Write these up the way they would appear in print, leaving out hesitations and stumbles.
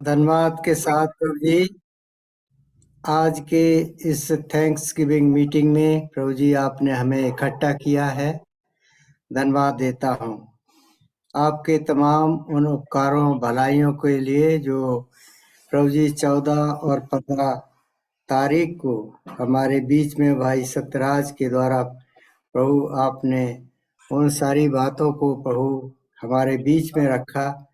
धन्यवाद के साथ प्रभु जी, आज के इस थैंक्स गिविंग मीटिंग में प्रभु जी आपने हमें इकट्ठा किया है। धन्यवाद देता हूँ आपके तमाम उन उपकारों भलाइयों के लिए जो प्रभु जी 14 और 15 तारीख को हमारे बीच में भाई सत्यराज के द्वारा प्रभु आपने उन सारी बातों को प्रभु हमारे बीच में रखा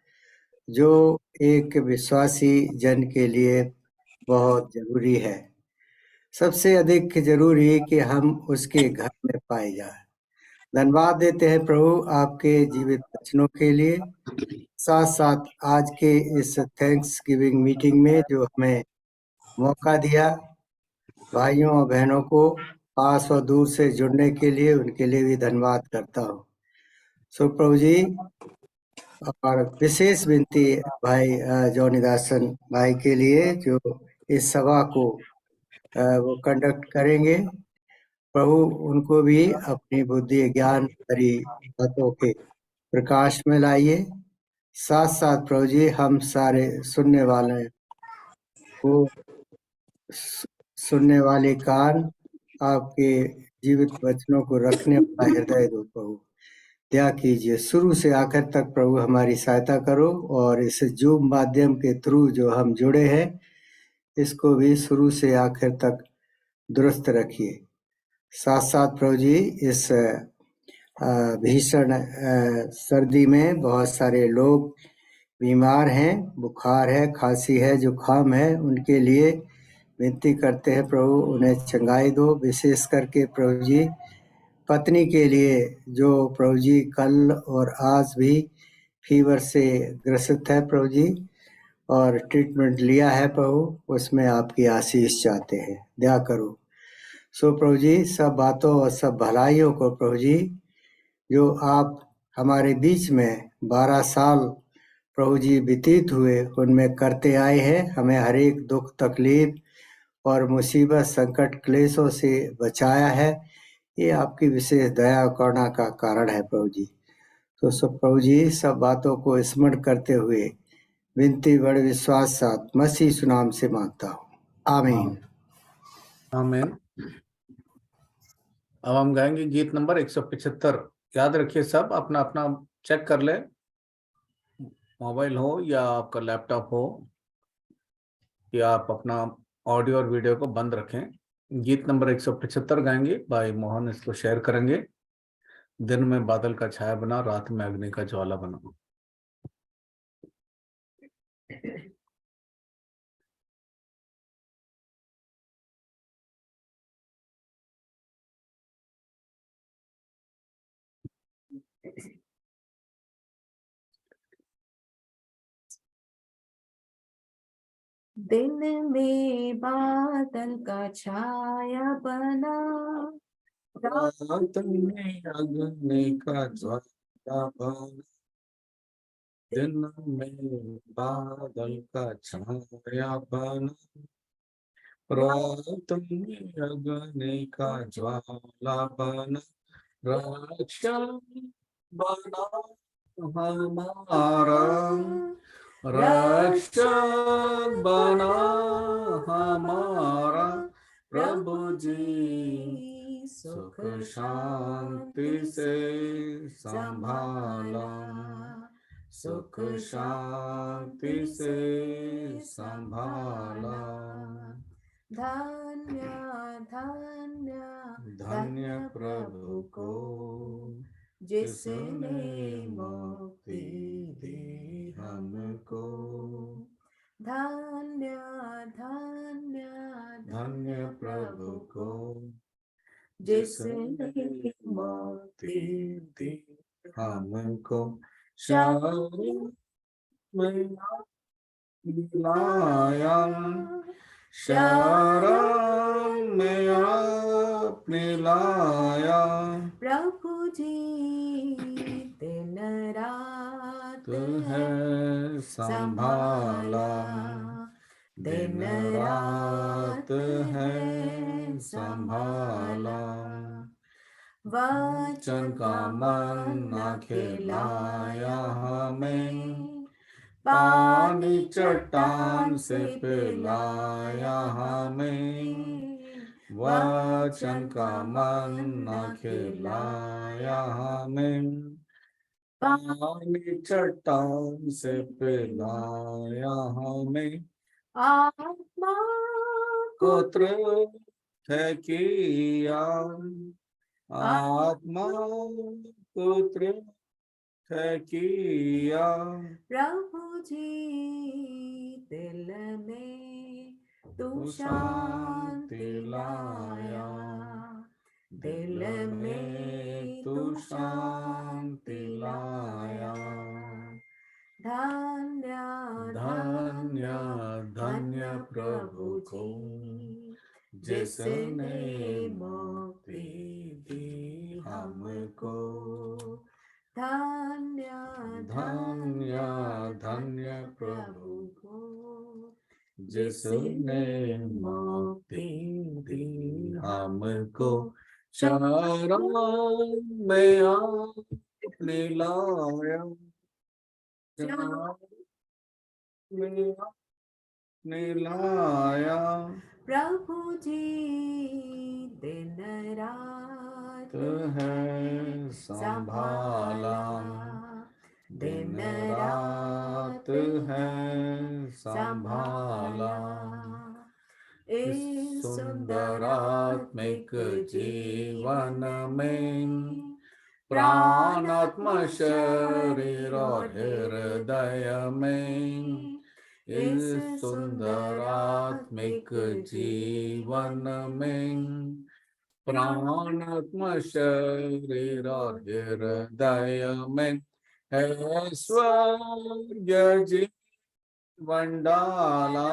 जो एक विश्वासी जन के लिए बहुत जरूरी है। सबसे अधिक जरूरी है कि हम उसके घर में पाए जाए। धन्यवाद देते हैं प्रभु आपके जीवित वचनों के लिए, साथ साथ आज के इस थैंक्स गिविंग मीटिंग में जो हमें मौका दिया भाइयों और बहनों को पास और दूर से जुड़ने के लिए, उनके लिए भी धन्यवाद करता हूँ। सो प्रभु जी, और विशेष विनती भाई जॉनी दासन भाई के लिए जो इस सभा को वो कंडक्ट करेंगे। प्रभु उनको भी अपनी बुद्धि ज्ञान भरी बातों के प्रकाश में लाइए। साथ साथ प्रभु जी हम सारे सुनने वाले को सुनने वाले कान, आपके जीवित वचनों को रखने वाला हृदय दो प्रभु। दया कीजिए, शुरू से आखिर तक प्रभु हमारी सहायता करो, और इस जूम माध्यम के थ्रू जो हम जुड़े हैं इसको भी शुरू से आखिर तक दुरुस्त रखिए। साथ साथ प्रभु जी इस भीषण सर्दी में बहुत सारे लोग बीमार हैं, बुखार है, खांसी है, जुकाम है, उनके लिए विनती करते हैं प्रभु उन्हें चंगाई दो। विशेष करके प्रभु जी पत्नी के लिए जो प्रभु जी कल और आज भी फीवर से ग्रसित है प्रभु जी, और ट्रीटमेंट लिया है प्रभु, उसमें आपकी आशीष चाहते हैं, दया करो। सो प्रभु जी सब बातों और सब भलाइयों को प्रभु जी जो आप हमारे बीच में 12 साल प्रभु जी व्यतीत हुए उनमें करते आए हैं, हमें हर एक दुख तकलीफ और मुसीबत संकट क्लेशों से बचाया है, ये आपकी विशेष दया और करुणा का कारण है प्रभु जी। तो सब प्रभु जी सब बातों को स्मरण करते हुए विनती बड़े विश्वास साथ मसीह सुनाम से मांगता हूँ, आमीन। आमीन। अब हम गाएंगे गीत नंबर 175। याद रखिए सब अपना अपना चेक कर ले, मोबाइल हो या आपका लैपटॉप हो, या आप अपना ऑडियो और वीडियो को बंद रखें। गीत नंबर 175 गाएंगे, भाई मोहन इसको शेयर करेंगे। दिन में बादल का छाया बना, रात में अग्नि का ज्वाला बना। दिन में बादल का छाया बना, रात में अग्नि का ज्वाला बना। दिन में बादल का छाया बना, रात में अग्नि का ज्वाला बना। रक्षक बना हमारा, रक्षक बना हमारा प्रभु जी, सुख शांति से संभाला, सुख शांति से संभाला। धन्य धन्य धन्य प्रभु को जिसने मुक्ति दी हमको। धन्य धन्य धन्य प्रभु को जिसने मुक्ति दी हमको। शरण में लाया, शरण में आपने लाया। प्रभु जी दिन रात है संभाला, दिन रात है संभाला। वचन का मन्ना खिलाया हमें, पानी चट्टान से पिलाया हमें, वचन का मन्ना खिलाया हमें। पानी चट्टान से पिलाया हमें, आत्मा को पुत्र है किया, आत्मा पुत्र है किया। प्रभु जी दिल में तू तू शांति लाया, दिल में तू शांति लाया। धन्य धन्य धन्य प्रभु को, जिसने मुक्ति दी हमको। धन्य धन्य धन्य प्रभु को, जिसने मुक्ति दी हमको। शरण में आपने लाया, शरण में आपने लाया। प्रभु जी दिन रात है संभाला, दिन रात है संभाला। इस सुंदरात्मिक जीवन में प्राणात्मा शरीर और हृदय में, इस सुंदरात्मिक जीवन में प्राणात्मा शरीर और हृदय में है स्वर्ग जीवन डाला,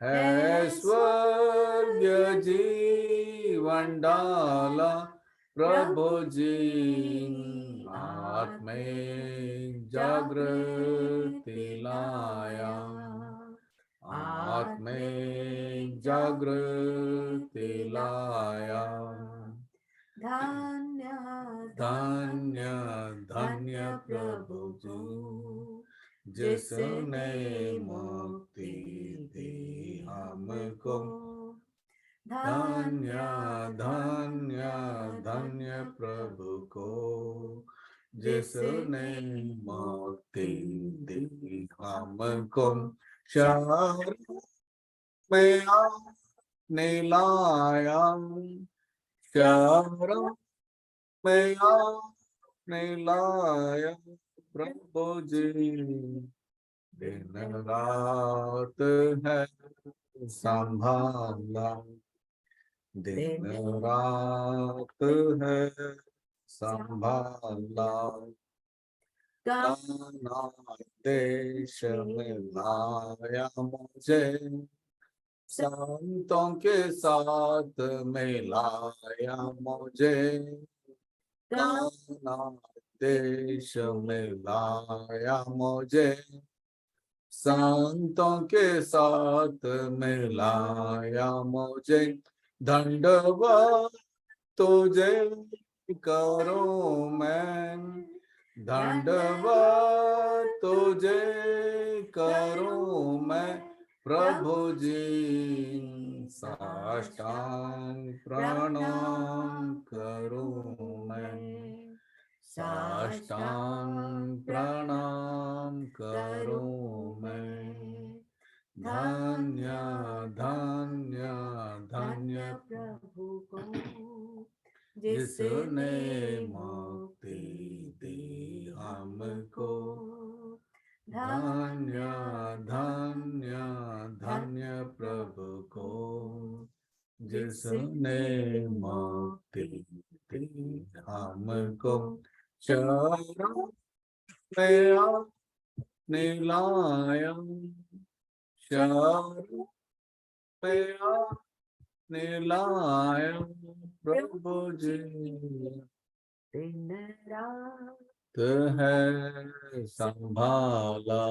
है स्वर्ग जीवन डाला। प्रभु जी आत्मे जागृति लाया, आत्मे जागृति लाया। धन्य धन्य धन्य प्रभु जी, जिसने मुक्ति दी हमको। धन्य धन्य धन्य प्रभु को, जिसने मुक्ति दी हमको। शरण में आपने लाया, शरण में आपने लाया। प्रभु जी दिन रात है संभाला, दिन रात है संभाला। गाना देश में लाया मुझे, संतों के साथ मिलाया मुझे। गाना देश में लाया मुझे, संतों के साथ मिलाया मुझे। दंडवत तुझे करूं मैं, दंडवत तुझे करूं मैं। प्रभु जी साष्टांग प्रणाम करूं मैं, साष्टांग प्रणाम करूं मैं। धन्य धन्य धन्य प्रभु को, जिसने मुक्ति दी हमको। धन्य धन्य धन्य प्रभु को, जिसने मुक्ति दी हमको। शरण में आपने लाया, शरण में आपने लाया। प्रभु जी दिन रात है संभाला,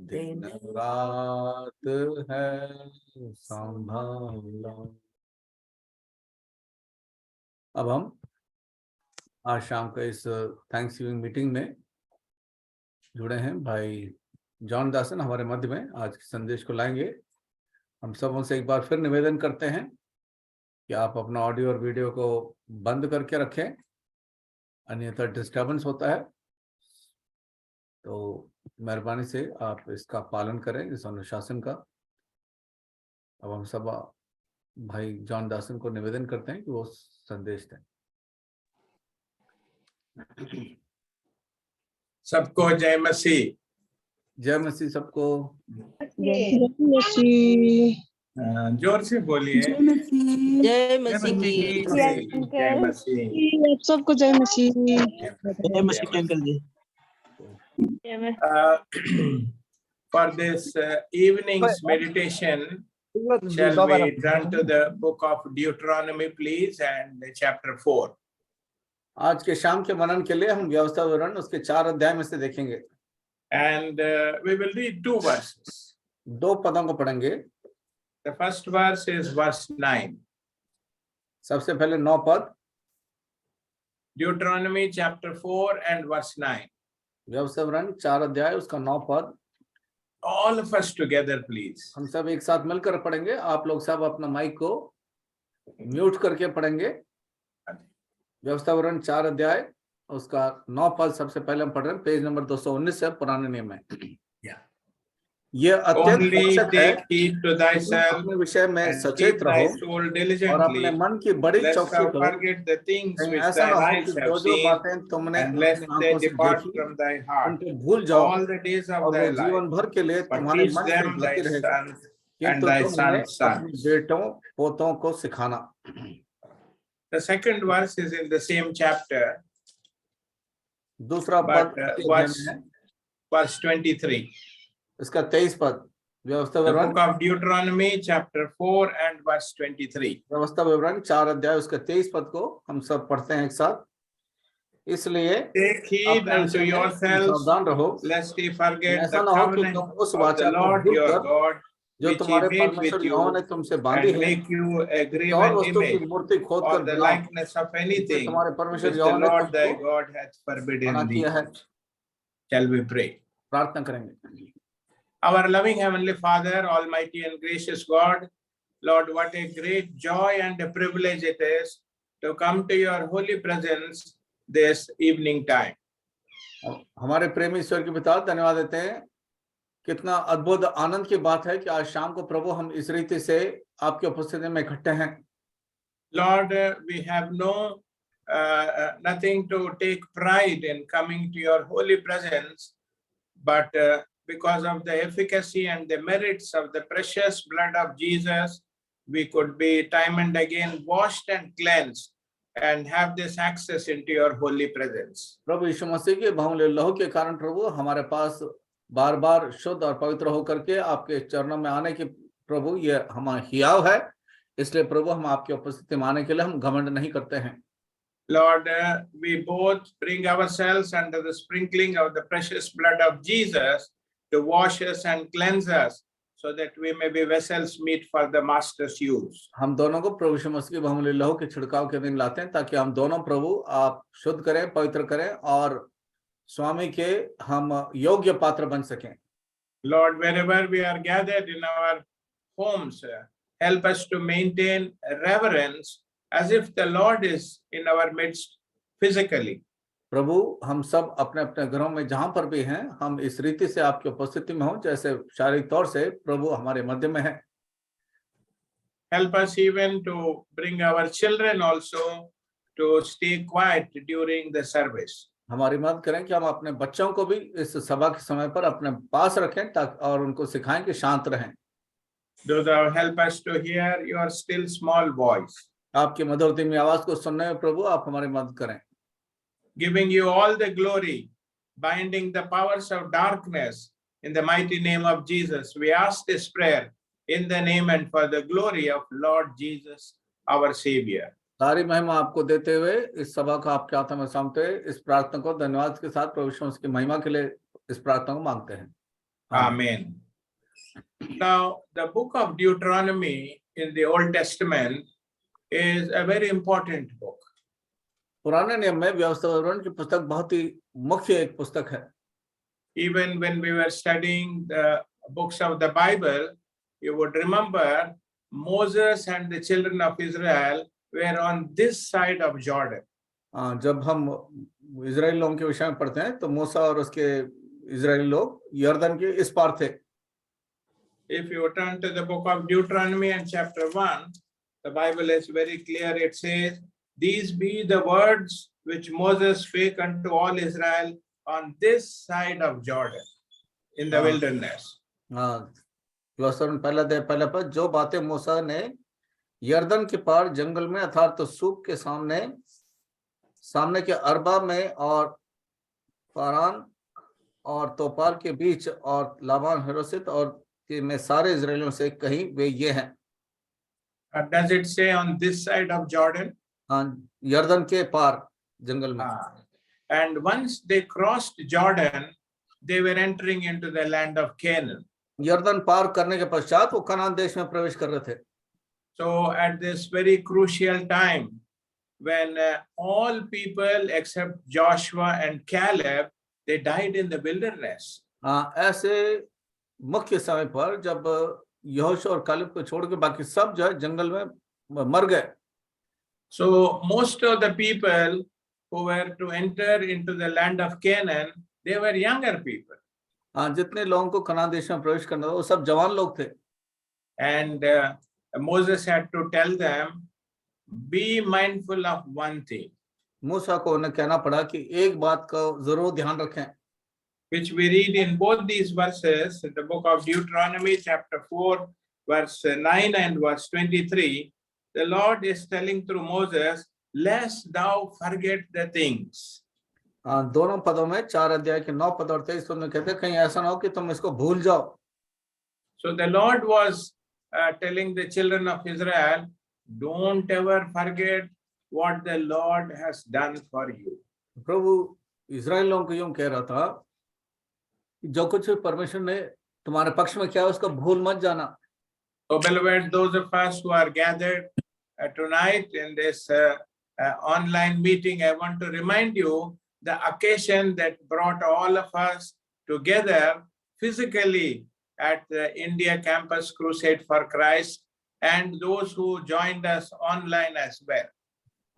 दिन रात है संभाला। अब हम आज शाम का इस थैंक्सगिविंग मीटिंग में जुड़े हैं, भाई जॉन दासन हमारे मध्य में आज के संदेश को लाएंगे। हम सब उनसे एक बार फिर निवेदन करते हैं कि आप अपना ऑडियो और वीडियो को बंद करके रखें, अन्यथा डिस्टर्बेंस होता है। तो मेहरबानी से आप इसका पालन करें, इस अनुशासन का। अब हम सब भाई जॉन दासन को निवेदन करते हैं कि वो संदेश दें। सबको जय मसीह। जय मसीह सबको। जय मसीह। जोर से बोलिए। जय मसीह। जय मसीह। जय मसीह। आप सबको जय मसीह। जय मसीह uncle ji. For this evening's meditation, shall we turn to the book of Deuteronomy, please, and chapter 4. आज के शाम के मनन के लिए हम व्यवस्था विवरण उसके 4 अध्याय में से देखेंगे। And we will read 2 verses. 2 पदों को पढ़ेंगे। The first verse is verse 9. सबसे पहले 9 पद, Deuteronomy chapter 4 and verse 9. व्यवस्था विवरण 4 अध्याय उसका 9 पद। All of us together, please. हम सब एक साथ मिलकर पढ़ेंगे। आप लोग सब अपना माइक को म्यूट करके पढ़ेंगे। व्यवस्था विवरण 4 अध्याय उसका 9 पद सबसे पहले हम पढ़ रहे हैं, पेज नंबर 219 से पुराने नियम में। ये अत्यंत आवश्यक है अपने विषय में सचेत रहो और अपने मन की बड़ी चौकसी करो, ऐसा ना हो कि जो बातें तुमने अपनी आंखों से देखी उनको भूल जाओ और वे जीवन भर के लिए तुम्हारे मन से बची रहेगा, किंतु तुम उन्हें अपने बेटों पोतों को सिखाना। The second verse is in the same chapter, दूसरा पद verse 23. इसका 23 पद, व्यवस्था The विवरण book of Deuteronomy chapter 4 and verse 23. व्यवस्था विवरण 4 अध्याय उसका 23 पद को हम सब पढ़ते हैं एक साथ। इसलिए Take heed unto yourselves, सावधान रहो, lest ye forget ऐसा the ना हो कि covenant तुम उस of the वाचा को Lord your भूलकर God, जो which he तुम्हारे made परमेश्वर with यहोवा ने you, तुमसे बांधी and है, make you a और graven वस्तु की image मूर्ति खोद कर or the बनाओ, likeness of जिसे anything तुम्हारे परमेश्वर which the यहोवा ने Lord thy तुमको God hath मना forbidden thee. किया है। Shall we pray? प्रार्थना करेंगे। Our loving Heavenly Father, Almighty and gracious God, Lord, what a great joy and a privilege it is to come to your holy presence this evening time. हमारे प्रेमी ईश्वर के पिता, धन्यवाद देते हैं। कितना अद्भुत आनंद की बात है कि आज शाम को प्रभु हम इस रीति से आपकी उपस्थिति में इकट्ठे हैं। Lord, we have nothing to take pride in coming to your holy presence, but because of the efficacy and the merits of the precious blood of Jesus, we could be time and again washed and cleansed and have this access into your holy presence. प्रभु यीशु मसीह के बहुमूल्य लहू के कारण प्रभु हमारे पास बार बार शुद्ध और पवित्र होकर के आपके चरणों में आने की प्रभु ये हमारा हियाव है, इसलिए प्रभु हम आपकी उपस्थिति में आने के लिए हम घमंड नहीं करते हैं। Lord, we both bring ourselves under the sprinkling of the precious blood of Jesus to wash us and cleanse us, so that we may be vessels meet for the Master's use. हम दोनों को प्रभु यीशु मसीह के बहुमूल्य लहू के छिड़काव के दिन लाते हैं ताकि हम दोनों प्रभु आप शुद्ध करें, पवित्र करें और स्वामी के हम योग्य पात्र बन सकें। Lord, wherever we are gathered in our homes, help us to maintain reverence as if the Lord is in our midst physically. प्रभु हम सब अपने अपने घरों में जहां पर भी हैं, हम इस रीति से आपकी उपस्थिति में हों जैसे शारीरिक तौर से प्रभु हमारे मध्य में है। Help us even to bring our children also to stay quiet during the service. हमारी मदद करें कि हम अपने बच्चों को भी इस सभा के समय पर अपने पास रखें ताकि और उनको सिखाएं कि शांत रहें। Do thou help us to hear your still small voice. आपकी मधुर धीमी आवाज को सुनने में प्रभु आप हमारी मदद करें। Giving you all the glory, binding the powers of darkness in the mighty name of Jesus, we ask this prayer in the name and for the glory of Lord Jesus, our Savior. सारी महिमा आपको देते हुए इस सभा को आपके हाथों में सौंपते हुए इस प्रार्थना को धन्यवाद के साथ प्रभु यीशु की महिमा के लिए इस प्रार्थना को मांगते हैं। Amen. Now, the book of Deuteronomy in the Old Testament is a very important book. पुराने नियम में व्यवस्था विवरण की पुस्तक बहुत ही मुख्य एक पुस्तक है। even when we were studying the books of the Bible, you would remember Moses and the children of Israel were on this side of Jordan. जब हम इजराइल लोगों के विषय में पढ़ते हैं तो मूसा और उसके इजराइली लोग यर्दन के इस पार थे. If you turn to the book of Deuteronomy and chapter 1, the Bible is very clear. It says, "These be the words which Moses spake unto all Israel on this side of Jordan in the wilderness." पहला पद, जो बातें मूसा ने यर्दन के पार जंगल में अर्थात तो सूप के सामने के अरबा में और पारान और तोपाल के बीच और लाबान हेरोसित और में सारे इजरायलियों से कहीं वे ये हैं. Does it say on this side of Jordan? यर्दन के पार जंगल में. And once they crossed Jordan, they were entering into the land of Canaan. यर्दन पार करने के पश्चात वो कनान देश में प्रवेश कर रहे थे. So at this very crucial time, when all people except Joshua and Caleb, they died in the wilderness. ऐसे मुख्य समय पर जब यहोशू और कालेब को छोड़ के बाकी सब जो है जंगल में मर गए. So most of the people who were to enter into the land of Canaan, they were younger people. जितने लोगों को कनान देश में प्रवेश करना था वो सब जवान लोग थे. And Moses had to tell them, be mindful of one thing. मूसा को उन्हें कहना पड़ा कि एक बात का जरूर ध्यान रखें. Which we read in both these verses, in the book of Deuteronomy chapter 4, verse 9 and verse 23, the Lord is telling through Moses, lest thou forget the things. दोनों पदों में 4 अध्याय के 9 पद और 23 पद में कहते हैं कहीं ऐसा ना हो कि तुम इसको भूल जाओ. So the Lord was telling the children of Israel, don't ever forget what the Lord has done for you. Prabhu Israel लोगों को यूं कह रहा था जो कुछ परमेश्वर ने तुम्हारे पक्ष में किया उसको भूल मत जाना. So beloved, those of us who are gathered tonight in this online meeting, I want to remind you the occasion that brought all of us together physically at the India Campus Crusade for Christ and those who joined us online as well.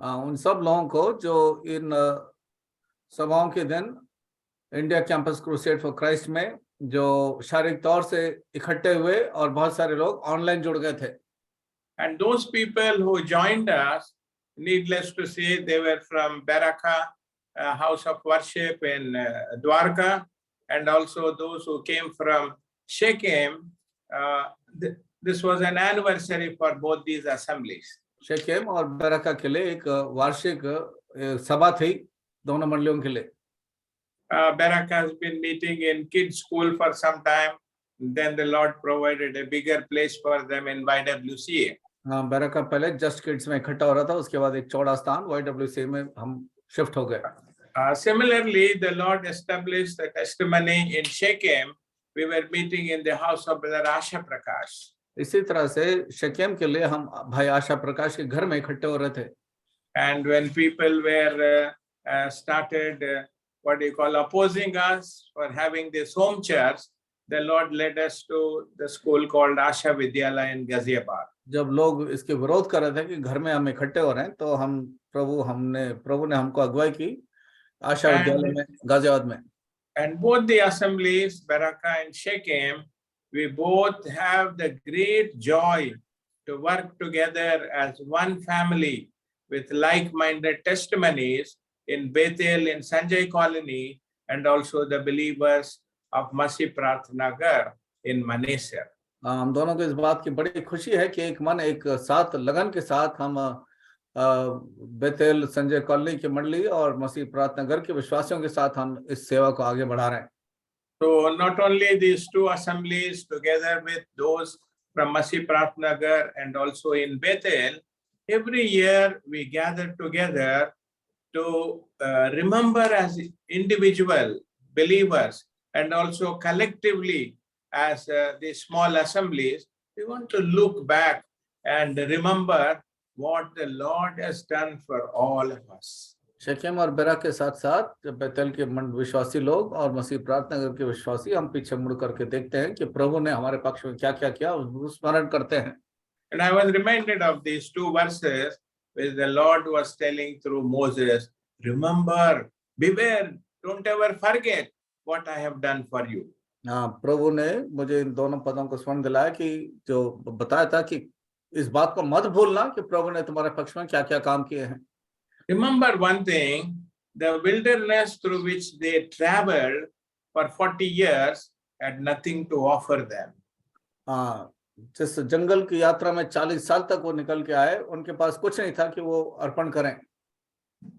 उन सब लोगों को जो इन सभाओं के दिन India campus crusade for Christ में जो शारीरिक तौर से इकट्ठे हुए और बहुत सारे लोग ऑनलाइन जुड़ गए थे. And those people who joined us, needless to say, they were from Baraka House of Worship in Dwarka, and also those who came from Shechem. This was an anniversary for both these assemblies. Shechem और बरका के लिए एक वार्षिक सभा थी दोनों मंडलियों के लिए. Baraka has been meeting in kids school for some time. Then the Lord provided a bigger place for them in YWCA. बरका पहले जस्ट किड्स में इकट्ठा हो रहा था, उसके बाद एक चौड़ा स्थान YWCA में हम शिफ्ट हो गए. Similarly, the Lord established the testimony in Shechem. We were meeting in the house of Brother Asha Prakash. इसी तरह से शेकेम के लिए हम भाई आशा प्रकाश के घर में इकट्ठे हो रहे थे. And when people were started opposing us for having this home church, the Lord led us to the school called Asha Vidyalaya in Ghaziabad. जब लोग इसके विरोध कर रहे थे कि घर में हम इकट्ठे हो रहे हैं तो प्रभु ने हमको अगुवाई की आशा विद्यालय में गाजियाबाद में. And both the assemblies, Baraka and Shechem, we both have the great joy to work together as one family with like-minded testimonies in Bethel, in Sanjay Colony, and also the believers of Masi Pratnagar in Manesar. हम दोनों को इस बात की बड़ी खुशी है कि एक मन एक साथ लगन के साथ हम बेतेल संजय कॉलोनी की मंडली और मसीह प्रार्थनागर के विश्वासियों के साथ हम इस सेवा को आगे बढ़ा रहे हैं. So not only these two assemblies together with those from Masi Pratnagar and also in Bethel, every year we gather together to remember as individual believers and also collectively as the small assemblies, we want to look back and remember what the Lord has done for all of us. Shechem और बेरा के साथ साथ बेतेल के विश्वासी लोग और मसीह प्रार्थना के विश्वासी हम पीछे मुड़ करके देखते हैं कि प्रभु ने हमारे पक्ष में क्या क्या किया, उसको स्मरण करते हैं। And I was reminded of these two verses where the Lord was telling through Moses, remember, beware, don't ever forget what I have done for you. हाँ, प्रभु ने मुझे इन दोनों पदों को स्मरण दिलाया कि जो बताया था कि इस बात को मत भूलना कि प्रभु ने तुम्हारे पक्ष में क्या क्या काम किए हैं। Remember one thing, the wilderness through which they traveled for 40 years had nothing to offer them. हाँ, जिस जंगल की यात्रा में 40 साल तक वो निकल के आए, उनके पास कुछ नहीं था कि वो अर्पण करें।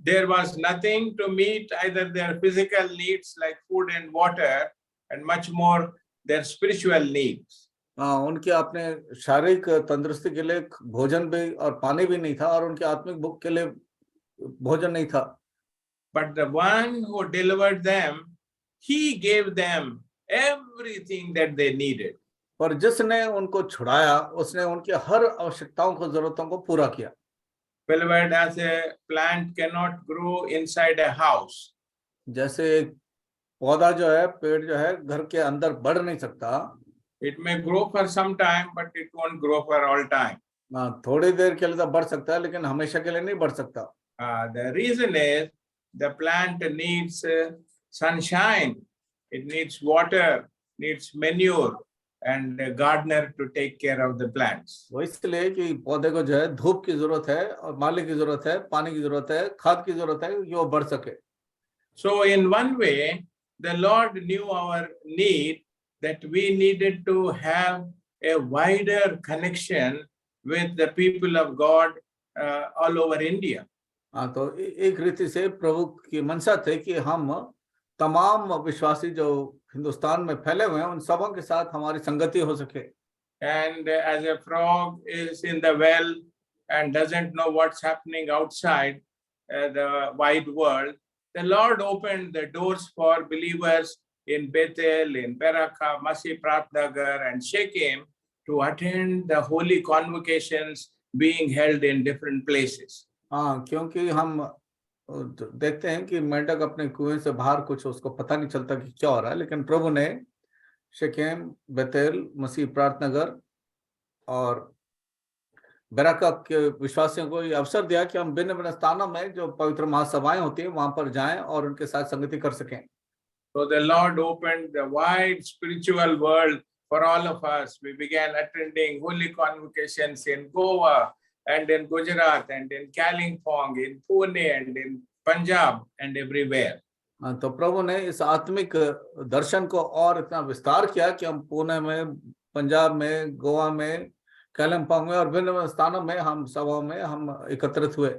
There was nothing to meet either their physical needs like food and water, and much more their spiritual needs. हाँ, उनके अपने शारीरिक तंदुरुस्ती के लिए भोजन भी और पानी भी नहीं था, और उनके आत्मिक भूख के लिए भोजन नहीं था। But the one who delivered them, he gave them everything that they needed. पर जिसने उनको छुड़ाया, उसने उनके हर आवश्यकताओं को, जरूरतों को पूरा किया। Beloved, as a plant cannot grow inside a house, जैसे एक पौधा जो है, पेड़ जो है, घर के अंदर बढ़ नहीं सकता। it may grow for some time, but it won't grow for all time. थोड़ी देर के लिए तो बढ़ सकता है, लेकिन हमेशा के लिए नहीं बढ़ सकता। The reason is the plant needs sunshine, it needs water, needs manure, and a gardener to take care of the plants. वो इसलिए कि पौधे को जो है धूप की जरूरत है, और माली की जरूरत है, पानी की जरूरत है, खाद की जरूरत है कि वो बढ़ सके। So in one way, the Lord knew our need, that we needed to have a wider connection with the people of God all over India. हाँ, तो एक रीति से प्रभु की मनसा थे कि हम तमाम विश्वासी जो हिंदुस्तान में फैले हुए हैं, उन सबों के साथ हमारी संगति हो सके। And as a frog is in the well and doesn't know what's happening outside the wide world, the Lord opened the doors for believers in Bethel, in Beraka, Masih Pratnagar, and Shechem to attend the holy convocations being held in different places. हाँ, क्योंकि हम देखते हैं कि मेंढक अपने कुएं से बाहर, कुछ उसको पता नहीं चलता कि क्या हो रहा है, लेकिन प्रभु ने शेकेम, बेतेल, मसीह प्रार्थनगर और बेराका के विश्वासियों को ये अवसर दिया कि हम भिन्न भिन्न स्थानों में जो पवित्र महासभाएं होती हैं वहां पर जाएं और उनके साथ संगति कर सकें। So the Lord opened the wide spiritual world for all of us. We began attending holy convocations in Goa and in Gujarat and in Kalimpong, in Pune and in Punjab and everywhere. तो प्रभु ने इस आत्मिक दर्शन को और इतना विस्तार किया कि हम पुणे में, पंजाब में, गोवा में, कालिम्पोंग में और भिन्न स्थानों में हम सभाओं में हम एकत्रित हुए।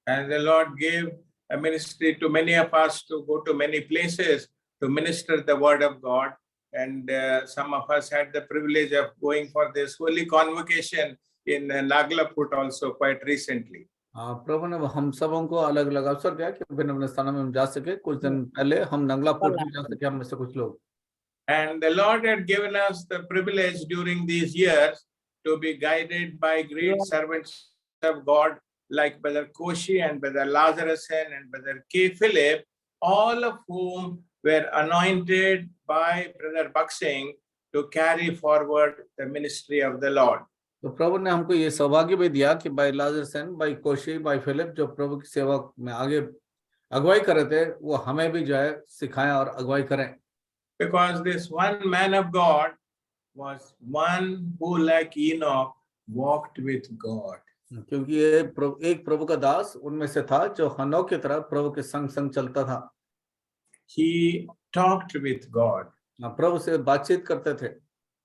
And the Lord gave a ministry to many of us to go to many places to minister the word of God. And some of us had the privilege of going for this holy convocation in Naglaput also quite recently. प्रभु ने हम सबों को अलग अलग अवसर दिया कि भिन्न भिन्न स्थानों में हम जा सके। कुछ दिन पहले हम नंगलापुर भी जा सके, हम में से कुछ लोग। And the Lord had given us the privilege during these years to be guided by great servants of God like Brother Koshi and Brother Lazarusson and Brother K. Philip, all of whom were anointed by Brother Baksing to carry forward the ministry of the Lord. तो प्रभु ने हमको ये सौभाग्य भी दिया कि भाई लाजरसन, भाई कोशी, भाई फिलिप जो प्रभु की सेवा में आगे अगुवाई कर रहे थे, वो हमें भी जो है सिखाएं और अगुवाई करें। Because this one man of God was one who, like Enoch, walked with God. क्योंकि ये एक प्रभु का दास उनमें से था जो हनोक की तरह प्रभु के संग संग चलता था। He talked with God. प्रभु से बातचीत करते थे।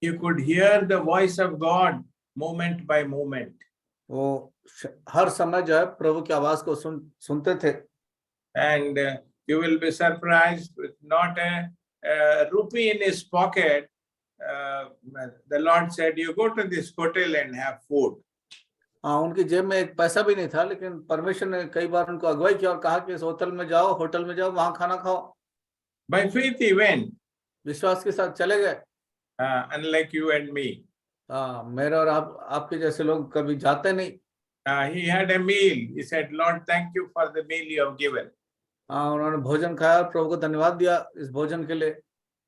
You could hear the voice of God moment by moment. वो हर समय जो है प्रभु की आवाज को सुनते थे। And you will be surprised with not a rupee in his pocket. The Lord said, you go to this hotel and have food. हाँ, उनकी जेब में एक पैसा भी नहीं था, लेकिन परमेश्वर ने कई बार उनको अगुवाई किया और कहा कि इस होटल में जाओ, वहां खाना खाओ। By faith he went. विश्वास के साथ चले गए। Unlike you and me. मेरे और आपके जैसे लोग कभी जाते नहीं। He had a meal. He said, Lord, thank you for the meal you have given. उन्होंने भोजन खाया, प्रभु को धन्यवाद दिया इस भोजन के लिए।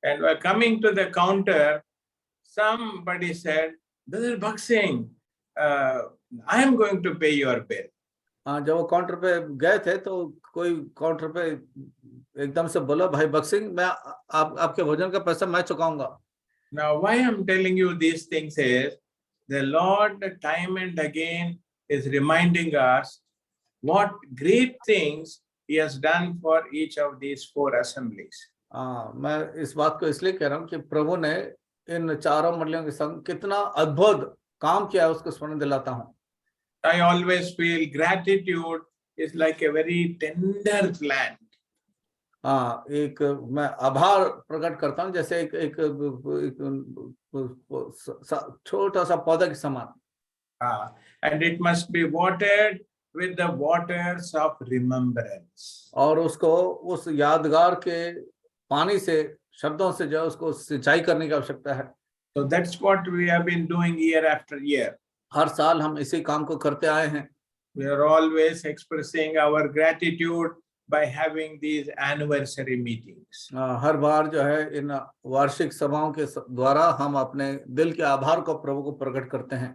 And while coming to the counter, somebody said, Brother Bhaksing, I am going to pay your bill. जब वो काउंटर पे गए थे तो कोई काउंटर पे एकदम से बोला, भाई बक्सिंग, मैं आपके भोजन का पैसा मैं चुकाऊंगा। Now, why I'm telling you these things is, the Lord time and again is reminding us what great things He has done for each of these 4 assemblies. मैं इस बात को इसलिए कह रहा हूँ कि प्रभु ने इन चारों मंडलियों के संग कितना अद्भुत काम किया है उसको स्मरण दिलाता हूँ। I always feel gratitude is like a very tender plant. एक मैं आभार प्रकट करता हूँ जैसे एक छोटा सा पौधा के समान। And it must be watered with the waters of remembrance. और उसको उस यादगार के पानी से, शब्दों से जो उसको सिंचाई करने की आवश्यकता है। So that's what we have been doing year after year. हर साल हम इसी काम को करते आए हैं। We are always expressing our gratitude by having these anniversary meetings. हर बार जो है इन वार्षिक सभाओं के द्वारा हम अपने दिल के आभार को प्रभु को प्रकट करते हैं।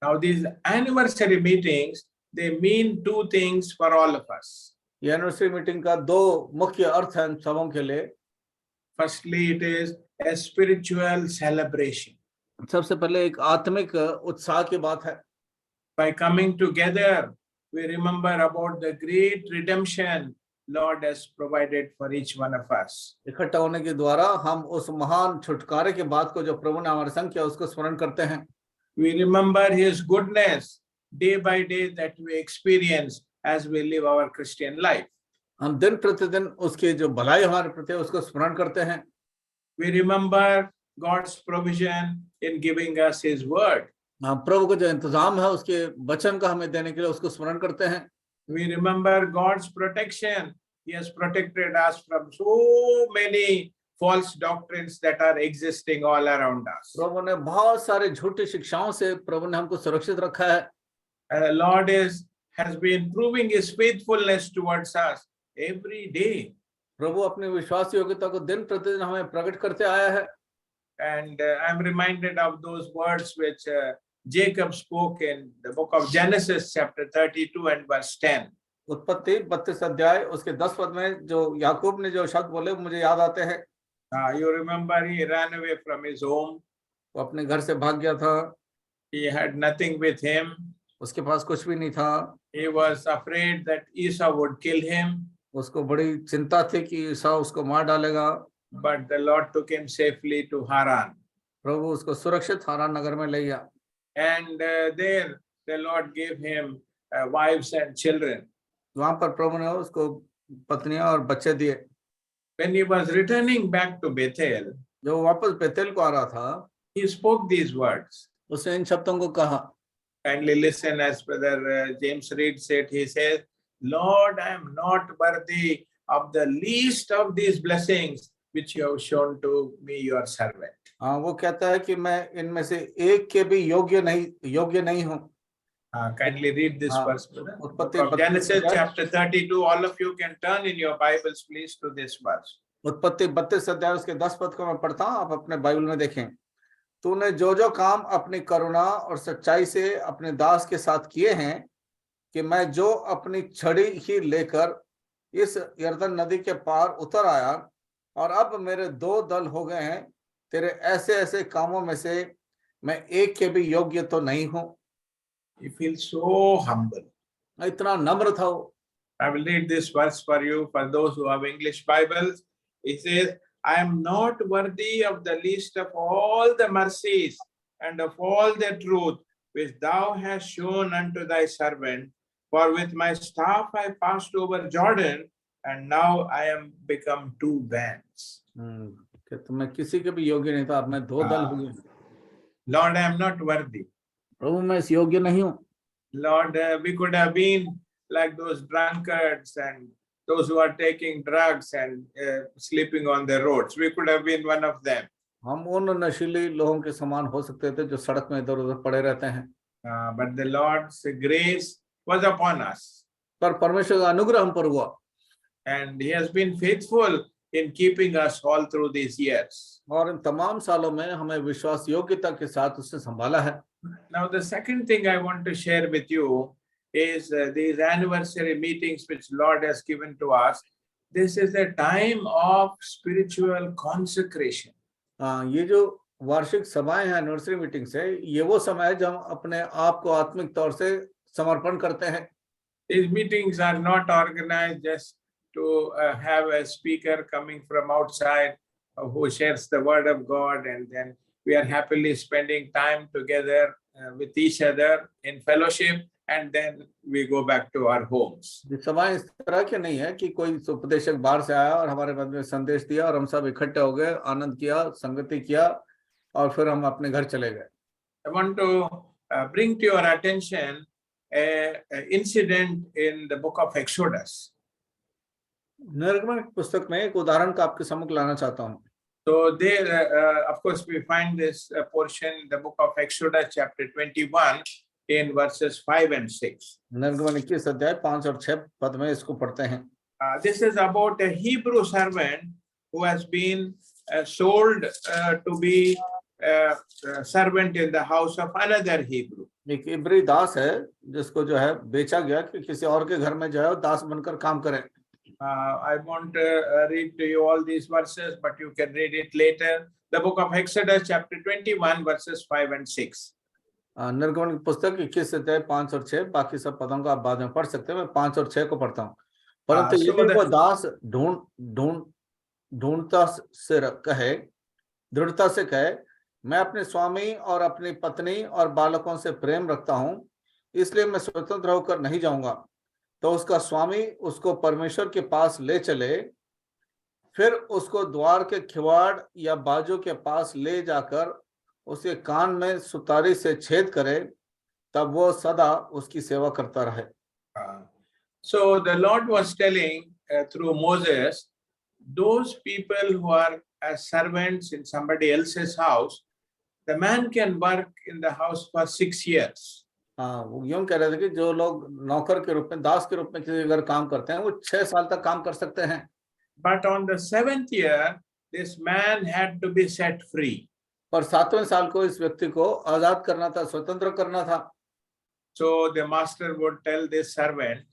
Now these anniversary meetings, they mean 2 things for all of us. ये एनिवर्सरी मीटिंग का 2 मुख्य अर्थ हैं सबों के लिए। Firstly, it is a spiritual celebration. सबसे पहले एक आत्मिक उत्साह की बात है। By coming together, we remember about the great redemption Lord has provided for each one of us. इकट्ठा होने के द्वारा हम उस महान छुटकारे के बात को जो प्रभु ने हमारे संग किया उसको स्मरण करते हैं। We remember His goodness day by day that we experience as we live our Christian life. हम दिन प्रतिदिन उसकी जो भलाई हमारे प्रति उसको स्मरण करते हैं। We remember God's provision in giving us His word. प्रभु को जो इंतजाम है उसके वचन का हमें देने के लिए उसको स्मरण करते हैं। We remember God's protection. He has protected us from so many false doctrines that are existing all around us. प्रभु ने बहुत सारे झूठी शिक्षाओं से प्रभु ने हमको सुरक्षित रखा है। The Lord has been proving His faithfulness towards us every day. प्रभु अपनी विश्वास योग्यता को दिन प्रतिदिन हमें प्रकट करते आया है। And I'm reminded of those words which Jacob spoke in the book of Genesis chapter 32 and verse 10. उत्पत्ति 32 अध्याय उसके 10 पद में जो याकूब ने जो शब्द बोले मुझे याद आते हैं। You remember he ran away from his home. वो अपने घर से भाग गया था। He had nothing with him. उसके पास कुछ भी नहीं था। He was afraid that Esau would kill him. उसको बड़ी चिंता थी कि ईसाऊ उसको मार डालेगा। But the Lord took him safely to Haran. प्रभु उसको सुरक्षित हारान नगर में ले गया। And there the Lord gave him wives and children. वहां पर प्रभु ने उसको पत्नियां और बच्चे दिए। When he was returning back to Bethel, जो वापस बेतेल को आ रहा था, he spoke these words. उसने इन शब्दों को कहा। Kindly listen as Brother James Reed said. He says, Lord, I am not worthy of the least of these blessings which you have shown to me, your servant. वो कहता है कि मैं इनमें से एक के भी योग्य नहीं हूँ। Kindly read this verse, brother. उत्पत्ति From Genesis chapter 32, all of you can turn in your Bibles, please, to this verse. उत्पत्ति 32 अध्याय उसके 10 पद को मैं पढ़ता हूँ, आप अपने बाइबल में देखें। तूने जो जो काम अपनी करुणा और सच्चाई से अपने दास के साथ किए हैं, कि मैं जो अपनी छड़ी ही लेकर इस यरदन नदी के पार उतर आया, और अब मेरे 2 दल हो गए हैं, तेरे ऐसे ऐसे कामों में से मैं एक के भी योग्य तो नहीं हूँ। He feels so humble. इतना नम्र था वो। I will read this verse for you, for those who have English Bibles. He says, I am not worthy of the least of all the mercies and of all the truth which thou hast shown unto thy servant. For with my staff I passed over Jordan, and now I am become 2 bands. कि तुम्हें किसी के भी योग्य नहीं था, अब मैं 2 दल हो गए। Lord, I am not worthy. प्रभु मैं इस योग्य नहीं हूँ। Lord, we could have been like those drunkards and those who are taking drugs and sleeping on the roads. We could have been one of them. हम उन नशीली लोगों के समान हो सकते थे जो सड़क में इधर उधर पड़े रहते हैं। But the Lord's grace was upon us. पर परमेश्वर का अनुग्रह हम पर हुआ And he has been faithful in keeping us all through these years. और इन तमाम सालों में हमें विश्वास योग्यता के साथ उसने संभाला है। Now, the second thing I want to share with you is these anniversary meetings which Lord has given to us. This is a time of spiritual consecration. ये जो वार्षिक सभाएं हैं, एनिवर्सरी मीटिंग्स है, ये वो समय है जब हम अपने आप को आत्मिक तौर से समर्पण करते हैं। These meetings are not organized just to have a speaker coming from outside who shares the word of God, and then we are happily spending time together with each other in fellowship, and then we go back to our homes. ये सभाएं इस तरह की नहीं है कि कोई उपदेशक बाहर से आया और हमारे मध्य में संदेश दिया और हम सब इकट्ठे हो गए, आनंद किया, संगति किया और फिर हम अपने घर चले गए। I want to bring to your attention a incident in the book of Exodus. निर्गमन पुस्तक में एक उदाहरण का आपके सम्मुख लाना चाहता हूँ। So there, of course, we find this portion in the book of Exodus, chapter 21, in verses 5 and 6. निर्गमन 21 अध्याय 5 और 6 पद में इसको पढ़ते हैं। This is about a Hebrew servant who has been sold to be a servant in the house of another Hebrew. एक इब्री दास है जिसको जो है बेचा गया कि किसी और के घर में जो है दास बनकर काम करे। I won't read to you all these verses, but you can read it later. The book of Exodus, chapter 21, verses 5 and 6. निर्गमन की पुस्तक 21 अध्याय 5 और 6, बाकी सब पदों को आप बाद में पढ़ सकते हैं। मैं 5 और 6 को पढ़ता हूँ। परंतु यदि वो दास दृढ़ता से कहे, मैं अपने स्वामी और अपनी पत्नी और बालकों से प्रेम रखता हूँ, इसलिए मैं स्वतंत्र होकर नहीं जाऊंगा, तो उसका स्वामी उसको परमेश्वर के पास ले चले, फिर उसको द्वार के किवाड़ या बाजू के पास ले जाकर उसके कान में सुतारी से छेद करे, तब वो सदा उसकी सेवा करता रहे। So the Lord was telling through Moses, those people who are as servants in somebody else's house, the man can work in the house for 6 years. हाँ, वो यूं कह रहे थे कि जो लोग नौकर के रूप में, दास के रूप में किसी घर काम करते हैं, वो 6 साल तक काम कर सकते हैं। But on the 7th year, this man had to be set free. पर 7वें साल को इस व्यक्ति को आजाद करना था, स्वतंत्र करना था। So the master would tell this servant,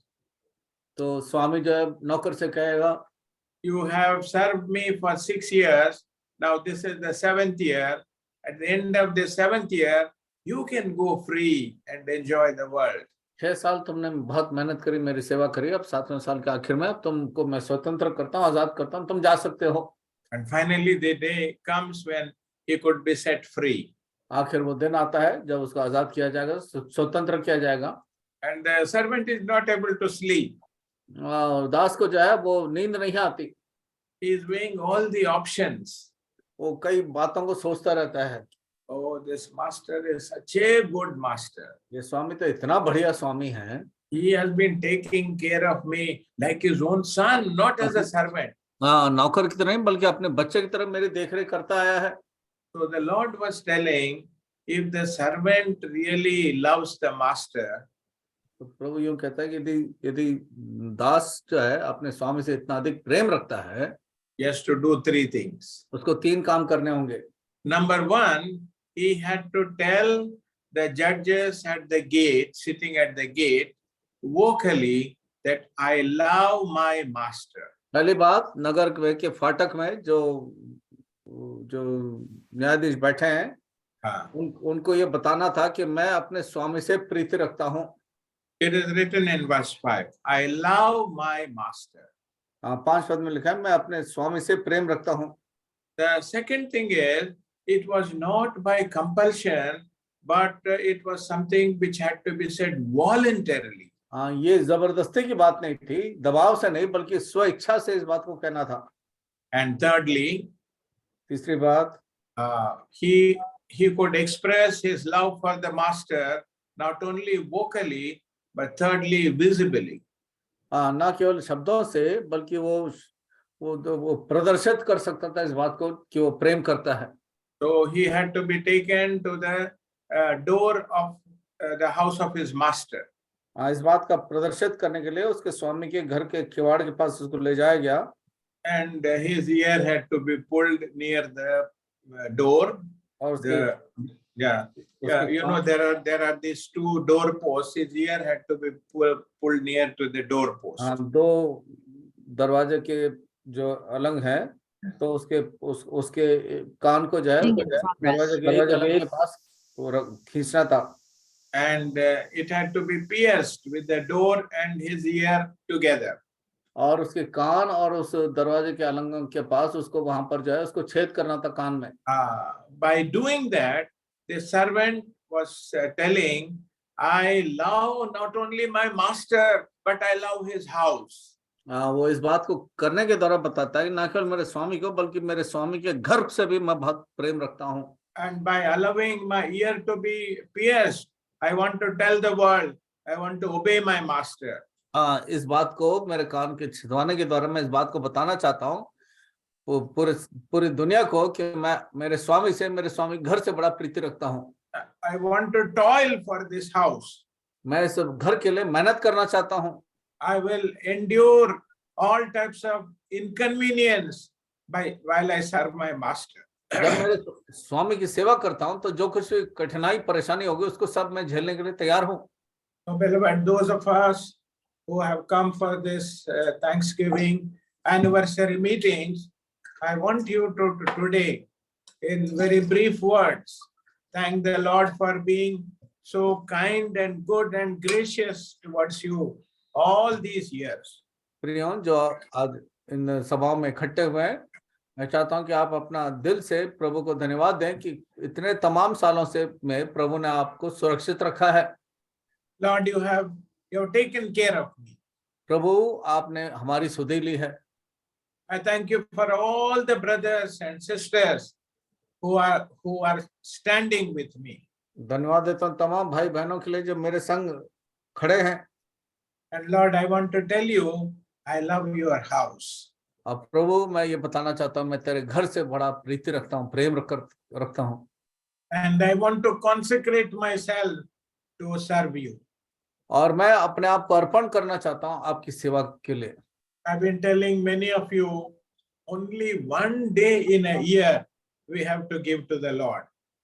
तो स्वामी जो है नौकर से कहेगा, you have served me for 6 years. Now this is the 7th year. At the end of the 7th year, you can go free and enjoy the world. 6 साल तुमने बहुत मेहनत करी, मेरी सेवा करी, अब 7वें साल के आखिर में अब तुमको मैं स्वतंत्र करता हूँ, आजाद करता हूँ, तुम जा सकते हो। And finally the day comes when he could be set free. आखिर वो दिन आता है जब उसको आजाद किया जाएगा, स्वतंत्र किया जाएगा। And the servant is not able to sleep. दास को जो है वो नींद नहीं आती। He is weighing all the options. वो कई बातों को सोचता रहता है। Oh, this master is such a good master. ये स्वामी तो इतना बढ़िया स्वामी है। He has been taking care of me like his own son, not as a servant. हाँ, नौकर की तरह नहीं बल्कि अपने बच्चे की तरह मेरी देखरेख करता आया है। So the Lord was telling, if the servant really loves the master, तो प्रभु यूं कहता है कि यदि दास जो है अपने स्वामी से इतना अधिक प्रेम रखता है, he has to do 3 things. उसको 3 काम करने होंगे। Number 1, he had to tell the judges at the gate, sitting at the gate, vocally that I love my master. पहली बात, नगर के फाटक में जो न्यायाधीश बैठे हैं, हाँ. उनको ये बताना था कि मैं अपने स्वामी से प्रीति रखता हूँ। It is written in verse 5, I love my master. 5 पद में लिखा है, मैं अपने स्वामी से प्रेम रखता हूँ। The second thing is, it was not by compulsion, but it was something which had to be said voluntarily. हाँ, ये जबरदस्ती की बात नहीं थी, दबाव से नहीं, बल्कि स्व इच्छा से इस बात को कहना था। And thirdly, तीसरी बात, he could express his love for the master not only vocally but thirdly visibly. ना केवल शब्दों से बल्कि वो प्रदर्शित कर सकता था इस बात को कि वो प्रेम करता है। So he had to be taken to the door of the house of his master. इस बात का प्रदर्शित करने के लिए उसके स्वामी के घर के किवाड़ के पास उसको ले जाया गया, and his ear had to be pulled near the door. और उसके Yeah, उसके you know, there are these two door posts. His ear had to be pulled near to the door post. दो दरवाजे के जो अलंग है, तो उसके कान को जो है दरवाजे के अलंग के पास खींचना था, and it had to be pierced with the door and his ear together. और उसके कान और उस दरवाजे के अलंग के पास उसको वहां पर जो है उसको छेद करना था कान में। By doing that, the servant was telling, I love not only my master, but I love his house. वो इस बात को करने के द्वारा बताता है कि ना केवल मेरे स्वामी को बल्कि मेरे स्वामी के घर से भी मैं बहुत प्रेम रखता हूँ। And by allowing my ear to be pierced, I want to tell the world, I want to obey my master. इस बात को मेरे कान के छिदवाने के द्वारा मैं इस बात को बताना चाहता हूँ पूरी दुनिया को कि मैं मेरे स्वामी घर से बड़ा प्रीति रखता हूँ। I want to toil for this house. मैं इस घर के लिए मेहनत करना चाहता हूँ। I will endure all types of inconvenience while I serve my master. जब मेरे स्वामी की सेवा करता हूँ तो जो कुछ कठिनाई परेशानी होगी उसको सब मैं झेलने के लिए तैयार हूँ। So beloved, those of us who have come for this Thanksgiving anniversary meetings, I want you to today, in very brief words, thank the Lord for being so kind and good and gracious towards you all these years. प्रियों, जो आज इन सभाओं में इकट्ठे हुए हैं, मैं चाहता हूं कि आप अपना दिल से प्रभु को धन्यवाद दें कि इतने तमाम सालों से में प्रभु ने आपको सुरक्षित रखा है। Lord, you have taken care of me. प्रभु, आपने हमारी सुधि ली है। I thank you for all the brothers and sisters who are standing with me. धन्यवाद देता हूं तमाम भाई बहनों के लिए जो मेरे संग खड़े हैं। And Lord, I want to tell you, I love your house. अब प्रभु, मैं ये बताना चाहता हूँ, मैं तेरे घर से बड़ा प्रीति रखता हूँ, प्रेम रखता हूँ। And I want to consecrate myself to serve you. और मैं अपने आप को अर्पण करना चाहता हूँ आपकी सेवा के लिए। I've been telling many of you, only one day in a year we have to give to the Lord.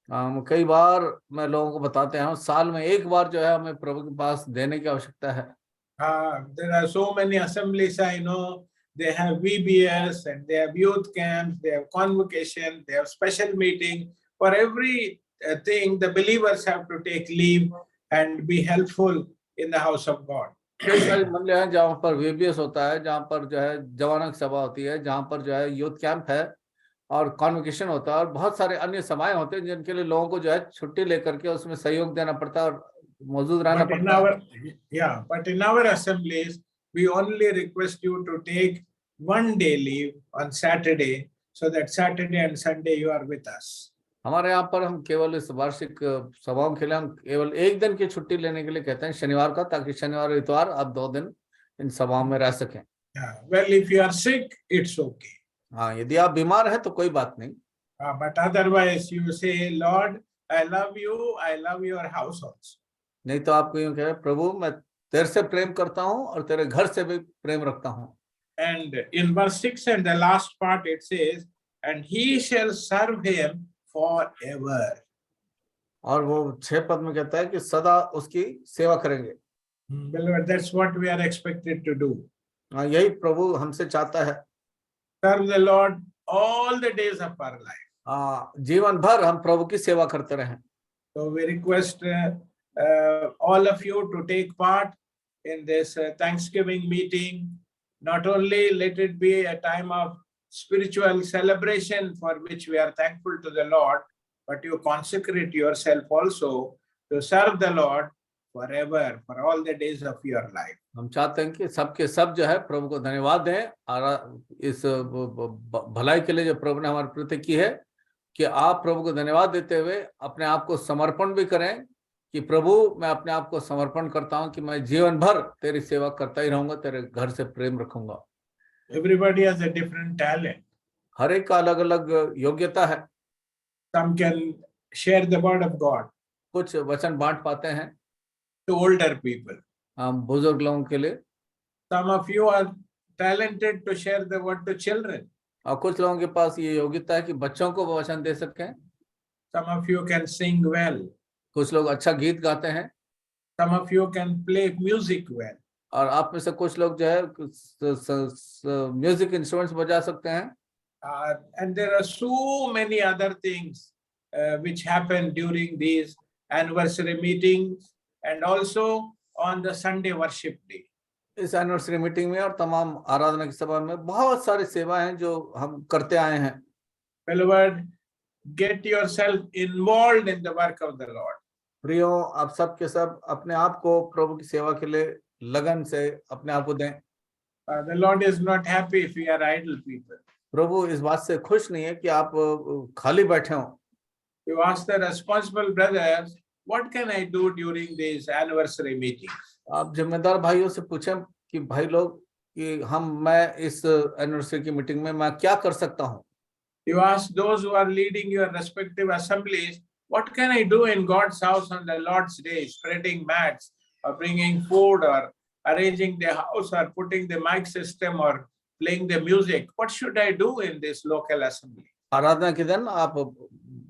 कई बार मैं लोगों को बताते हैं, साल में एक बार जो है हमें प्रभु के पास देने की आवश्यकता है। There are so many assemblies I know. They have VBS and they have youth camps, they have convocation, they have special meeting. For every thing, the believers have to take leave and be helpful in the house of God. कई सारी मंदिर हैं जहाँ पर VBS होता है, जहाँ पर जो है जवानों की सभा होती है, जहाँ पर जो है यूथ कैंप है और कॉन्वोकेशन होता है और बहुत सारे अन्य सभाएं होते हैं जिनके लिए लोगों को जो है छुट्टी लेकर के उसमें सहयोग देना पड़ता है और मौजूद रहना पड़ता है। But in our assemblies, we only request you to take one day leave on Saturday, so that Saturday and Sunday you are with us. हमारे यहाँ पर हम केवल इस वार्षिक सभाओं के लिए हम केवल एक दिन की छुट्टी लेने के लिए कहते हैं, शनिवार का, ताकि शनिवार और इतवार आप 2 दिन इन सभाओं में रह सकें। Well, if you are sick, it's okay. हाँ, यदि आप बीमार हैं तो कोई बात नहीं। But otherwise, you say, Lord, I love you, I love your house also. नहीं तो आपको यूं कहे, प्रभु मैं तेरे से प्रेम करता हूँ और तेरे घर से भी प्रेम रखता हूँ। And in verse 6 and the last part it says, and he shall serve him forever. और वो 6 पद में कहता है कि सदा उसकी सेवा करेंगे। Beloved, that's what we are expected to do. यही प्रभु हमसे चाहता है। Serve the Lord all the days of our life. जीवन भर हम प्रभु की सेवा करते रहें। So we request all of you to take part in this Thanksgiving meeting. Not only let it be a time of spiritual celebration for which we are thankful to the Lord, but you consecrate yourself also to serve the Lord forever, for all the days of your life. हम चाहते हैं कि सबके सब जो है प्रभु को धन्यवाद दें और इस भलाई के लिए जो प्रभु ने हमारी प्रति की है, कि आप प्रभु को धन्यवाद देते हुए अपने आप को समर्पण भी करें कि प्रभु मैं अपने आप को समर्पण करता हूं कि मैं जीवन भर तेरी सेवा करता ही रहूंगा, तेरे घर से प्रेम रखूंगा। Everybody has a different talent. हर एक का अलग अलग योग्यता है। Some can share the word of God कुछ वचन बांट पाते हैं to older people. बुजुर्ग लोगों के लिए, Some of you are talented to share the word to children. और कुछ लोगों के पास ये योग्यता है कि बच्चों को वचन दे सकें। Some of you can sing well. कुछ लोग अच्छा गीत गाते हैं, Some of you can play music well. और आप में से कुछ लोग जो है म्यूजिक इंस्ट्रूमेंट्स बजा सकते हैं। And there are so many other things which happen during these anniversary meetings and also on the Sunday worship day. इस एनिवर्सरी मीटिंग में और तमाम आराधना की सभा में बहुत सारी सेवाएं हैं जो हम करते आए हैं। Beloved, get yourself involved in the work of the Lord. प्रियो, आप सब के सब अपने आप को प्रभु की सेवा के लिए लगन से अपने आप को दें। The Lord is not happy if we are idle people. प्रभु इस बात से खुश नहीं है कि आप खाली बैठे हो। You ask the responsible brothers, what can I do during these anniversary meetings? आप जिम्मेदार भाइयों से पूछें कि भाई लोग कि मैं इस एनिवर्सरी की मीटिंग में मैं क्या कर सकता हूँ। You ask those who are leading your respective assemblies, what can I do in God's house on the Lord's day, spreading mats or bringing food or arranging the house or putting the mic system or playing the music? What should I do in this local assembly? आराधना के दिन आप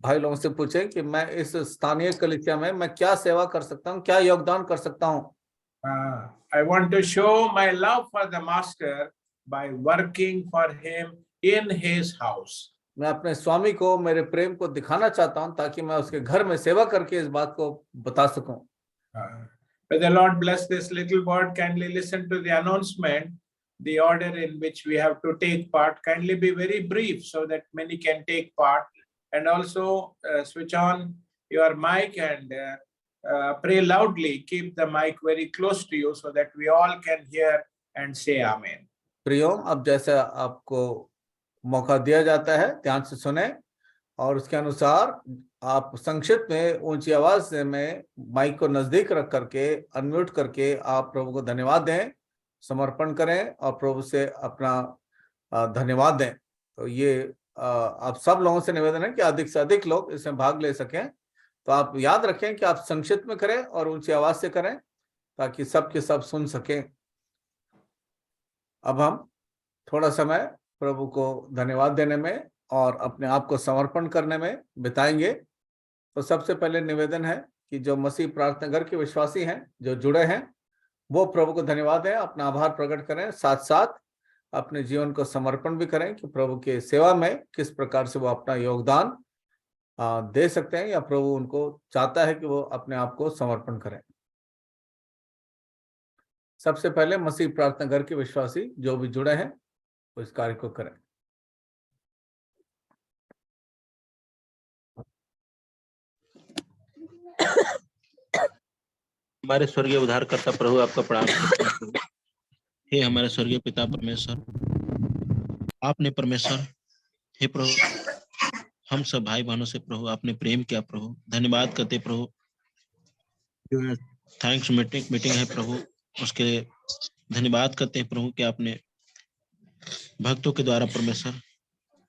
भाई लोगों से पूछें कि मैं इस स्थानीय कलीसिया में मैं क्या सेवा कर सकता हूँ, क्या योगदान कर सकता हूँ। I want to show my love for the Master by working for him in his house. मैं अपने स्वामी को मेरे प्रेम को दिखाना चाहता हूं ताकि मैं उसके घर में सेवा करके इस बात को बता सकूं। May the Lord bless this little word. Kindly listen to the announcement, the order in which we have to take part. Kindly be very brief so that many can take part, and also switch on your mic and pray loudly. Keep the mic very close to you so that we all can hear and say Amen. प्रियो, अब जैसे आपको मौका दिया जाता है ध्यान से सुने और उसके अनुसार आप संक्षिप्त में ऊंची आवाज से में माइक को नजदीक रख करके अनम्यूट करके आप प्रभु को धन्यवाद दें, समर्पण करें और प्रभु से अपना धन्यवाद दें। तो ये आप सब लोगों से निवेदन है कि अधिक से अधिक लोग इसमें भाग ले सकें। तो आप याद रखें कि आप संक्षिप्त में करें और ऊंची आवाज से करें ताकि सब के सब सुन सकें। अब हम थोड़ा समय प्रभु को धन्यवाद देने में और अपने आप को समर्पण करने में बिताएंगे। तो सबसे पहले निवेदन है कि जो मसीह प्रार्थना घर के विश्वासी हैं, जो जुड़े हैं, वो प्रभु को धन्यवाद दें, अपना आभार प्रकट करें, साथ साथ अपने जीवन को समर्पण भी करें कि प्रभु के सेवा में किस प्रकार से वो अपना योगदान दे सकते हैं या प्रभु उनको चाहता है कि वो अपने आप को समर्पण करें। सबसे पहले मसीह प्रार्थना घर के विश्वासी जो भी जुड़े हैं वो इस कार्य को करें। हमारे स्वर्गीय उद्धारकर्ता प्रभु, आपका प्रणाम करते हैं प्रभु। हे हमारे स्वर्गीय पिता परमेश्वर, आपने परमेश्वर, हे प्रभु, हम सब भाई बहनों से प्रभु आपने प्रेम किया प्रभु। धन्यवाद करते प्रभु, जो थैंक्स मीटिंग है प्रभु, उसके लिए धन्यवाद करते हैं प्रभु कि आपने भक्तों के द्वारा परमेश्वर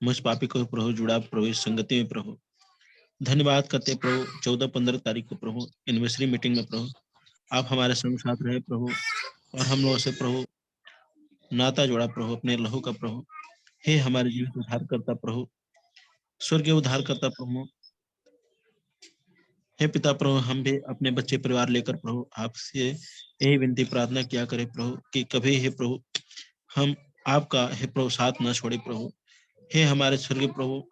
मुझ पापी को प्रभु जुड़ा प्रभु इस संगति में प्रभु। धन्यवाद करते प्रभु 14-15 तारीख को प्रभु एनिवर्सरी मीटिंग में प्रभु आप हमारे संग साथ रहे प्रभु और हम लोगों से प्रभु नाता जोड़ा प्रभु अपने लहू का प्रभु। हे हमारे जीवन उद्धार करता प्रभु, स्वर्गीय उद्धार करता प्रभु, हे पिता प्रभु, हम भी अपने बच्चे परिवार लेकर प्रभु आपसे यही विनती प्रार्थना किया करें प्रभु कि कभी हे प्रभु हम आपका हे प्रभु साथ न छोड़े प्रभु। हे हमारे स्वर्गीय प्रभु,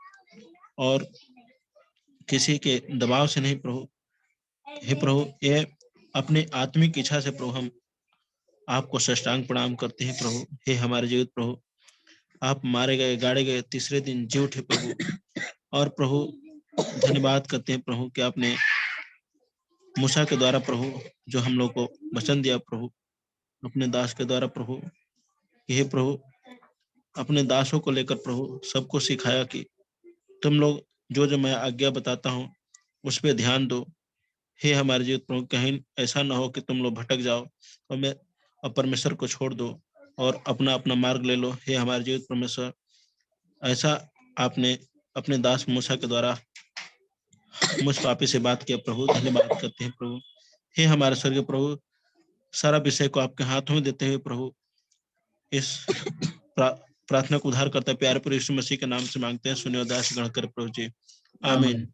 और किसी के दबाव से नहीं प्रभु, हे प्रभु ये अपने आत्मिक इच्छा से प्रभु हम आपको साष्टांग प्रणाम करते हैं प्रभु। हे हमारे जीवित प्रभु, आप मारे गए गाड़े गए तीसरे दिन जी उठे प्रभु, और प्रभु धन्यवाद करते हैं प्रभु कि आपने मूसा के द्वारा प्रभु जो हम लोग को वचन दिया प्रभु अपने दास के द्वारा प्रभु, हे प्रभु अपने दासों को लेकर प्रभु सबको सिखाया कि तुम लोग जो मैं आज्ञा बताता हूँ उस पर ध्यान दो। हे हमारे जीवित प्रभु, कहीं ऐसा ना हो कि तुम लोग भटक जाओ और परमेश्वर को छोड़ दो और अपना अपना मार्ग ले लो। हे हमारे जीवित परमेश्वर, ऐसा आपने अपने दास मूसा के द्वारा मुझ पापी से बात किया प्रभु। धन्यवाद करते हैं प्रभु। हे हमारे स्वर्गीय प्रभु, सारा विषय को आपके हाथों में देते हुए प्रभु इस प्रार्थना को उद्धार करता प्यारे प्रभु यीशु मसीह के नाम से मांगते हैं, सुनिए उदास ग्रहण कर प्रभु जी, आमीन।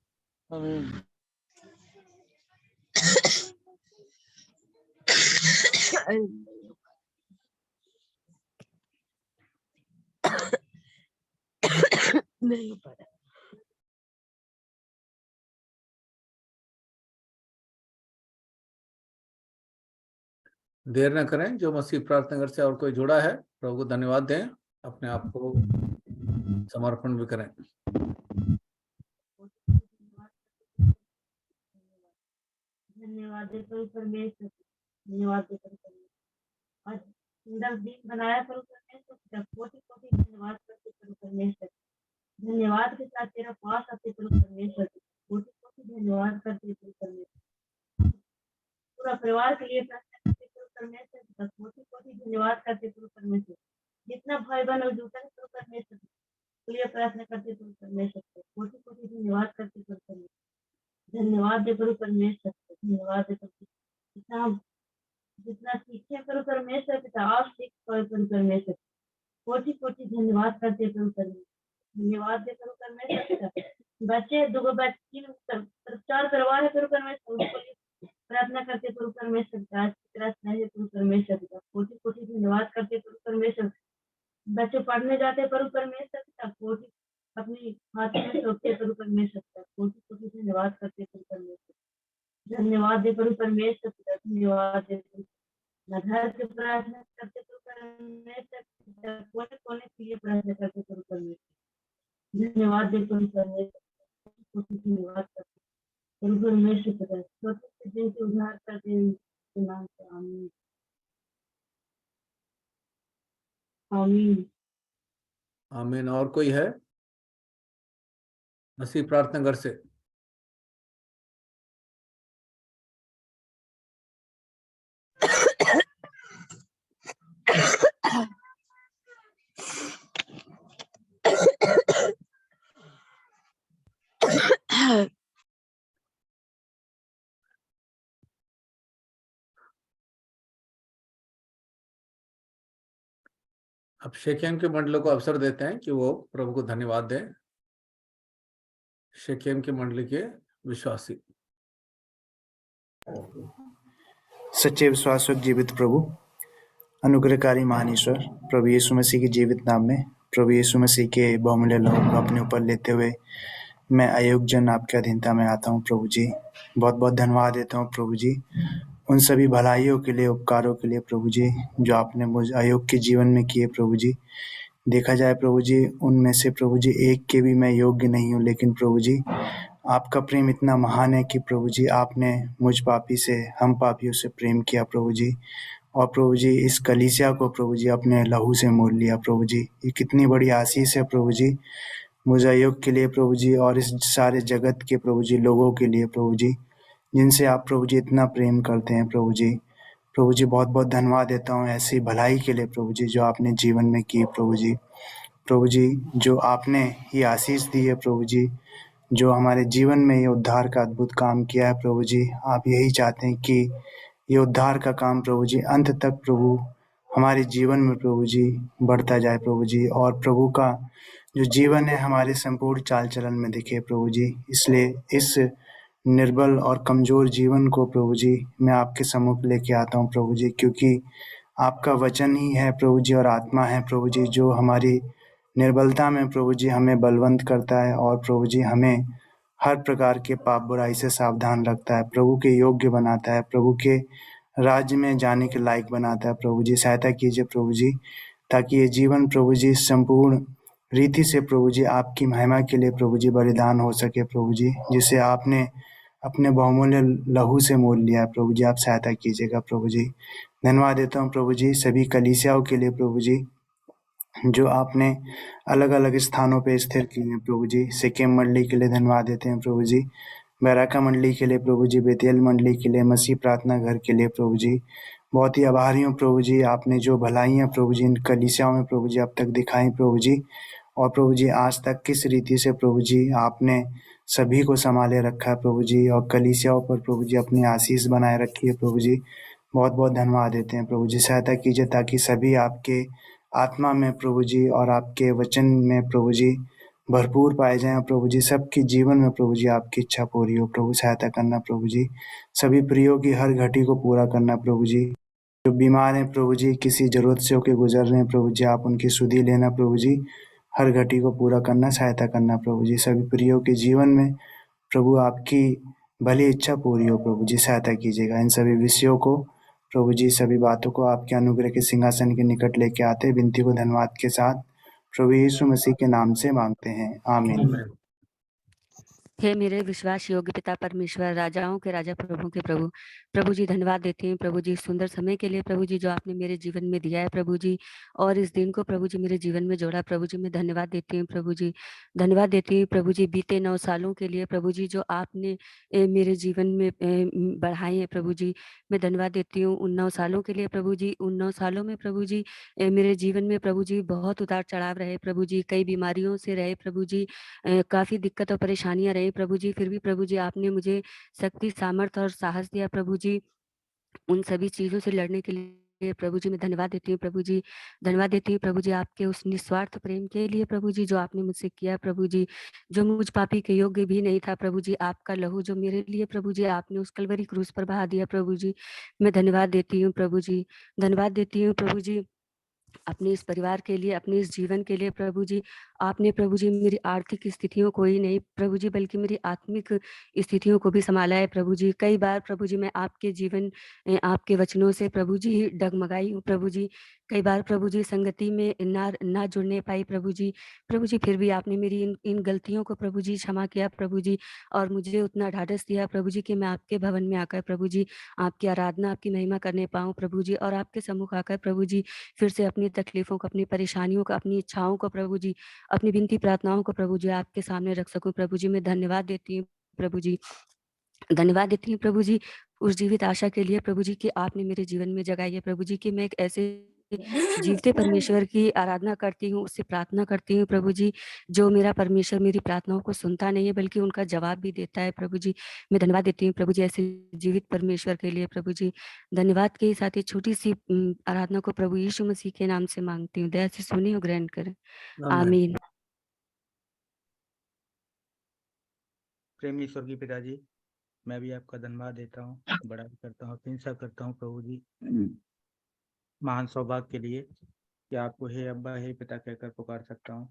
नहीं पड़ा। देर न करें, जो मसीह प्रार्थना घर से और कोई जुड़ा है प्रभु को धन्यवाद दें, अपने आप को समर्पण भी करें। धन्यवाद प्रभु परमेश्वर, धन्यवाद परमेश्वर। आज सुंदर दिन बनाया प्रभु परमेश्वर, कोटि कोटि धन्यवाद करते प्रभु परमेश्वर। धन्यवाद के साथ तेरा पास आते प्रभु परमेश्वर, कोटि कोटि धन्यवाद करते प्रभु परमेश्वर। पूरा परिवार के लिए प्रार्थना करते प्रभु परमेश्वर, कोटि कोटि धन्यवाद करते प्रभु परमेश्वर। जितना भाई बहन और जुटा है प्रभु परमेश्वर के लिए प्रार्थना करते प्रभु परमेश्वर, कोटि कोटि धन्यवाद करते प्रभु परमेश्वर। धन्यवाद दे प्रभु परमेश्वर, धन्यवाद दे प्रभु। जितना सीखे प्रभु परमेश्वर पिता, आप सीख पाए प्रभु परमेश्वर, कोटि कोटि धन्यवाद करते प्रभु परमेश्वर। धन्यवाद दे प्रभु परमेश्वर पिता। बच्चे दो बच्चे 4 परिवार है प्रभु परमेश्वर, उसको लिए प्रार्थना करते प्रभु परमेश्वर पिता। आज की प्रार्थना है प्रभु परमेश्वर पिता, कोटि कोटि धन्यवाद करते प्रभु परमेश्वर। बच्चे पढ़ने जाते प्रभु परमेश्वर पिता, कोटि अपनी हाथ में सौंपते प्रभु परमेश्वर पिता, कोटि कोटि धन्यवाद करते प्रभु परमेश्वर। धन्यवाद दे प्रभु परमेश्वर पिता, धन्यवाद दे। घर के प्रार्थना करते प्रभु परमेश्वर पिता, कोने कोने के लिए प्रार्थना करते प्रभु परमेश्वर। धन्यवाद दे प्रभु परमेश्वर, कोटि धन्यवाद करते प्रभु परमेश्वर पिता। छोटे से दिन से उद्धार करते हैं नाम से, आमीन आमीन आमीन। और कोई है मसीह प्रार्थना घर से? अब शेकेम के मंडलों को अवसर देते हैं कि वो प्रभु को धन्यवाद दें। शेकेम के मंडली के विश्वासी। सच्चे विश्वासक जीवित प्रभु, अनुग्रहकारी महान ईश्वर, प्रभु यीशु मसीह के जीवित नाम में, प्रभु यीशु मसीह के बहुमूल्य लहू को अपने ऊपर लेते हुए मैं अयोग्य जन आपके अधीनता में आता हूँ प्रभु जी। बहुत बहुत धन्यवाद देता हूँ प्रभु जी उन सभी भलाइयों के लिए, उपकारों के लिए प्रभु जी, जो आपने मुझ अयोग्य के जीवन में किए प्रभु जी। देखा जाए प्रभु जी, उनमें से प्रभु जी एक के भी मैं योग्य नहीं हूँ, लेकिन प्रभु जी आपका प्रेम इतना महान है कि प्रभु जी आपने मुझ पापी से, हम पापियों से प्रेम किया प्रभु जी। और प्रभु जी इस कलीसिया को प्रभु जी अपने लहू से मोल लिया प्रभु जी। ये कितनी बड़ी आशीष है प्रभु जी मुझ अयोग्य के लिए प्रभु जी, और इस सारे जगत के प्रभु जी लोगों के लिए प्रभु जी, जिनसे आप प्रभु जी इतना प्रेम करते हैं प्रभु जी। प्रभु जी बहुत बहुत धन्यवाद देता हूँ ऐसी भलाई के लिए प्रभु जी, जो आपने जीवन में की प्रभु जी। प्रभु जी जो आपने ये आशीष दी है प्रभु जी, जो हमारे जीवन में ये उद्धार का अद्भुत काम किया है प्रभु जी, आप यही चाहते हैं कि ये उद्धार का काम प्रभु जी अंत तक प्रभु हमारे जीवन में प्रभु जी बढ़ता जाए प्रभु जी, और प्रभु का जो जीवन है हमारे संपूर्ण चाल चलन में दिखे प्रभु जी। इसलिए इस निर्बल और कमज़ोर जीवन को प्रभु जी मैं आपके सम्मुख लेके आता हूँ प्रभु जी, क्योंकि आपका वचन ही है प्रभु जी और आत्मा है प्रभु जी, जो हमारी निर्बलता में प्रभु जी हमें बलवंत करता है, और प्रभु जी हमें हर प्रकार के पाप बुराई से सावधान रखता है, प्रभु के योग्य बनाता है, प्रभु के राज्य में जाने के लायक बनाता है प्रभु जी। सहायता कीजिए प्रभु जी, ताकि ये जीवन प्रभु जी संपूर्ण रीति से प्रभु जी आपकी महिमा के लिए प्रभु जी बलिदान हो सके प्रभु जी, जिसे आपने अपने बहुमूल्य लहू से मोल लिया है प्रभु जी। आप सहायता कीजिएगा प्रभु जी। धन्यवाद देता हूँ प्रभु जी सभी कलीसियाओं के लिए प्रभु जी, जो आपने अलग अलग स्थानों पे स्थिर किए हैं प्रभु जी। सिक्किम मंडली के लिए धन्यवाद देते हैं प्रभु जी, बैराका मंडली के लिए प्रभु जी, बेतेल मंडली के लिए, मसीह प्रार्थना घर के लिए प्रभु जी। बहुत ही आभारी हूँ प्रभु जी, आपने जो भलाइयाँ प्रभु जी इन कलीसियाओं में प्रभु जी अब तक दिखाई प्रभु जी, और प्रभु जी आज तक किस रीति से प्रभु जी आपने सभी को संभाले रखा है प्रभु जी, और कलीसियाओं पर प्रभु जी अपनी आशीष बनाए रखी है प्रभु जी। बहुत बहुत धन्यवाद देते हैं प्रभु जी। सहायता कीजिए ताकि सभी आपके आत्मा में प्रभु जी और आपके वचन में प्रभु जी भरपूर पाए जाएं प्रभु जी। सबके जीवन में प्रभु जी आपकी इच्छा पूरी हो प्रभु। सहायता करना प्रभु जी, सभी प्रियों की हर घटी को पूरा करना प्रभु जी। जो बीमार हैं प्रभु जी, किसी जरूरत से होकर गुजर रहे हैं प्रभु जी, आप उनकी सुधि लेना प्रभु जी। हर घटी को पूरा करना, सहायता करना प्रभु जी। सभी प्रियों के जीवन में प्रभु आपकी भली इच्छा पूरी हो प्रभु जी। सहायता कीजिएगा इन सभी विषयों को प्रभु जी, सभी बातों को आपके अनुग्रह के सिंहासन के निकट लेके आते, विनती को धन्यवाद के साथ प्रभु यीशु मसीह के नाम से मांगते हैं, आमीन। आमीन। हे मेरे विश्वास योग्य पिता परमेश्वर, राजाओं के राजा, प्रभु के प्रभु, प्रभु जी धन्यवाद देते हैं प्रभु जी सुंदर समय के लिए प्रभु जी जो आपने मेरे जीवन में दिया है प्रभु जी, और इस दिन को प्रभु जी मेरे जीवन में जोड़ा प्रभु जी। मैं धन्यवाद देती हूँ प्रभु जी, धन्यवाद देती हूँ प्रभु जी बीते 9 सालों के लिए प्रभु जी जो आपने मेरे जीवन में बढ़ाए हैं प्रभु जी। मैं धन्यवाद देती हूँ उन 9 सालों के लिए प्रभु जी। उन 9 सालों में प्रभु जी मेरे जीवन में प्रभु जी बहुत उतार चढ़ाव रहे प्रभु जी, कई बीमारियों से रहे प्रभु जी, काफ़ी दिक्कत और परेशानियाँ रही प्रभु जी, फिर भी प्रभु जी आपने मुझे शक्ति, सामर्थ्य और साहस दिया प्रभु जी उन सभी चीज़ों से लड़ने के लिए प्रभु जी। मैं धन्यवाद देती हूँ प्रभु जी, धन्यवाद देती हूँ प्रभु जी आपके उस निस्वार्थ प्रेम के लिए प्रभु जी जो आपने मुझसे किया प्रभु जी, जो मुझ पापी के योग्य भी नहीं था प्रभु जी। आपका लहू जो मेरे लिए प्रभु जी आपने उस कलवरी क्रूस पर बहा दिया प्रभु जी। मैं धन्यवाद देती हूँ प्रभु जी, धन्यवाद देती हूँ प्रभु जी अपने इस परिवार के लिए, अपने इस जीवन के लिए प्रभु जी। आपने प्रभु जी मेरी आर्थिक स्थितियों को ही नहीं प्रभु जी बल्कि मेरी आत्मिक स्थितियों को भी संभाला है प्रभु जी। कई बार प्रभु जी मैं आपके जीवन आपके वचनों से प्रभु जी डगमगाई हूँ प्रभु जी। कई बार प्रभु जी संगति में ना जुड़ने पाई प्रभु जी, प्रभु जी फिर भी आपने मेरी इन गलतियों को प्रभु जी क्षमा किया प्रभु जी, और मुझे उतना ढाढ़स दिया प्रभु जी कि मैं आपके भवन में आकर प्रभु जी आपकी आराधना, आपकी महिमा करने पाऊँ प्रभु जी, और आपके सम्मुख आकर प्रभु जी फिर से अपनी तकलीफों को, अपनी परेशानियों को, अपनी इच्छाओं को प्रभु जी, अपनी विनती प्रार्थनाओं को प्रभु जी आपके सामने रख सकूं प्रभु जी। मैं धन्यवाद देती हूँ प्रभु जी, धन्यवाद देती हूँ प्रभु जी उस जीवित आशा के लिए प्रभु जी कि आपने मेरे जीवन में जगाई है प्रभु जी, कि मैं एक ऐसे जीवते परमेश्वर की आराधना करती हूँ, उससे प्रार्थना करती हूँ प्रभु जी, जो मेरा परमेश्वर मेरी प्रार्थनाओं को सुनता नहीं है बल्कि उनका जवाब भी देता है प्रभु जी। मैं धन्यवाद देती हूँ प्रभु जी ऐसे जीवित परमेश्वर के लिए प्रभु जी। धन्यवाद के साथ ही छोटी सी आराधना को प्रभु यीशु मसीह के नाम से मांगती हूँ, दया से सुनिए और ग्रहण करें, आमीन। प्रेमी स्वर्गीय पिताजी, मैं भी आपका धन्यवाद देता हूँ, बड़ाई करता हूँ, प्रशंसा करता हूँ प्रभु जी महान सौभाग्य के लिए कि आपको हे अब्बा हे पिता कहकर पुकार सकता हूँ,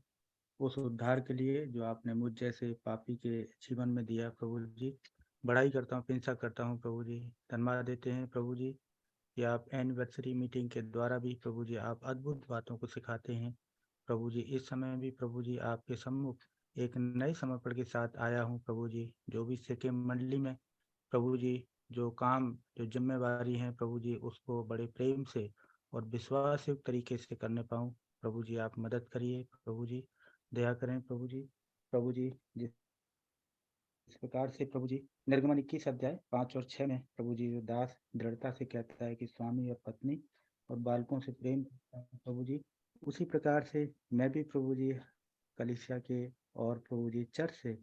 उस उद्धार के लिए जो आपने मुझ जैसे पापी के जीवन में दिया प्रभु जी। बड़ाई करता हूँ, प्रशंसा करता हूँ प्रभु जी। धन्यवाद देते हैं प्रभु जी कि आप एनिवर्सरी मीटिंग के द्वारा भी प्रभु जी आप अद्भुत बातों को सिखाते हैं प्रभु जी। इस समय भी प्रभु जी आपके सम्मुख एक नए समर्पण के साथ आया हूँ प्रभु जी। जो भी सिक्किम मंडली में प्रभु जी जो काम, जो जिम्मेवारी है प्रभु जी, उसको बड़े प्रेम से और विश्वास युक्त तरीके से करने पाऊँ प्रभु जी। आप मदद करिए प्रभु जी, दया करें प्रभु जी। प्रभु जी जिस प्रकार से प्रभु जी निर्गमन 21 अध्याय 5 और 6 में प्रभु जी जो दास दृढ़ता से कहता है कि स्वामी और पत्नी और बालकों से प्रेम करता है प्रभु जी, उसी प्रकार से मैं भी प्रभु जी कलीसिया के और प्रभु जी चर्च से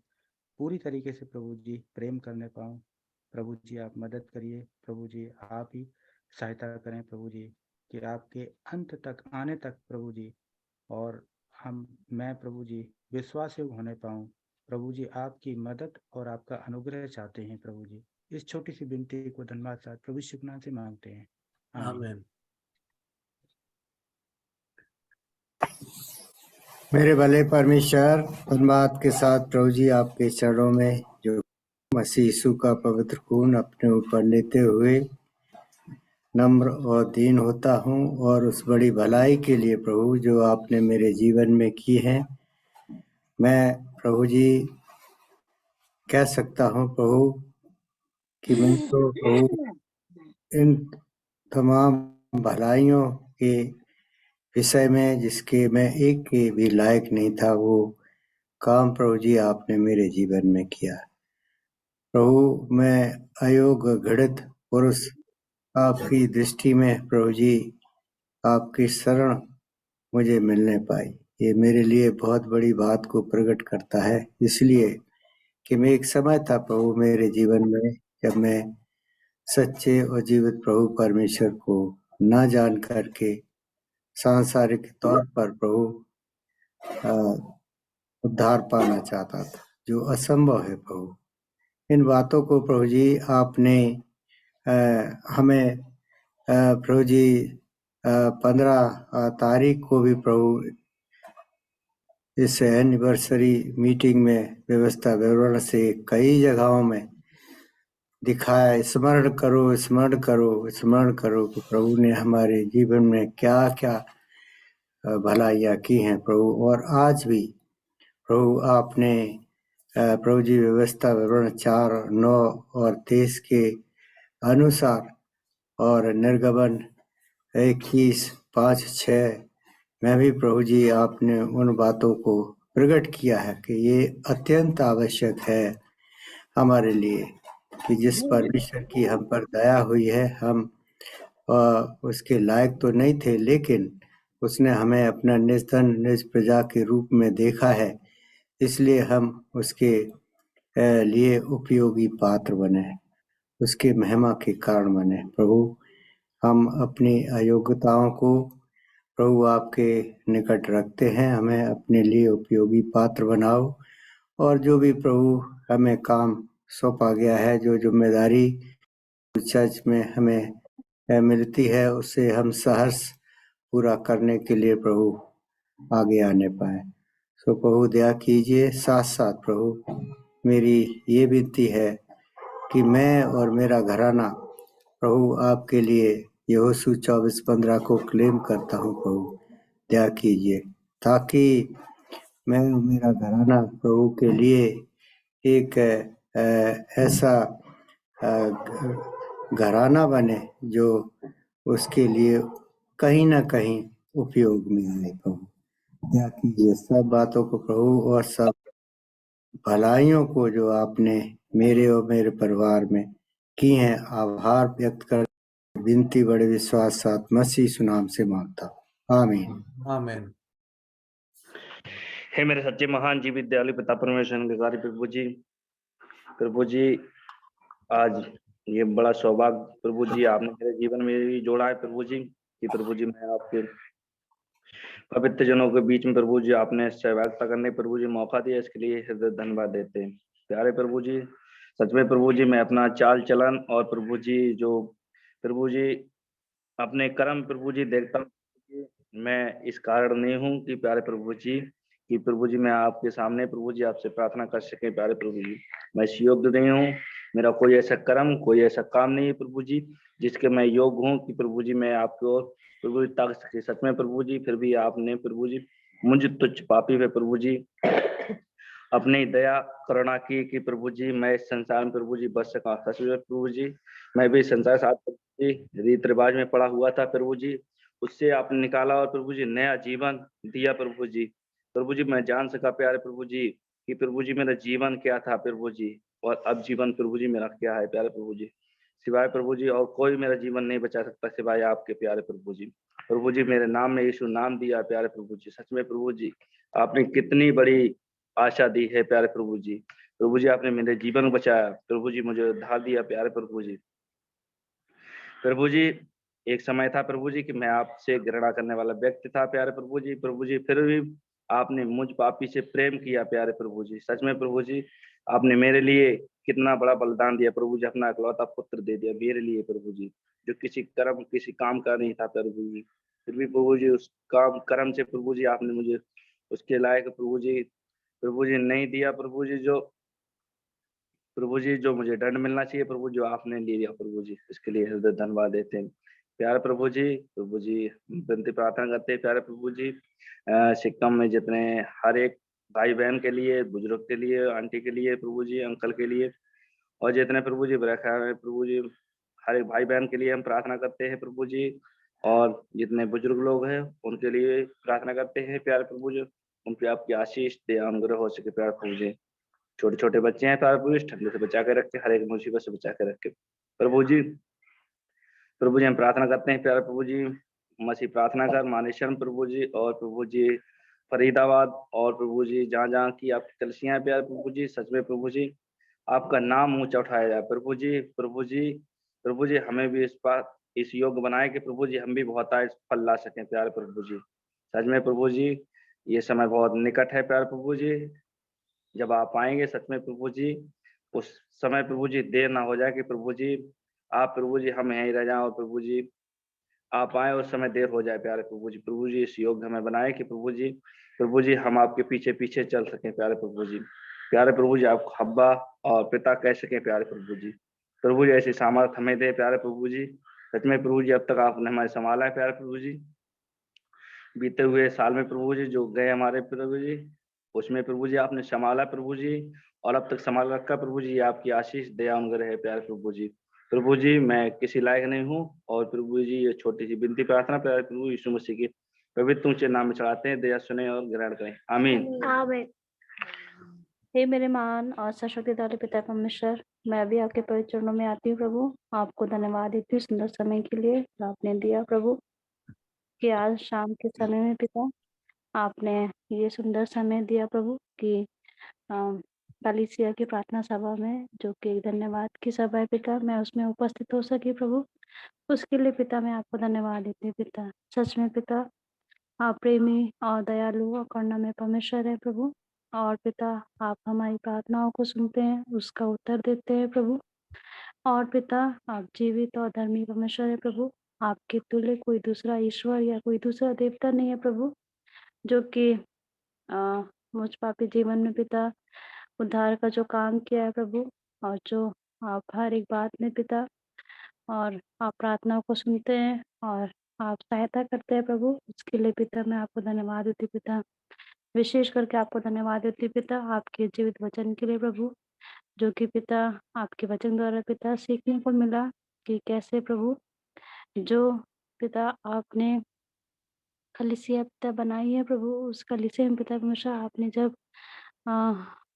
पूरी तरीके से प्रभु जी प्रेम करने पाऊँ प्रभु जी। आप मदद करिए प्रभु जी, आप ही सहायता करें प्रभु जी कि आपके अंत तक आने तक प्रभु जी, और मैं प्रभु जी विश्वास योग्य होने पाऊँ प्रभु जी। आपकी मदद और आपका अनुग्रह चाहते हैं प्रभु जी। इस छोटी सी विनती को धन्यवाद साथ प्रभु यीशु के नाम से मांगते हैं, आमीन। मेरे भले परमेश्वर, धन्यवाद के साथ प्रभु जी आपके चरणों में जो मसीह यीशु का पवित्र खून अपने ऊपर लेते हुए नम्र और दीन होता हूँ, और उस बड़ी भलाई के लिए प्रभु जो आपने मेरे जीवन में की है, मैं प्रभु जी कह सकता हूँ प्रभु कि मैं तो प्रभु इन तमाम भलाइयों के विषय में जिसके मैं एक के भी लायक नहीं था, वो काम प्रभु जी आपने मेरे जीवन में किया। प्रभु मैं अयोग्य घृणित पुरुष आपकी दृष्टि में प्रभु जी आपकी शरण मुझे मिलने पाई, ये मेरे लिए बहुत बड़ी बात को प्रकट करता है। इसलिए कि मैं एक समय था प्रभु मेरे जीवन में जब मैं सच्चे और जीवित प्रभु परमेश्वर को न जान करके सांसारिक तौर पर प्रभु उद्धार पाना चाहता था, जो असंभव है प्रभु। इन बातों को प्रभु जी आपने हमें प्रभु जी 15 तारीख को भी प्रभु इस एनिवर्सरी मीटिंग में व्यवस्था विवरण से कई जगहों में दिखाया। स्मरण करो, स्मरण करो, स्मरण करो कि प्रभु ने हमारे जीवन में क्या क्या भलाइयाँ की हैं प्रभु। और आज भी प्रभु आपने प्रभु जी व्यवस्था विवरण 4, 9 और 23 के अनुसार और निर्गमन 21, 5, 6 में भी प्रभु जी आपने उन बातों को प्रकट किया है कि ये अत्यंत आवश्यक है हमारे लिए कि जिस परमेश्वर की हम पर दया हुई है, हम उसके लायक तो नहीं थे, लेकिन उसने हमें अपना निज धन निज प्रजा के रूप में देखा है, इसलिए हम उसके लिए उपयोगी पात्र बने, उसके महिमा के कारण बने। प्रभु हम अपनी अयोग्यताओं को प्रभु आपके निकट रखते हैं, हमें अपने लिए उपयोगी पात्र बनाओ। और जो भी प्रभु हमें काम सौंपा गया है, जो जिम्मेदारी चर्च में हमें मिलती है, उसे हम सहर्ष पूरा करने के लिए प्रभु आगे आने पाए। सो प्रभु दया कीजिए। साथ साथ प्रभु मेरी ये विनती है कि मैं और मेरा घराना प्रभु आपके लिए यहोशू 24:15 को क्लेम करता हूँ। प्रभु दया कीजिए ताकि मैं और मेरा घराना प्रभु के लिए एक ऐसा घराना बने जो उसके लिए कहीं ना कहीं उपयोग में आए। प्रभु दया कीजिए सब बातों को प्रभु, और सब भलाइयों को जो आपने मेरे और मेरे परिवार में की हैं, आभार व्यक्त कर विनती बड़े विश्वास साथ मसीह यीशु नाम से मांगता हूँ, आमीन। आमीन। हे मेरे सच्चे महान जीवित दयालु पिता परमेश्वर के कार्य प्रभु जी आज ये बड़ा सौभाग्य प्रभु जी आपने मेरे जीवन में भी जोड़ा है प्रभु जी कि प्रभु जी मैं आपके पवित्र जनों के बीच में प्रभु जी आपने सहभागिता करने प्रभु जी मौका दिया, इसके लिए हृदय धन्यवाद देते हैं। प्यारे प्रभु जी सच में प्रभु जी मैं अपना चाल चलन और प्रभु जी जो प्रभु जी अपने कर्म प्रभु जी देखता हूँ, मैं इस कारण नहीं हूँ कि प्यारे प्रभु जी कि प्रभु जी मैं आपके सामने प्रभु जी आपसे प्रार्थना कर सके। प्यारे प्रभु जी मैं इस योग्य नहीं हूँ, मेरा कोई ऐसा कर्म कोई ऐसा काम नहीं है प्रभु जी जिसके मैं योग्य हूँ कि प्रभु जी मैं आपको प्रभु जी ताक सके। सच में प्रभु जी फिर भी आपने प्रभु जी मुझ तुच्छ पापी पे प्रभु जी अपनी दया करुणा की कि प्रभु जी मैं इस संसार में प्रभु जी बच सका। सच में प्रभु जी मैं भी संसार साथ रीत रिवाज में पड़ा हुआ था प्रभु जी, उससे आपने निकाला और प्रभु जी नया जीवन दिया प्रभु जी। प्रभु जी मैं जान सका प्यारे प्रभु जी कि प्रभु जी मेरा जीवन क्या था प्रभु जी, और अब जीवन प्रभु जी मेरा क्या है प्यारे प्रभु जी। सिवाय प्रभु जी और कोई मेरा जीवन नहीं बचा सकता सिवाय आपके प्यारे प्रभु जी। प्रभु जी मेरे नाम में यीशु नाम दिया प्यारे प्रभु जी। सच में प्रभु जी आपने कितनी बड़ी आशा दी है प्यारे प्रभु जी। प्रभु जी आपने मेरे जीवन बचाया प्रभु जी, मुझे उद्धार दिया प्यारे प्रभु जी। प्रभु जी एक समय था प्रभु जी कि मैं आपसे घृणा करने वाला व्यक्ति था प्यारे प्रभु जी। प्रभु जी फिर भी आपने मुझ पापी से प्रेम किया प्यारे प्रभु जी। सच में प्रभु जी आपने मेरे लिए कितना बड़ा बलिदान दिया प्रभु जी, अपना इकलौता पुत्र दे दिया मेरे लिए प्रभु जी, जो किसी कर्म किसी काम का नहीं था प्रभु जी। फिर भी प्रभु जी उस काम कर्म से प्रभु जी आपने मुझे उसके लायक प्रभु जी नहीं दिया प्रभु जी, जो मुझे दंड मिलना चाहिए प्रभु जो आपने ले लिया प्रभु जी, इसके लिए हृदय धन्यवाद देते हैं। प्यारे प्रभु जी विनती प्रार्थना करते हैं प्यारे प्रभु जी सिक्किम में जितने हर एक भाई बहन के लिए, बुजुर्ग के लिए, आंटी के लिए प्रभु जी, अंकल के लिए, और जितने प्रभु जी बरखा है प्रभु जी हर एक भाई बहन के लिए हम प्रार्थना करते हैं प्रभु जी, और जितने बुजुर्ग लोग हैं उनके लिए प्रार्थना करते हैं प्यारे प्रभु जी, उन पे आपकी आशीष दे अनुग्रह हो सके प्यारे प्रभु जी। छोटे छोटे बच्चे हैं प्यारे प्रभु जी, ठंडे से बचा के रखे, हर एक मुसीबत से बचा के रखे प्रभु जी। हम प्रार्थना करते हैं प्यारे प्रभु जी मसीह प्रार्थना कर मानेश्वर प्रभु जी, और प्रभु जी फरीदाबाद, और प्रभु जी जहाँ जहाँ की आपकी कलसियाँ हैं प्यारे प्रभु जी, सच में प्रभु जी आपका नाम ऊंचा उठाया जाए प्रभु जी। प्रभु जी हमें भी इस योग बनाए कि प्रभु जी हम भी बहुत फल ला सकें प्यारे प्रभु जी। सच में प्रभु जी ये समय बहुत निकट है प्यारे प्रभु जी, जब आप आएंगे सच में प्रभु जी उस समय प्रभु जी देर ना हो जाए कि प्रभु जी आप प्रभु जी हम यहीं रह जाएं और प्रभु जी आप आए उस समय देर हो जाए प्यारे प्रभु जी। प्रभु जी इस योग हमें बनाए कि प्रभु जी हम आपके पीछे पीछे चल सकें प्यारे प्रभु जी। प्यारे प्रभु जी आपको हब्बा और पिता कह सकें प्यारे प्रभु जी। प्रभु जी ऐसी सामर्थ हमें दे प्यारे प्रभु जी। सच में प्रभु जी अब तक आपने हमारे संभाला है प्यारे प्रभु जी। बीते हुए साल में प्रभु जी जो गए हमारे प्रभु जी उसमें प्रभु जी आपने संभाला प्रभु जी, और अब तक संभाल रखा प्रभु जी। आपकी आशीष दया अनुग्रह है प्यारे प्रभु जी। प्रभु जी मैं किसी लायक नहीं हूँ, और प्रभु जी ये छोटी सी विनती प्रार्थना प्यारे प्रभु यीशु मसीह की पवित्र ऊंचे नाम में चढ़ाते हैं। दया सुने और ग्रहण करें, आमीन। आमीन। हे मेरे महान और सर्वशक्तिशाली पिता परमेश्वर, मैं भी आपके पवित्र चरणों में आती हूँ प्रभु। आपको धन्यवाद देती हूँ सुंदर समय के लिए जो आपने दिया प्रभु, कि आज शाम के समय में पिता आपने ये सुंदर समय दिया प्रभु कि कलीसिया की प्रार्थना सभा में, जो कि धन्यवाद की सभा है पिता, मैं उसमें उपस्थित हो सकी प्रभु। उसके लिए पिता मैं आपको धन्यवाद देती हूँ पिता। सच में पिता आप प्रेमी और दयालु और करुणामय परमेश्वर है प्रभु, और पिता आप हमारी प्रार्थनाओं को सुनते हैं, उसका उत्तर देते हैं प्रभु। और पिता आप जीवित और धर्मी परमेश्वर है प्रभु। आपके तुल्य कोई दूसरा ईश्वर या कोई दूसरा देवता नहीं है प्रभु, जो कि मुझ पापी जीवन में पिता उद्धार का जो काम किया है प्रभु, और जो आप हर एक बात में पिता और आप प्रार्थनाओं को सुनते हैं और आप सहायता करते हैं प्रभु। उसके लिए पिता मैं आपको धन्यवाद देती हूँ पिता। विशेष करके आपको धन्यवाद देती हूँ पिता आपके जीवित वचन के लिए प्रभु, जो कि पिता आपके वचन द्वारा पिता सीखने को मिला कि कैसे प्रभु जो पिता आपने कलीसिया पिता बनाई है प्रभु, उस कलीसिया में पिता परमेश्वर आपने जब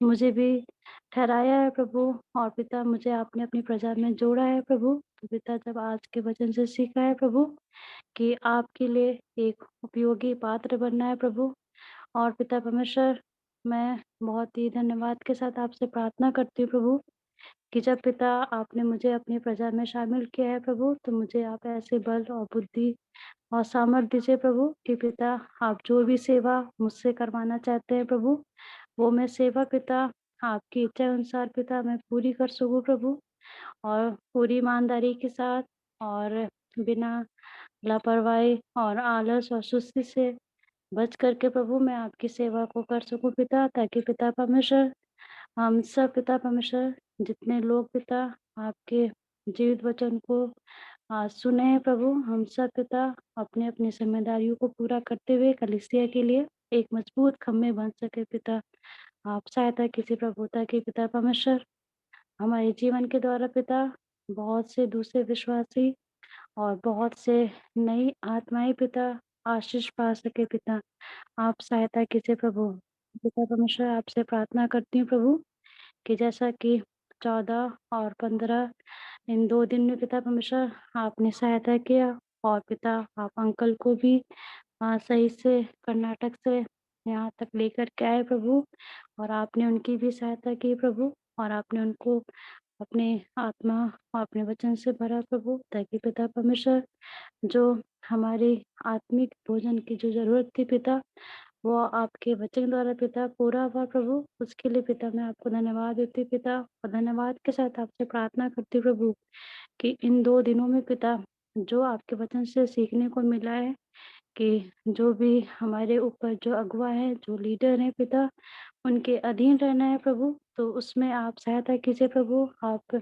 मुझे भी ठहराया है प्रभु, और पिता मुझे आपने अपनी प्रजा में जोड़ा है प्रभु। तो पिता जब आज के वचन से सीखा है प्रभु कि आपके लिए एक उपयोगी पात्र बनना है प्रभु, और पिता परमेश्वर मैं बहुत ही धन्यवाद के साथ आपसे प्रार्थना करती हूँ प्रभु कि जब पिता आपने मुझे अपनी प्रजा में शामिल किया है प्रभु, तो मुझे आप ऐसे बल और बुद्धि और सामर्थ दीजिए प्रभु कि पिता आप जो भी सेवा मुझसे करवाना चाहते हैं प्रभु, वो मैं सेवा पिता आपकी इच्छा अनुसार पिता मैं पूरी कर सकूँ प्रभु, और पूरी ईमानदारी के साथ और बिना लापरवाही और आलस और सुस्ती से बच करके प्रभु मैं आपकी सेवा को कर सकूँ पिता, ताकि पिता परमेश्वर हम सब पिता परमेश्वर जितने लोग पिता आपके जीवित वचन को सुने हैं प्रभु, हम सब पिता अपने अपनी जिम्मेदारियों को पूरा करते हुए कलीसिया के लिए एक मजबूत खम्भे बन सके पिता। आप सहायता कीजिए प्रभु, ताकि पिता परमेश्वर हमारे जीवन के द्वारा पिता बहुत से दूसरे विश्वासी और बहुत से नई आत्माएं पिता आशीष पा सके पिता। आप सहायता कीजिए प्रभु। पिता परमेश्वर आपसे प्रार्थना करती हूँ प्रभु कि जैसा कि 14 और 15 इन 2 दिन में पिता परमेश्वर आपने सहायता किया, और पिता आप अंकल को भी सही से कर्नाटक से यहाँ तक लेकर के आए प्रभु, और आपने उनकी भी सहायता की प्रभु, और आपने उनको अपने आत्मा और अपने वचन से भरा प्रभु, ताकि पिता परमेश्वर जो हमारी आत्मिक भोजन की जो जरूरत थी पिता, वो आपके वचन द्वारा पिता पूरा हुआ प्रभु। उसके लिए पिता मैं आपको धन्यवाद देती हूँ पिता, और धन्यवाद के साथ आपसे प्रार्थना करती हूँ प्रभु कि इन 2 दिनों में पिता जो आपके वचन से सीखने को मिला है कि जो भी हमारे ऊपर जो अगुवा है, जो लीडर है पिता, उनके अधीन रहना है प्रभु, तो उसमें आप सहायता कीजिए प्रभु। आप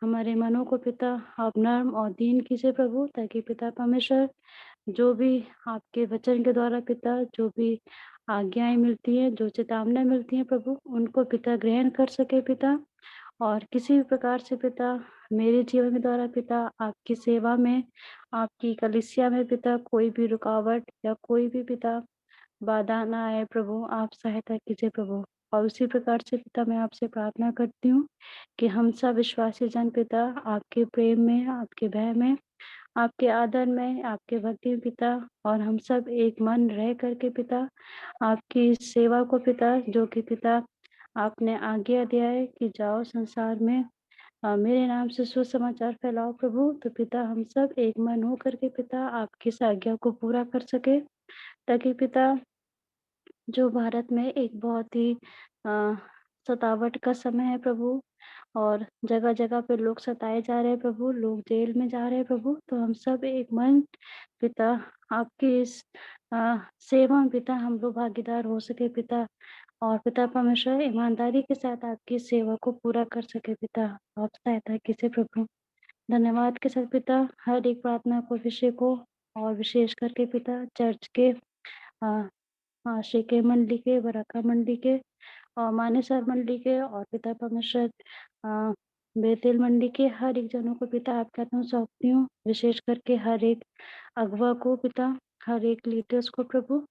हमारे मनों को पिता आप नर्म और दीन कीजिए प्रभु, ताकि पिता परमेश्वर जो भी आपके वचन के द्वारा पिता जो भी आज्ञाएं मिलती हैं, जो चेतावनी मिलती हैं प्रभु, उनको पिता ग्रहण कर सके पिता, और किसी भी प्रकार से पिता मेरे जीवन में द्वारा पिता आपकी सेवा में, आपकी कलीसिया में पिता कोई भी रुकावट या कोई भी पिता बाधा ना आए प्रभु। आप सहायता कीजिए प्रभु। और उसी प्रकार से पिता मैं आपसे प्रार्थना करती हूँ कि हम सब विश्वासी जन पिता आपके प्रेम में, आपके भय में, आपके आदर में, आपके भक्ति में पिता, और हम सब एक मन रह करके पिता आपकी सेवा को पिता, जो कि पिता आपने आज्ञा दिया है कि जाओ संसार में मेरे नाम से सुसमाचार फैलाओ प्रभु। तो पिता हम सब एक मन हो करके पिता आपकी इस आज्ञा को पूरा कर सके, ताकि पिता जो भारत में एक बहुत ही सतावट का समय है प्रभु, और जगह जगह पे लोग सताए जा रहे हैं प्रभु, लोग जेल में जा रहे हैं प्रभु। तो हम सब एक मन पिता आपकी इस सेवा में पिता हम लोग भागीदार हो सके पिता, और पिता परमेश्वर ईमानदारी के साथ आपकी सेवा को पूरा कर सके पिता। आप सहायता कीजिए प्रभु। धन्यवाद के साथ पिता हर एक प्रार्थना को, विषय को, और विशेष करके पिता चर्च के शिके मंडली के, बरका मंडली के, और मानेसर मंडली के, और पिता परमेश्वर बेतेल मंडी के हर एक जनों को पिता आपके हाथों में सौंपती हूँ। विशेष करके हर एक अगवा को पिता, हर एक लीडर्स को प्रभु,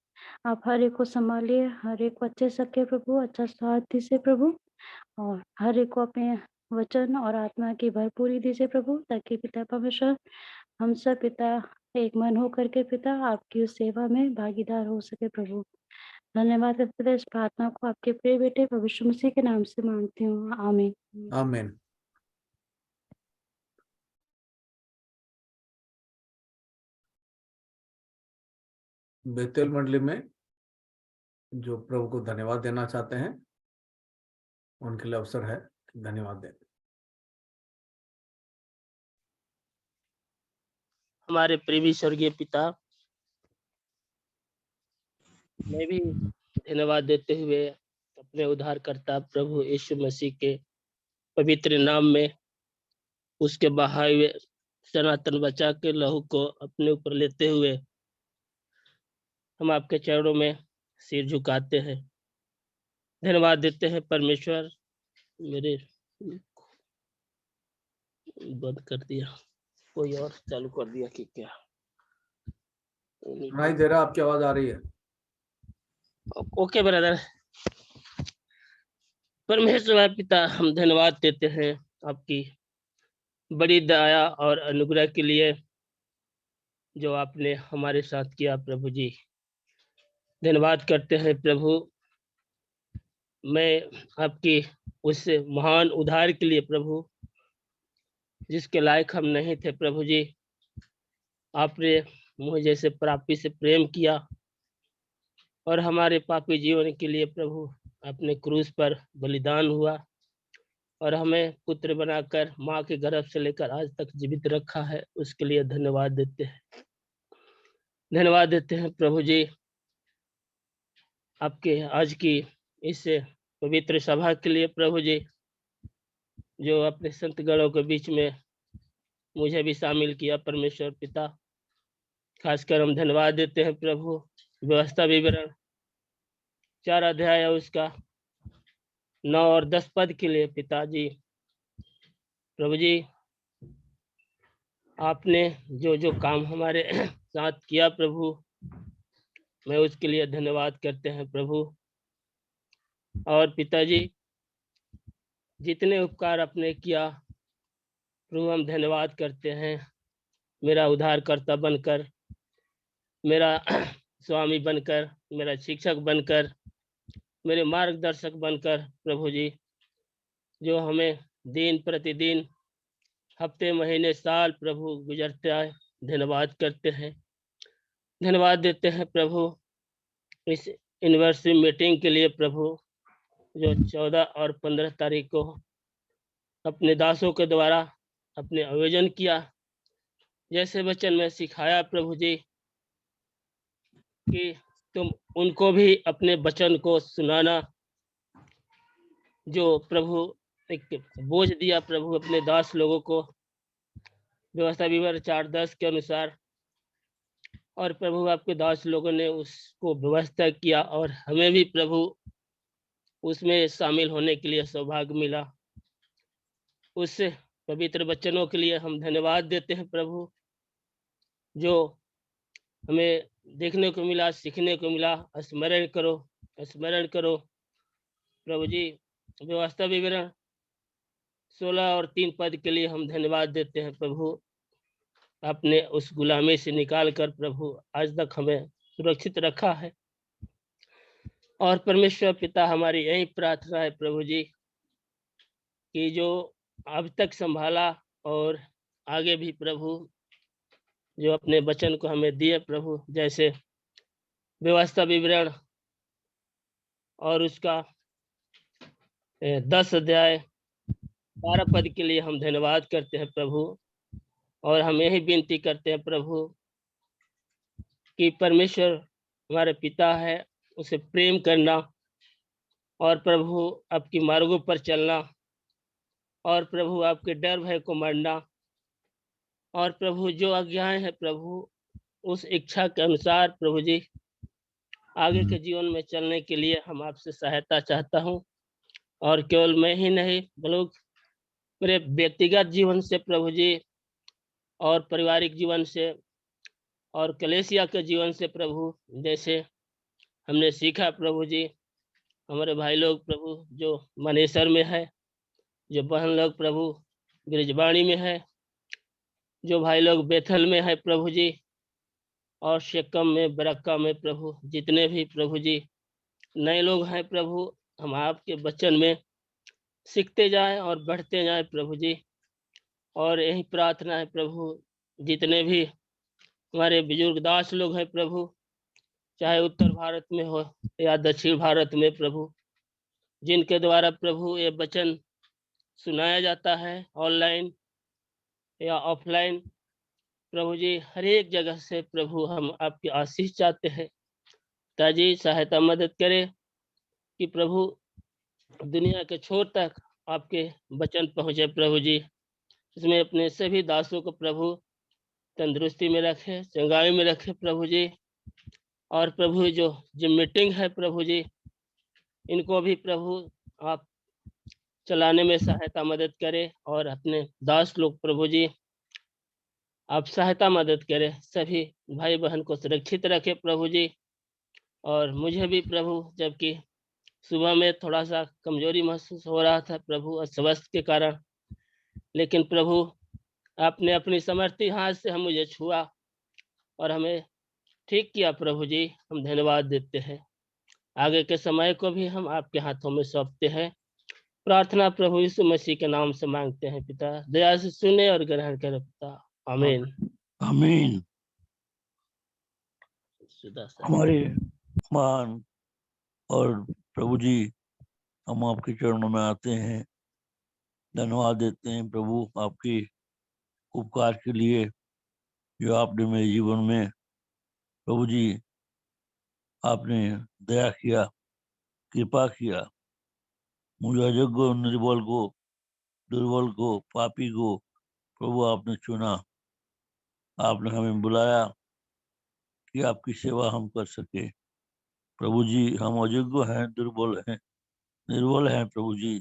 आप हर एक को संभालिए, हर एक को अच्छे सके प्रभु, अच्छा स्वास्थ्य से प्रभु, और हर एक को अपने वचन और आत्मा की भरपूरी दीजिए प्रभु, ताकि पिता परमेश्वर हम सब पिता एक मन हो करके पिता आपकी उस सेवा में भागीदार हो सके प्रभु। धन्यवाद पिता, इस प्रार्थना को आपके प्रिय बेटे प्रभु यीशु मसीह के नाम से मांगती हूँ, आमीन। आमीन। बेतेल मंडली में जो प्रभु को धन्यवाद देना चाहते हैं उनके लिए अवसर है, धन्यवाद दें। हमारे प्रिय स्वर्गीय पिता, मैं भी धन्यवाद देते हुए अपने उद्धारकर्ता प्रभु यीशु मसीह के पवित्र नाम में उसके बहाए हुए सनातन बचा के लहू को अपने ऊपर लेते हुए हम आपके चरणों में सिर झुकाते हैं, धन्यवाद देते हैं परमेश्वर। मेरे बंद कर दिया, कोई और चालू कर दिया कि क्या? सुनाई दे रहा, आपकी आवाज आ रही है? Okay brother. परमेश्वर पिता, हम धन्यवाद देते हैं आपकी बड़ी दया और अनुग्रह के लिए जो आपने हमारे साथ किया प्रभु जी। धन्यवाद करते हैं प्रभु, मैं आपकी उस महान उद्धार के लिए प्रभु, जिसके लायक हम नहीं थे प्रभु जी। आपने मुझे जैसे पापी से प्रेम किया और हमारे पापी जीवन के लिए प्रभु अपने क्रूस पर बलिदान हुआ और हमें पुत्र बनाकर माँ के गर्भ से लेकर आज तक जीवित रखा है, उसके लिए धन्यवाद देते हैं। धन्यवाद देते हैं प्रभु जी आपके आज की इस पवित्र सभा के लिए प्रभु जी, जो अपने संत गणों के बीच में मुझे भी शामिल किया परमेश्वर पिता। खासकर हम धन्यवाद देते हैं प्रभु व्यवस्था विवरण 4 अध्याय उसका 9 और 10 पद के लिए पिताजी। प्रभु जी, आपने जो जो काम हमारे साथ किया प्रभु, मैं उसके लिए धन्यवाद करते हैं प्रभु। और पिताजी, जितने उपकार आपने किया प्रभु, हम धन्यवाद करते हैं। मेरा उद्धारकर्ता बनकर, मेरा स्वामी बनकर, मेरा शिक्षक बनकर, मेरे मार्गदर्शक बनकर प्रभु जी, जो हमें दिन प्रतिदिन, हफ्ते, महीने, साल प्रभु गुजरते आए, धन्यवाद करते हैं। धन्यवाद देते हैं प्रभु इस यूनिवर्सिटी मीटिंग के लिए प्रभु, जो 14 और 15 तारीख को अपने दासों के द्वारा अपने आयोजन किया। जैसे वचन में सिखाया प्रभु जी कि तुम उनको भी अपने वचन को सुनाना, जो प्रभु एक बोझ दिया प्रभु अपने दास लोगों को व्यवस्था विवरण 4:10 के अनुसार, और प्रभु आपके दास लोगों ने उसको व्यवस्था किया और हमें भी प्रभु उसमें शामिल होने के लिए सौभाग्य मिला। उस पवित्र वचनों के लिए हम धन्यवाद देते हैं प्रभु, जो हमें देखने को मिला, सीखने को मिला। स्मरण करो, स्मरण करो प्रभु जी। व्यवस्था विवरण 16 और 3 पद के लिए हम धन्यवाद देते हैं प्रभु। आपने उस गुलामी से निकाल कर प्रभु आज तक हमें सुरक्षित रखा है। और परमेश्वर पिता, हमारी यही प्रार्थना है प्रभु जी कि जो अब तक संभाला और आगे भी प्रभु जो अपने वचन को हमें दिए प्रभु, जैसे व्यवस्था विवरण और उसका 10 अध्याय 12 पद के लिए हम धन्यवाद करते हैं प्रभु। और हम यही विनती करते हैं प्रभु कि परमेश्वर हमारे पिता है, उसे प्रेम करना और प्रभु आपकी मार्गों पर चलना और प्रभु आपके डर भय को मारना और प्रभु जो आज्ञाएं हैं प्रभु उस इच्छा के अनुसार प्रभु जी आगे के जीवन में चलने के लिए हम आपसे सहायता चाहता हूं। और केवल मैं ही नहीं बल्कि मेरे व्यक्तिगत जीवन से प्रभु जी और पारिवारिक जीवन से और कलेसिया के जीवन से प्रभु, जैसे हमने सीखा प्रभु जी, हमारे भाई लोग प्रभु जो मनेसर में है, जो बहन लोग प्रभु गिरिजबाणी में है, जो भाई लोग बेथल में है प्रभु जी, और शेकम में बरक्का में प्रभु, जितने भी प्रभु जी नए लोग हैं प्रभु, हम आपके वचन में सीखते जाएं और बढ़ते जाएं प्रभु जी। और यही प्रार्थना है प्रभु, जितने भी हमारे बुजुर्ग दास लोग हैं प्रभु, चाहे उत्तर भारत में हो या दक्षिण भारत में प्रभु, जिनके द्वारा प्रभु ये वचन सुनाया जाता है ऑनलाइन या ऑफलाइन प्रभु जी, हर एक जगह से प्रभु हम आपकी आशीष चाहते हैं। ताजी सहायता मदद करे कि प्रभु दुनिया के छोर तक आपके वचन पहुँचे प्रभु जी। इसमें अपने सभी दासों को प्रभु तंदुरुस्ती में रखे, चंगाई में रखे प्रभु जी। और प्रभु जो मीटिंग है प्रभु जी, इनको भी प्रभु आप चलाने में सहायता मदद करे और अपने दास लोग प्रभु जी आप सहायता मदद करें, सभी भाई बहन को सुरक्षित रखे प्रभु जी। और मुझे भी प्रभु, जबकि सुबह में थोड़ा सा कमजोरी महसूस हो रहा था प्रभु अस्वस्थ के कारण, लेकिन प्रभु आपने अपनी समर्थी हाथ से हम मुझे छुआ और हमें ठीक किया प्रभु जी। हम धन्यवाद देते हैं। आगे के समय को भी हम आपके हाथों में सौंपते हैं। प्रार्थना प्रभु यीशु मसीह के नाम से मांगते हैं पिता, दया से सुने और ग्रहण करें पिता, आमीन आमीन। हमारे महान और प्रभु जी, हम आपके चरणों में आते हैं, धन्यवाद देते हैं प्रभु आपके उपकार के लिए जो आपने मेरे जीवन में प्रभु जी आपने दया किया, कृपा किया। मुझे अयोग्य निर्बल को, दुर्बल को, पापी को प्रभु आपने चुना, आपने हमें बुलाया कि आपकी सेवा हम कर सके। प्रभु जी हम अयोग्य हैं, दुर्बल हैं, निर्बल हैं प्रभु जी,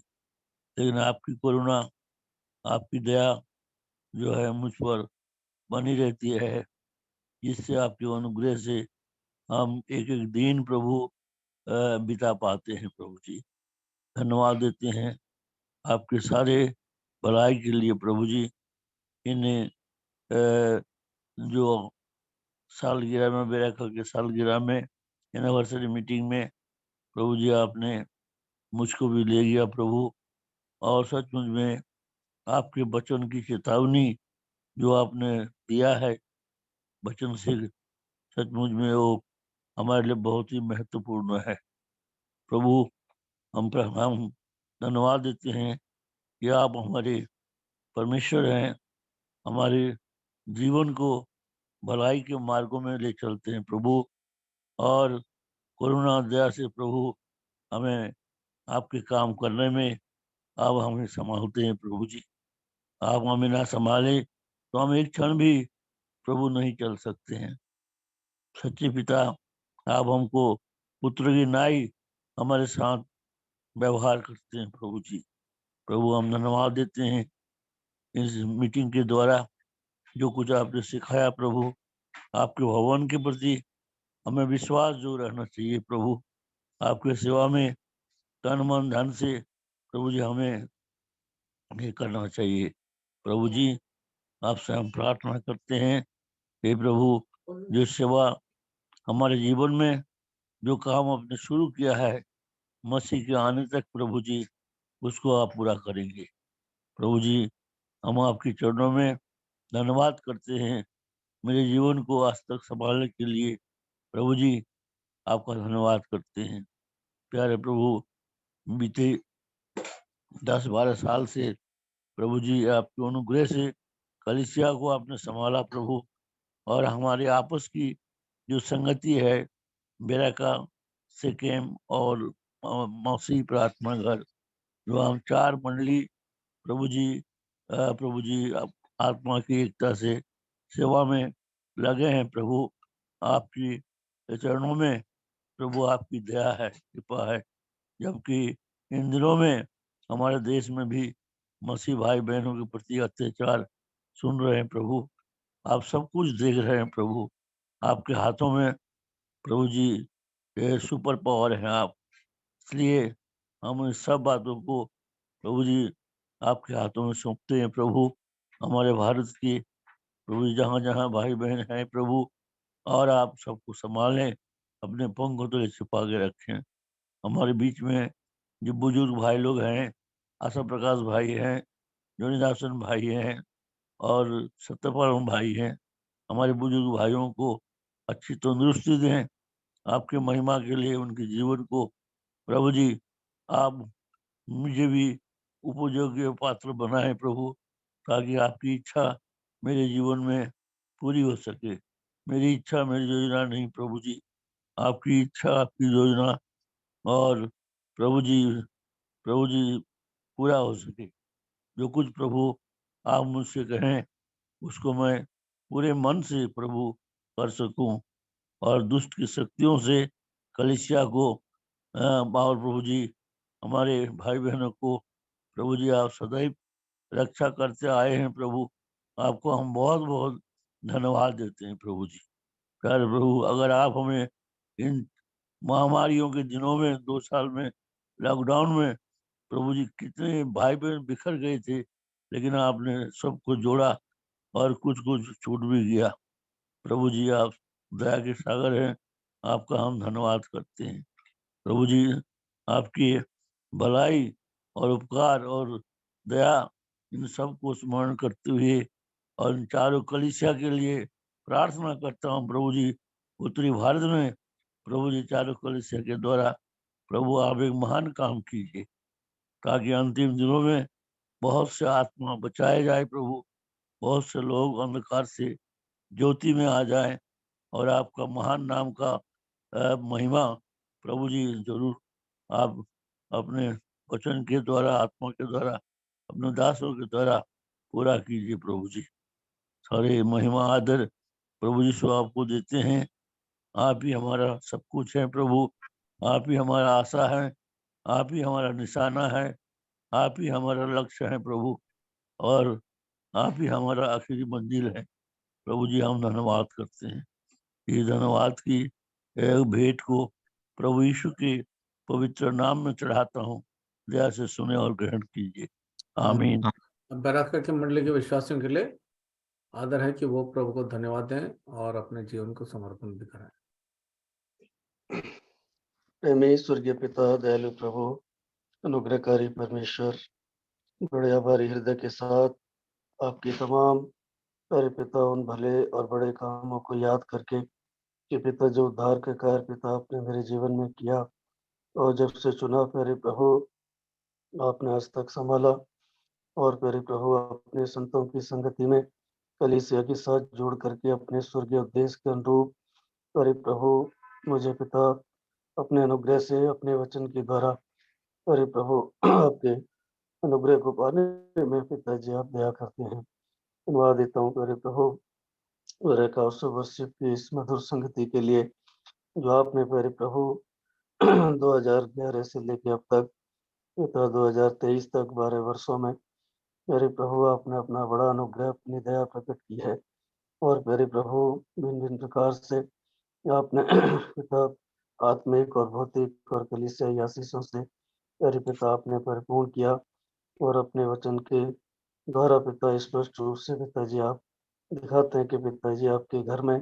लेकिन आपकी करुणा, आपकी दया जो है मुझ पर बनी रहती है, जिससे आपके अनुग्रह से हम एक एक दिन प्रभु बिता पाते हैं प्रभु जी। धन्यवाद देते हैं आपके सारे भलाई के लिए प्रभु जी। इन जो सालगिरह में, बेराकल के सालगिरह में, एनिवर्सरी मीटिंग में प्रभु जी आपने मुझको भी ले गया प्रभु। और सचमुच में आपके वचन की चेतावनी जो आपने दिया है वचन से, सचमुच में वो हमारे लिए बहुत ही महत्वपूर्ण है प्रभु। हम धन्यवाद देते हैं कि आप हमारे परमेश्वर हैं, हमारे जीवन को भलाई के मार्गों में ले चलते हैं प्रभु। और करुणा दया से प्रभु हमें आपके काम करने में आप हमें संभालते हैं प्रभु जी। आप हमें ना संभाले तो हम एक क्षण भी प्रभु नहीं चल सकते हैं। सच्चे पिता, आप हमको पुत्र की नाई हमारे साथ व्यवहार करते हैं प्रभु जी। प्रभु हम धन्यवाद देते हैं इस मीटिंग के द्वारा जो कुछ आपने सिखाया प्रभु, आपके भवन के प्रति हमें विश्वास जो रहना चाहिए प्रभु, आपके सेवा में तन मन धन से प्रभु जी हमें ये करना चाहिए प्रभु जी। आपसे हम प्रार्थना करते हैं हे प्रभु, जो सेवा हमारे जीवन में, जो काम आपने शुरू किया है मसीह के आने तक प्रभु जी, उसको आप पूरा करेंगे प्रभु जी हम आपके चरणों में धन्यवाद करते हैं मेरे जीवन को आज तक संभालने के लिए। प्रभु जी आपका धन्यवाद करते हैं। प्यारे प्रभु बीते 10-12 साल से प्रभु जी आपके अनुग्रह से कलीसिया को आपने संभाला प्रभु, और हमारे आपस की जो संगति है बेराका सिक्किम और मौसी प्रार्थना घर, जो हम 4 मंडली प्रभु जी आत्मा की एकता से सेवा में लगे हैं प्रभु। आपकी चरणों में प्रभु आपकी दया है, कृपा है, जबकि इन दिनों में हमारे देश में भी मसीह भाई बहनों के प्रति अत्याचार सुन रहे हैं प्रभु। आप सब कुछ देख रहे हैं प्रभु। आपके हाथों में प्रभु जी ये सुपर पावर है आप, इसलिए हम इन सब बातों को प्रभु जी आपके हाथों में सौंपते हैं प्रभु। हमारे भारत की प्रभु जी जहाँ जहाँ भाई बहन हैं प्रभु, और आप सबको संभालें, अपने पंखों तले छिपा के रखें। हमारे बीच में जो बुजुर्ग भाई लोग हैं, आशा प्रकाश भाई हैं, जोनीदासन भाई हैं और सत्यपाल भाई हैं, हमारे बुजुर्ग भाइयों को अच्छी तंदुरुस्ती दें। आपके महिमा के लिए उनके जीवन को प्रभु जी आप मुझे भी उपयोगी पात्र बनाए प्रभु, ताकि आपकी इच्छा मेरे जीवन में पूरी हो सके। मेरी इच्छा मेरी योजना नहीं प्रभु जी, आपकी इच्छा आपकी योजना और प्रभु जी पूरा हो सके। जो कुछ प्रभु आप मुझसे कहें उसको मैं पूरे मन से प्रभु कर सकूं, और दुष्ट की शक्तियों से कलीसिया को और प्रभु जी हमारे भाई बहनों को प्रभु जी आप सदैव रक्षा करते आए हैं प्रभु। आपको हम बहुत बहुत धन्यवाद देते हैं प्रभु जी। प्यारे प्रभु, अगर आप हमें इन महामारियों के दिनों में 2 साल में लॉकडाउन में प्रभु जी कितने भाई बहन बिखर गए थे, लेकिन आपने सबको जोड़ा और कुछ कुछ छूट भी गया। प्रभु जी आप दया के सागर हैं, आपका हम धन्यवाद करते हैं प्रभु जी। आपकी भलाई और उपकार और दया इन सबको स्मरण करते हुए और इन चारों कलीसिया के लिए प्रार्थना करता हूँ प्रभु जी। उत्तरी भारत में प्रभु जी चारों कलीसिया के द्वारा प्रभु आप एक महान काम कीजिए, ताकि अंतिम दिनों में बहुत से आत्मा बचाए जाए प्रभु, बहुत से लोग अंधकार से ज्योति में आ जाएं और आपका महान नाम का महिमा प्रभु जी जरूर आप अपने वचन के द्वारा आत्मा के द्वारा अपने दासों के द्वारा पूरा कीजिए प्रभु जी। सारे महिमा आदर प्रभु जी सो आपको देते हैं। आप ही हमारा सब कुछ है प्रभु, आप ही हमारा आशा है, आप ही हमारा निशाना है, आप ही हमारा लक्ष्य है प्रभु, और आप ही हमारा आखिरी मंजिल है प्रभु जी। हम धन्यवाद करते हैं। ये धन्यवाद की भेंट को प्रभु यीशु के पवित्र नाम में चढ़ाता हूँ, दया से सुने और ग्रहण कीजिए, आमीन। बराका की मंडली के विश्वासियों के लिए आदर है कि वो प्रभु को धन्यवाद दें और अपने जीवन को समर्पण भी कराएं। प्रेमी स्वर्गीय पिता, दयालु प्रभु, अनुग्रहकारी परमेश्वर, बड़े आभारी हृदय के साथ आपकी तमाम प्यारे पिता उन भले और बड़े कामों को याद करके कि पिता जो उद्धार के कार्य पिता आपने मेरे जीवन में किया और जब से चुना प्यारे प्रभु आपने आज तक संभाला, और प्यारे प्रभु अपने संतों की संगति में कलीसिया के साथ जोड़ करके अपने स्वर्गीय उद्देश्य के अनुरूप प्यारे प्रभु मुझे पिता अपने अनुग्रह से अपने वचन के द्वारा प्यारे प्रभु आपके अनुग्रह को पाने में पिताजी आप दया करते हैं। धन्यवाद देता हूँ प्यारे प्रभु वर्षिप की इस मधुर संगति के लिए जो आपने प्यारे प्रभु 2011 से लेके अब तक पिता 2023 तक 12 वर्षों में प्यारे प्रभु आपने अपना बड़ा अनुग्रह अपनी दया प्रकट की है, और प्यारे प्रभु भिन्न भिन्न प्रकार से आपने पिता आत्मिक और भौतिक और कलीसियाई आशीषों से प्यारे पिता आपने परिपूर्ण किया, और अपने वचन के द्वारा पिता स्पष्ट रूप से पिताजी आप दिखाते हैं कि पिताजी आपके घर में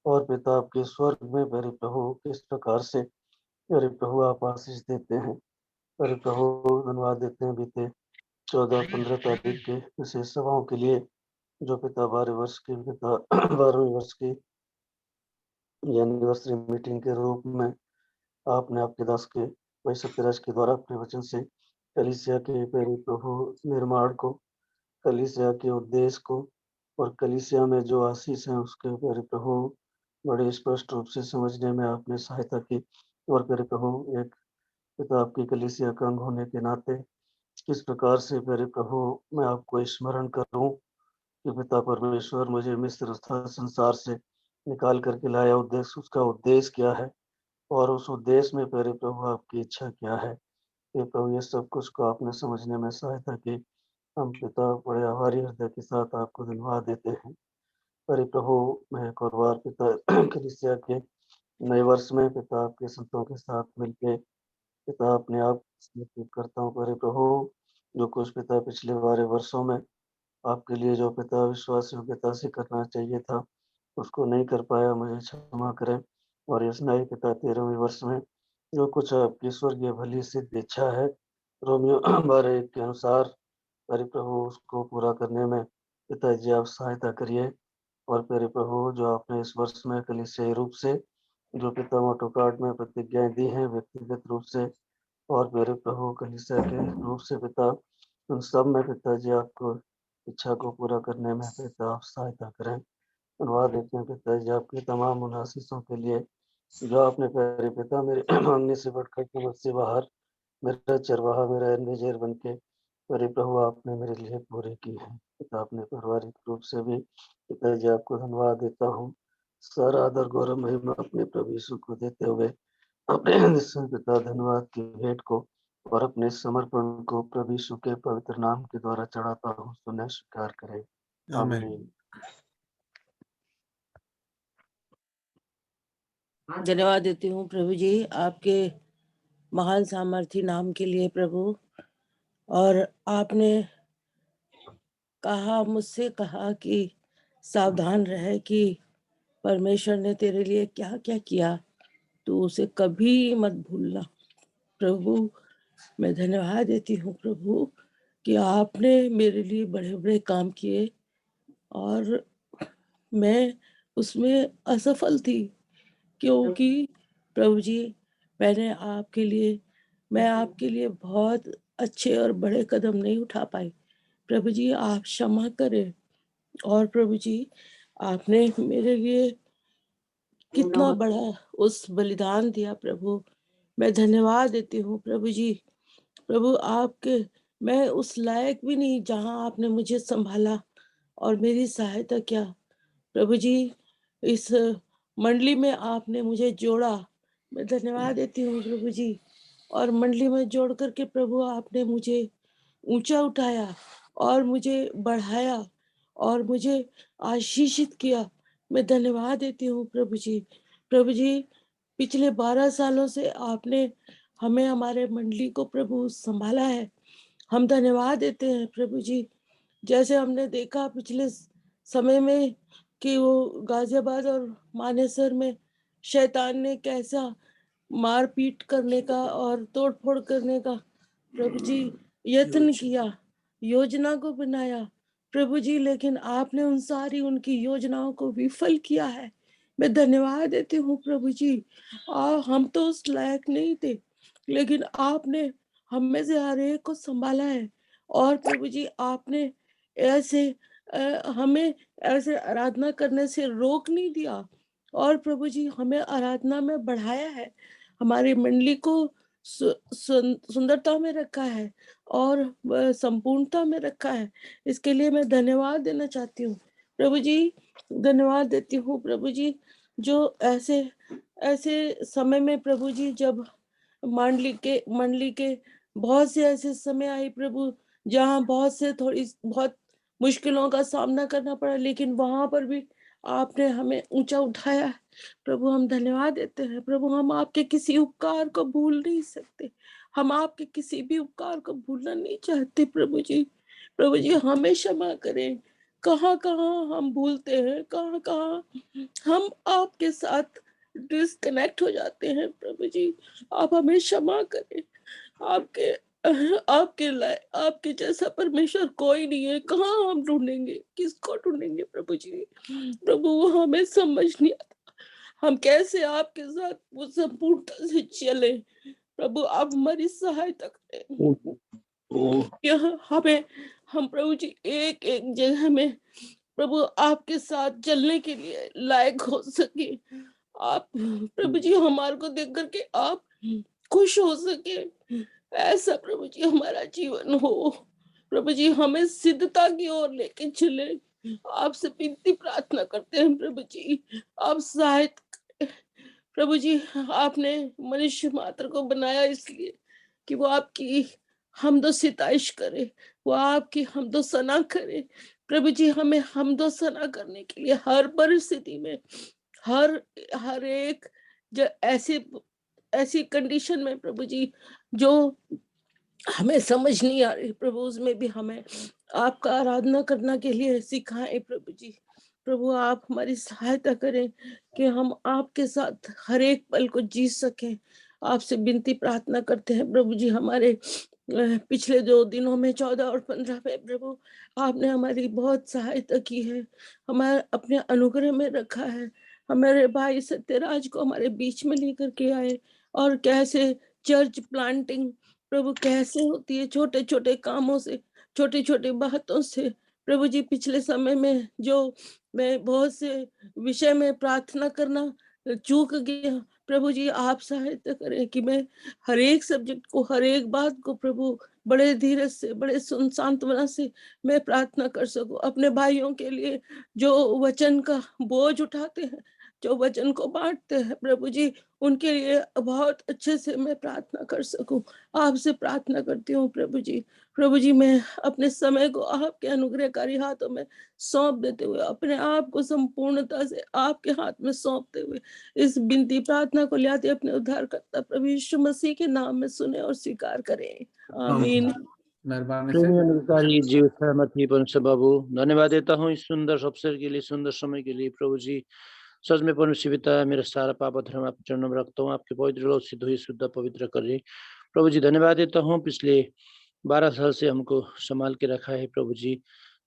और पिता आपके स्वर्ग में प्यारे प्रभु किस प्रकार से प्यारे प्रभु आप आशीष देते हैं। प्यारे प्रभु धन्यवाद देते हैं बीते 14 और 15 तारीख के विशेष सभाओं के लिए जो पिता 12 वर्ष की पिता 12वीं वर्ष की एनिवर्सरी मीटिंग के रूप में आपने आपके दास के भाई सत्यराज के द्वारा अपने वचन से कलीसिया के प्यारे प्रभु निर्माण को, कलीसिया के उद्देश्य को और कलीसिया में जो आशीष है उसके प्यारे प्रभु बड़े स्पष्ट रूप से समझने में आपने सहायता की। और प्यारे प्रभु एक पिता आपकी कलीसिया का अंग होने के नाते किस प्रकार से प्यारे प्रभु मैं आपको स्मरण करूं कि पिता परमेश्वर मुझे मिस्र संसार से निकाल करके लाया, उद्देश्य उसका उद्देश्य क्या है और उस उद्देश्य में प्यारे प्रभु आपकी इच्छा क्या है। ये प्रभु ये सब कुछ को आपने समझने में सहायता की। हम पिता बड़े आभारी हृदय के साथ आपको धन्यवाद देते हैं। अरे प्रभु मैं एक और बार पिता कलीसिया के नए वर्ष में पिता आपके संतों के साथ मिलके पिता अपने आप समर्पित करता हूँ। अरे प्रभु जो कुछ पिता पिछले 12 वर्षों में आपके लिए जो पिता विश्वास योग्यता से करना चाहिए था उसको नहीं कर पाया, मुझे क्षमा करें। और इस नए पिता 13वें वर्ष में जो कुछ आपकी स्वर्गीय भली सिद्ध इच्छा है रोमियो 12:1 के अनुसार अरे प्रभु उसको पूरा करने में पिताजी आप सहायता करिए। और प्यारे प्रभु जो आपने इस वर्ष में कलीसियाई रूप से जो पिता मोटो कार्ड में प्रतिज्ञाएं दी हैं व्यक्तिगत रूप से और मेरे प्रभु कलीसिया के रूप से पिता उन सब में पिताजी आपको इच्छा को पूरा करने में पिता आप सहायता करें। धन्यवाद देते हैं पिताजी आपके तमाम उन आशीषों के लिए जो आपने प्यारे पिता मेरे मांगने से बढ़कर के मुझसे बाहर मेरा चरवाहा मेरा एडवाइजर बन के मेरे प्रभु आपने मेरे लिए पूरे की है। पिता अपने पारिवारिक रूप से भी पिताजी आपको धन्यवाद देता हूँ। सारा आदर गौरव महिमा अपने प्रभु यीशु को देते हुए अपने निस्सय पिता धन्यवाद की भेंट को और अपने समर्पण को प्रभु यीशु के पवित्र नाम के द्वारा चढ़ाता हूँ, सुने स्वीकार करें। आमीन। आमीन। धन्यवाद देती हूँ प्रभु जी आपके महान सामर्थी नाम के लिए प्रभु। और आपने कहा मुझसे कहा कि सावधान रहे कि परमेश्वर ने तेरे लिए क्या क्या किया, तो उसे कभी मत भूलना। प्रभु मैं धन्यवाद देती हूँ प्रभु कि आपने मेरे लिए बड़े बड़े काम किए और मैं उसमें असफल थी, क्योंकि प्रभु जी मैं आपके लिए बहुत अच्छे और बड़े कदम नहीं उठा पाई। प्रभु जी आप क्षमा करें। और प्रभु जी आपने मेरे लिए कितना बड़ा उस बलिदान दिया प्रभु, मैं धन्यवाद देती हूँ प्रभु जी। प्रभु आपके मैं उस लायक भी नहीं जहाँ आपने मुझे संभाला और मेरी सहायता किया। प्रभु जी इस मंडली में आपने मुझे जोड़ा, मैं धन्यवाद देती हूँ प्रभु जी। और मंडली में जोड़ करके प्रभु आपने मुझे ऊंचा उठाया और मुझे बढ़ाया और मुझे आशीषित किया, मैं धन्यवाद देती हूँ प्रभु जी। प्रभु जी पिछले 12 सालों से आपने हमें हमारे मंडली को प्रभु संभाला है, हम धन्यवाद देते हैं प्रभु जी। जैसे हमने देखा पिछले समय में कि वो गाजियाबाद और मानेसर में शैतान ने कैसा मारपीट करने का और तोड़फोड़ करने का प्रभु जी यत्न किया, योजना को बनाया प्रभु जी, लेकिन आपने उन सारी उनकी योजनाओं को विफल किया है, मैं धन्यवाद देती हूँ प्रभु जी। हम तो उस लायक नहीं थे, लेकिन आपने हम में से हर एक को संभाला है। और प्रभु जी आपने ऐसे हमें ऐसे आराधना करने से रोक नहीं दिया और प्रभु जी हमें आराधना में बढ़ाया है, हमारी मंडली को सुंदरता में रखा है और संपूर्णता में रखा है। इसके लिए मैं धन्यवाद देना चाहती हूँ प्रभु जी, धन्यवाद देती हूँ प्रभु जी। जो ऐसे ऐसे समय में प्रभु जी जब मंडली के बहुत से ऐसे समय आए प्रभु जहाँ बहुत मुश्किलों का सामना करना पड़ा, लेकिन वहां पर भी आपने हमें ऊंचा उठाया है प्रभु, हम धन्यवाद देते हैं प्रभु। हम आपके किसी उपकार को भूल नहीं सकते, हम आपके किसी भी उपकार को भूलना नहीं चाहते प्रभु जी। प्रभु जी हमें क्षमा करें, कहाँ कहाँ हम भूलते हैं, कहाँ कहाँ हम आपके साथ डिस्कनेक्ट हो जाते हैं प्रभु जी, आप हमें क्षमा करें। आपके आपके जैसा परमेश्वर कोई नहीं है। कहाँ हम ढूंढेंगे, किसको ढूंढेंगे प्रभु जी। प्रभु वो हमें समझ नहीं आता, हम कैसे आपके साथ वो संपूर्णता से चले। प्रभु आप हमारी सहायता करें कि हम प्रभु जी एक एक जगह में प्रभु आपके साथ चलने के लिए लायक हो सके। आप प्रभु जी हमारे को देख करके आप खुश हो सके, ऐसा प्रभु जी हमारा जीवन हो। प्रभु जी हमें सिद्धता की ओर लेके चले, आपसे विनती प्रार्थना करते हैं प्रभु जी, आप सहायता करें। प्रभु जी आपने मनुष्य मात्र को बनाया इसलिए कि वो आपकी हमदो सिताइश करे, वो आपकी हमदो सना करे। प्रभु जी हमें हमदो सना करने के लिए हर परिस्थिति में, हर एक जो ऐसी कंडीशन में प्रभु जी जो हमें समझ नहीं आ रही, प्रभु उसमें भी हमें आपका आराधना करना के लिए सिखाएं प्रभु जी। प्रभु आप हमारी सहायता करें कि हम आपके साथ हर एक पल को जी सकें। आपसे विनती प्रार्थना करते हैं प्रभु जी। हमारे पिछले 2 दिनों में 14 और 15 में प्रभु आपने हमारी बहुत सहायता की है, हमारे अपने अनुग्रह में रखा है। हमारे भाई सत्यराज को हमारे बीच में लेकर के आए, और कैसे चर्च प्लांटिंग प्रभु कैसे होती है, छोटे छोटे कामों से, छोटी छोटी बातों से। प्रभु जी पिछले समय में जो मैं बहुत से विषय में प्रार्थना करना चूक गया, प्रभु जी आप सहायता करें कि मैं हर एक सब्जेक्ट को, हर एक बात को प्रभु बड़े धीरज से, बड़े सांत्वना से मैं प्रार्थना कर सकूं। अपने भाइयों के लिए जो वचन का बोझ उठाते हैं, जो वचन को बांटते हैं प्रभु जी, उनके लिए बहुत अच्छे से मैं प्रार्थना कर सकूं। आपसे प्रार्थना करती हूँ प्रभु जी। प्रभु जी मैं अपने समय को आपके अनुग्रहकारी हाथों में सौंप देते हुए, अपने आप को संपूर्णता से आपके हाथ में सौंपते हुए, इस विनती प्रार्थना को लाते अपने उद्धारकर्ता प्रभु यीशु मसीह के नाम में सुने और स्वीकार करें। आमीन। मेहरबानी से अनुग्रहकारी जीव सहमति परमेश्वर बाबू, धन्यवाद देता हूँ इस सुंदर अवसर के लिए, सुंदर समय के लिए प्रभु जी। सच में परमेश्वर पिता, मेरा सारा पाप धर्म आपके चरणों में रखता हूँ, आपके पवित्र लोग सिद्ध हुई शुद्ध पवित्र करे प्रभु जी। धन्यवाद देता हूँ पिछले 12 साल से हमको संभाल के रखा है प्रभु जी।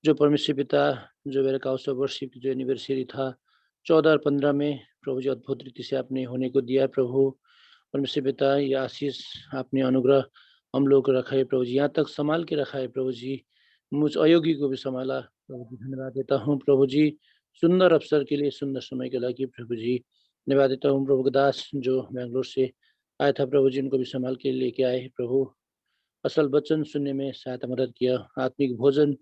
जो परमेश्वर पिता, जो मेरे का वर्षिप की जो एनिवर्सरी था 14 और 15 में प्रभु जी, अद्भुत रीति से आपने होने को दिया प्रभु परमेश्वर पिता। यह आशीष आपने अनुग्रह हम लोग को रखा है प्रभु जी, यहाँ तक संभाल के रखा है प्रभु जी, मुझ अयोगी को भी संभाला प्रभु जी। धन्यवाद देता हूँ प्रभु जी, सुंदर अवसर के लिए, सुंदर समय के लिए प्रभु जी। धन्यवाद देता हूँ प्रभु दास जो बेंगलोर से आया था प्रभु जी, उनको भी संभाल के लेके आए प्रभु। असल वचन सुनने में सहायता मदद किया, आत्मिक भोजन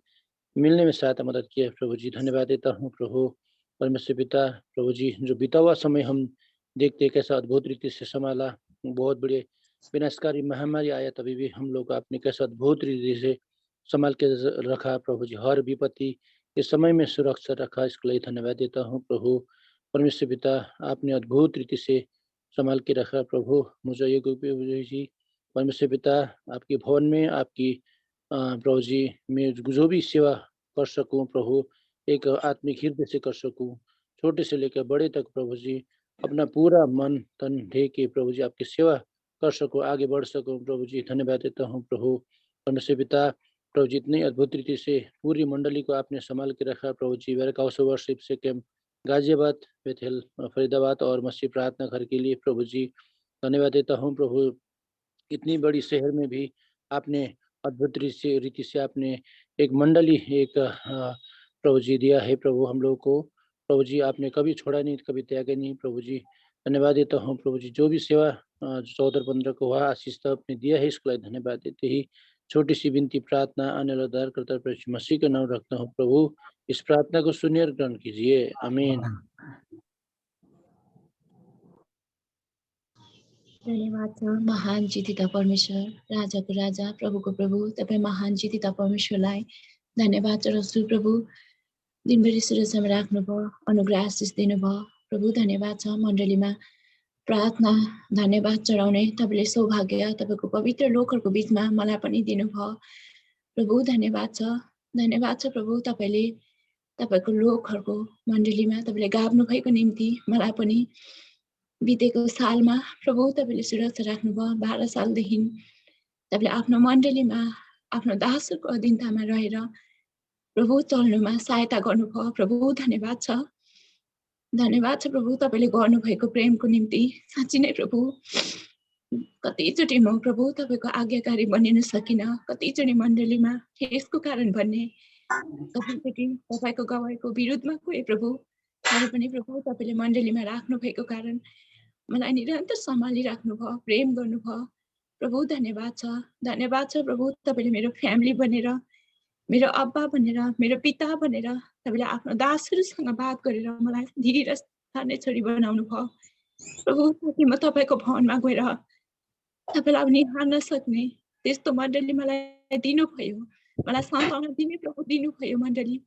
मिलने में सहायता मदद किया प्रभु जी। धन्यवाद देता हूँ प्रभु परमेश्वर पिता प्रभु जी। जो बीता हुआ समय हम देखते कैसा अद्भुत रीति से संभाला, बहुत बड़े विनाशकारी महामारी आया तभी भी हम लोग आपने कैसा अद्भुत रीति से संभाल के रखा प्रभु जी। हर विपत्ति इस समय में सुरक्षा रखा, इसके लिए धन्यवाद देता हूँ प्रभु परमेश्वर पिता। आपने अद्भुत रीति से संभाल के रखा प्रभु मुझे ये जी परमेश्वर पिता। आपके भवन में आपकी प्रभु जी मैं जो भी सेवा कर सकूं प्रभु, एक आत्मिक हृदय से कर सकूं, छोटे से लेकर बड़े तक प्रभु जी, अपना पूरा मन तन दे के प्रभु जी आपकी सेवा कर सकूं, आगे बढ़ सकूं प्रभु जी। धन्यवाद देता हूं प्रभु परमेश्वर पिता। प्रभु जी इतनी अद्भुत रीति से पूरी मंडली को आपने संभाल के रखा प्रभु जी। वेरक हाउस ऑफ वर्शिप से कैंप गाजियाबाद, बेथेल, फरीदाबाद और मसीह प्रार्थना घर के लिए प्रभु जी धन्यवाद देता हूँ प्रभु। इतनी बड़ी शहर में भी आपने अद्भुत रीति से आपने एक मंडली, एक प्रभु जी दिया है प्रभु हम लोग को प्रभु जी। आपने कभी छोड़ा नहीं, कभी त्यागा नहीं प्रभु जी। धन्यवाद देता हूँ प्रभु जी। जो भी सेवा 14-15 को हुआ आशीष आपने दिया है, इसके लिए धन्यवाद देते ही छोटी सी विनती प्रार्थना आने उद्धार करता प्रभु मसीह का नाम रखता हूँ प्रभु। इस प्रार्थना को सुनिए और ग्रहण कीजिए, आमीन। धन्यवाद छ महान जितिता परमेश्वर, राजाको राजा, प्रभुको प्रभु, तपाईँ महान जितिता परमेश्वरलाई धन्यवाद चढाउँछु प्रभु। दिनभरि सुरक्षामा राख्नुभयो, अनुग्रह आशिष दिनुभयो प्रभु। धन्यवाद छ मण्डलीमा प्रार्थना धन्यवाद चढाउने तपाईँले सौभाग्य तपाईँको पवित्र लोकहरूको बिचमा मलाई पनि दिनुभयो प्रभु। धन्यवाद छ, धन्यवाद छ प्रभु। तपाईँले तपाईँको लोकहरूको मण्डलीमा तपाईँले गाभ्नु भएको निम्ति मलाई पनि बितेको सालमा प्रभु तपाईँले सुरक्षा राख्नुभयो। 12 सालदेखि तपाईँले आफ्नो मण्डलीमा आफ्नो दासहरूको अधीनतामा रहेर प्रभु चल्नुमा सहायता गर्नुभयो। प्रभु धन्यवाद छ, धन्यवाद छ प्रभु तपाईँले गर्नुभएको प्रेमको निम्ति। साँच्ची नै प्रभु कतिचोटि म प्रभु तपाईँको आज्ञाकारी बनिन सकिनँ, कतिचोटि मण्डलीमा यसको कारण भन्ने, कतिचोटि तपाईँको गवाईको विरुद्धमा गए प्रभु। तर पनि प्रभु तपाईँले मण्डलीमा राख्नु भएको कारण मलाई निरन्तर सम्हालिराख्नु भयो, प्रेम गर्नुभयो। प्रभु धन्यवाद छ, धन्यवाद छ प्रभु तपाईँले मेरो फ्यामिली बनेर, मेरो अब्बा भनेर, मेरो पिता भनेर तपाईँले आफ्नो दासहरूसँग बात गरेर मलाई धीरज धार्ने छोरी बनाउनु भयो। प्रभु ताकि म तपाईँको भवनमा गएर तपाईँलाई निहार्न सक्ने त्यस्तो मण्डली मलाई दिनुभयो, मलाई सन्तान दिने प्रभु दिनुभयो मण्डली।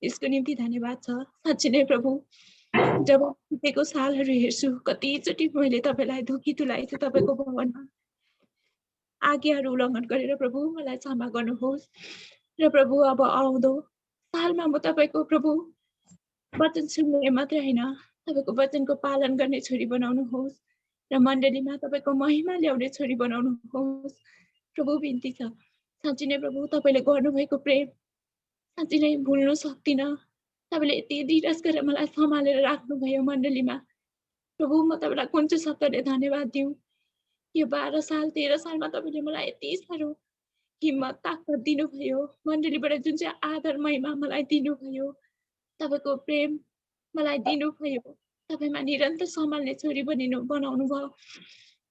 यसको निम्ति धन्यवाद छ। साँच्चै नै प्रभु जब बितेको सालहरू हेर्छु कतिचोटि मैले तपाईँलाई धोकी तुलाएछु, तपाईँको भवनमा आज्ञाहरू उल्लङ्घन गरेर प्रभु मलाई क्षमा गर्नुहोस्। र प्रभु अब आउँदो सालमा म तपाईँको प्रभु वचन सुन्ने मात्रै होइन, तपाईँको वचनको पालन गर्ने छोरी बनाउनुहोस् र मण्डलीमा तपाईँको महिमा ल्याउने छोरी बनाउनुहोस्। प्रभु बिन्ती छ, साँच्ची नै प्रभु तपाईँले गर्नुभएको प्रेम साँच्ची नै भुल्न सक्दिनँ। तपाईँले यति धीरज गरेर मलाई सम्हालेर राख्नुभयो मण्डलीमा। प्रभु म तपाईँलाई कुन चाहिँ शब्दले धन्यवाद दिउँ। यो 12 साल 13 सालमा तपाईँले मलाई यति साह्रो हिम्मत ताकत दिनुभयो, मण्डलीबाट जुन चाहिँ आदर महिमा मलाई दिनुभयो, तपाईँको प्रेम मलाई दिनुभयो, तपाईँमा निरन्तर सम्हाल्ने छोरी बनाउनु भयो।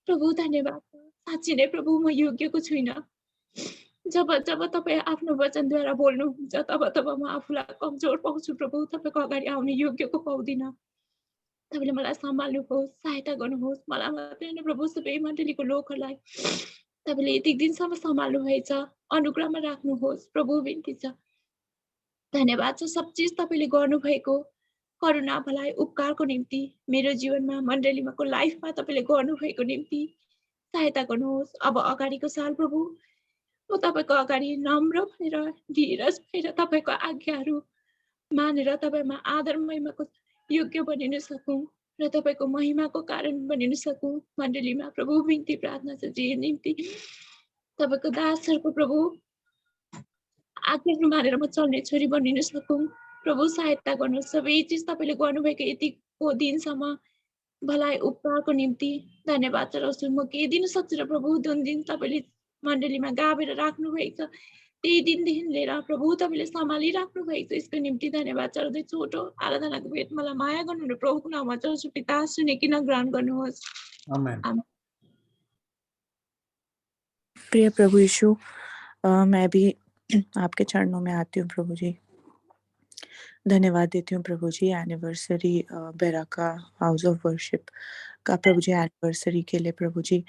प्रभु धन्यवाद। साँच्ची नै प्रभु म योग्यको छुइनँ। जब जब तपाईँ आफ्नो वचनद्वारा बोल्नुहुन्छ तब तब म आफूलाई कमजोर पाउँछु प्रभु, तपाईँको अगाडि आउने योग्यको पाउँदिनँ। तपाईँले मलाई सम्हाल्नुहोस्, सहायता गर्नुहोस्। मलाई मात्रै होइन प्रभु, सबै मण्डलीको लोकहरूलाई तपाईँले यति दिनसम्म सम्हाल्नु भएछ, अनुग्रहमा राख्नुहोस्। प्रभु बिन्ती छ, धन्यवाद छ सब चिज तपाईँले गर्नुभएको करुणा भलाइ उपकारको निम्ति, मेरो जीवनमा मण्डलीमाको लाइफमा तपाईँले गर्नुभएको निम्ति सहायता गर्नुहोस्। अब अगाडिको साल प्रभु म तपाईँको अगाडि नम्र भएर धीरज भएर तपाईँको आज्ञाहरू मानेर तपाईँमा आदर महिमाको योग्य बनिन सकूँ र तपाईँको महिमाको कारण बनिन सकूँ। मण्डलीमा प्रभु बिन्ती प्रार्थना छ जे निम्ति तपाईँको दासहरूको प्रभु आज्ञाहरू मानेर म चल्ने छोरी बनिन सकूँ। प्रभु सहायता गर्नुहोस्। सबै चिज तपाईँले गर्नुभएको यतिको दिनसम्म भलाइ उपकारको निम्ति धन्यवाद चढाउँछु। म के दिन सक्छु र प्रभु, जुन दिन तपाईँले मण्डलीमा गाभेर राख्नु भएको छ त्यही दिनदेखि लिएर प्रभु तपाईँले सम्हालिराख्नु भएको छ, यसको निम्ति धन्यवाद चढाउँदै छोटो आराधनाको भेट मलाई माया गर्नु र प्रभुको नाममा चढाउँछु। पिता सुनिकन ग्रहण गर्नुहोस्। आमेन। प्रिय प्रभु यीशु, मैं भी आपके चरणों में आती हूँ प्रभु जी। धन्यवाद देती हूँ प्रभु जी एनिवर्सरी बेराका हाउस ऑफ वर्शिप का प्रभु जी एनिवर्सरी के लिए प्रभु जी।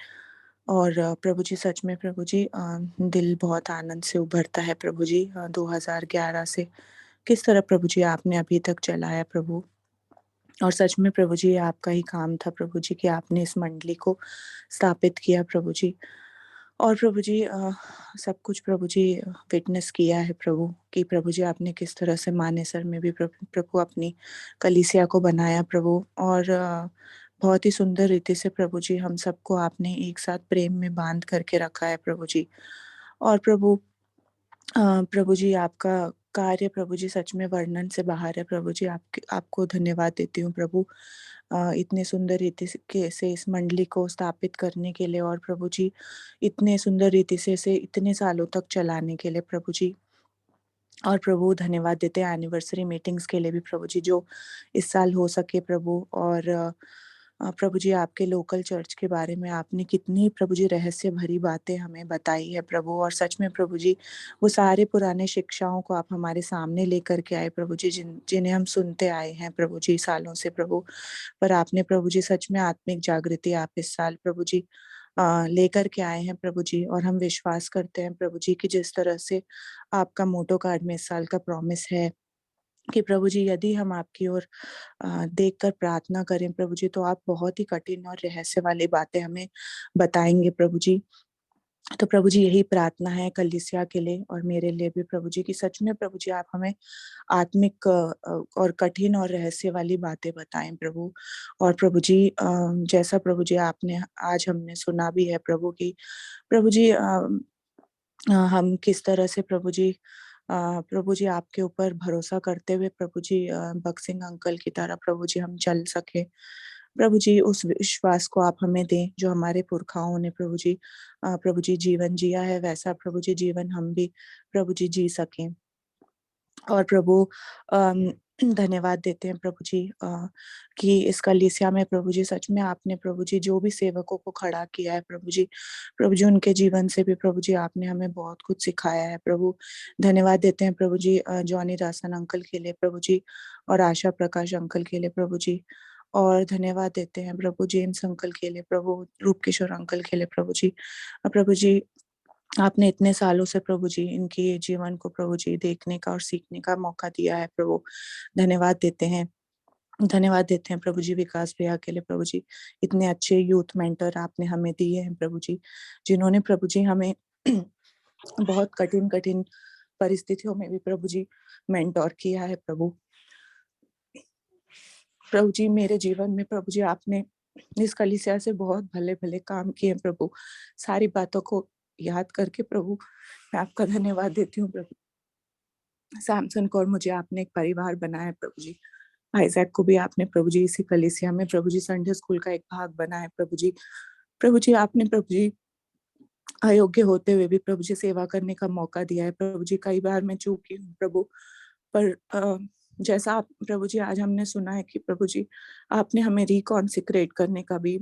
और प्रभु जी सच में प्रभु जी दिल बहुत आनंद से उभरता है प्रभु जी। 2011 से किस तरह प्रभु जी आपने अभी तक चलाया प्रभु, और सच में प्रभु जी आपका ही काम था प्रभु जी कि आपने इस मंडली को स्थापित किया प्रभु जी। और प्रभु जी सब कुछ प्रभु जी विटनेस किया है प्रभु कि प्रभु जी आपने किस तरह से मानेसर में भी प्रभु अपनी कलीसिया को बनाया प्रभु, और बहुत ही सुंदर रीति से प्रभु जी हम सबको आपने एक साथ प्रेम में बांध करके रखा है प्रभु जी। और प्रभु जी आपका कार्य प्रभु जी सच में वर्णन से बाहर है प्रभु जी। आपको धन्यवाद देती हूँ प्रभु इतने सुंदर रीति से इस मंडली को स्थापित करने के लिए, और प्रभु जी इतने सुंदर रीति से इसे इतने सालों तक चलाने के लिए प्रभु जी। और प्रभु धन्यवाद देते हैं एनिवर्सरी मीटिंग्स के लिए भी प्रभु जी जो इस साल हो सके प्रभु। और प्रभु जी आपके लोकल चर्च के बारे में आपने कितनी प्रभु जी रहस्य भरी बातें हमें बताई है प्रभु, और सच में प्रभु जी वो सारे पुराने शिक्षाओं को आप हमारे सामने लेकर के आए प्रभु जी, जिन्हें हम सुनते आए हैं प्रभु जी सालों से प्रभु। पर आपने प्रभु जी सच में आत्मिक जागृति आप इस साल प्रभु जी लेकर के आए हैं प्रभु जी। और हम विश्वास करते हैं प्रभु जी कि जिस तरह से आपका मोटो कार्ड में इस साल का प्रॉमिस है कि प्रभु जी यदि हम आपकी ओर देखकर प्रार्थना करें प्रभु जी तो आप बहुत ही कठिन और रहस्य वाली बातें हमें बताएंगे प्रभु जी। तो प्रभु जी यही प्रार्थना है कलीसिया के लिए और मेरे लिए भी प्रभु जी कि सच में प्रभु जी आप हमें आत्मिक और कठिन और रहस्य वाली बातें बताएं प्रभु। और प्रभु जी जैसा प्रभु जी आपने आज हमने सुना भी है प्रभु की प्रभु जी हम किस तरह से प्रभु जी आपके ऊपर भरोसा करते हुए प्रभु जी बक्सिंग अंकल की तरह प्रभु जी हम चल सके प्रभु जी उस विश्वास को आप हमें दें जो हमारे पुरखाओं ने प्रभु जी जीवन जिया है वैसा प्रभु जी जीवन हम भी प्रभु जी जी सकें। और प्रभु धन्यवाद देते हैं प्रभु जी कि इस कलीसिया में प्रभु जी सच में आपने प्रभु जी जो भी सेवकों को खड़ा किया है प्रभु जी उनके जीवन से भी प्रभु जी आपने हमें बहुत कुछ सिखाया है प्रभु। धन्यवाद देते हैं प्रभु जी जॉनी रासन अंकल के लिए प्रभु जी और आशा प्रकाश अंकल के लिए प्रभु जी। और धन्यवाद देते हैं प्रभु जेम्स अंकल के लिए प्रभु रूप किशोर अंकल के लिए प्रभु जी आपने इतने सालों से प्रभु जी इनके जीवन को प्रभु जी देखने का और सीखने का मौका दिया है प्रभु। धन्यवाद देते हैं प्रभु जी विकास भैया के लिए प्रभु जी इतने अच्छे यूथ मेंटर आपने हमें दिए हैं प्रभु जी जिन्होंने प्रभु जी हमें बहुत कठिन परिस्थितियों में भी प्रभु जी मेंटोर किया है प्रभु जी मेरे जीवन में प्रभु जी आपने इस कलीसिया से बहुत भले काम किए प्रभु। सारी बातों को याद करके प्रभु मैं आपका धन्यवाद देती हूँ प्रभु। सैमसन को और मुझे आपने एक परिवार बनाया प्रभु जी। आइजैक को भी आपने प्रभु जी इसी कलीसिया में प्रभु जी संडे स्कूल का एक भाग बनाया प्रभु जी आपने प्रभु जी अयोग्य होते हुए भी प्रभु जी सेवा करने का मौका दिया है प्रभु जी। कई बार मैं चूकी हूँ प्रभु पर जैसा आप प्रभु जी आज हमने सुना है कि प्रभु जी आपने हमें रिकॉन्सिक्रेट करने का भी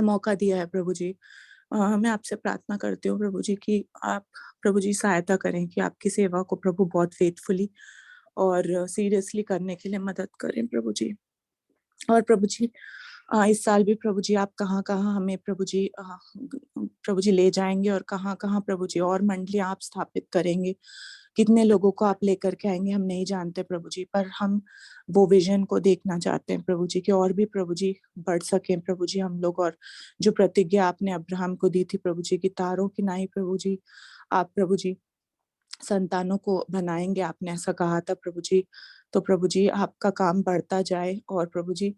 मौका दिया है प्रभु जी। मैं आपसे प्रार्थना करती हूँ प्रभु जी कि आप प्रभु जी सहायता करें कि आपकी सेवा को प्रभु बहुत फेथफुली और सीरियसली करने के लिए मदद करें प्रभु जी। और प्रभु जी इस साल भी प्रभु जी आप कहाँ हमें प्रभु जी ले जाएंगे और कहाँ प्रभु जी और मंडली आप स्थापित करेंगे। कितने लोगों को आप लेकर के आएंगे हम नहीं जानते प्रभु जी पर हम वो विजन को देखना चाहते हैं प्रभु जी कि और भी प्रभु जी बढ़ सके प्रभु जी हम लोग। और जो प्रतिज्ञा आपने अब्राहम को दी थी प्रभु जी की तारों की नाई प्रभु जी आप प्रभु जी संतानों को बनाएंगे आपने ऐसा कहा था प्रभु जी। तो प्रभु जी आपका काम बढ़ता जाए और प्रभु जी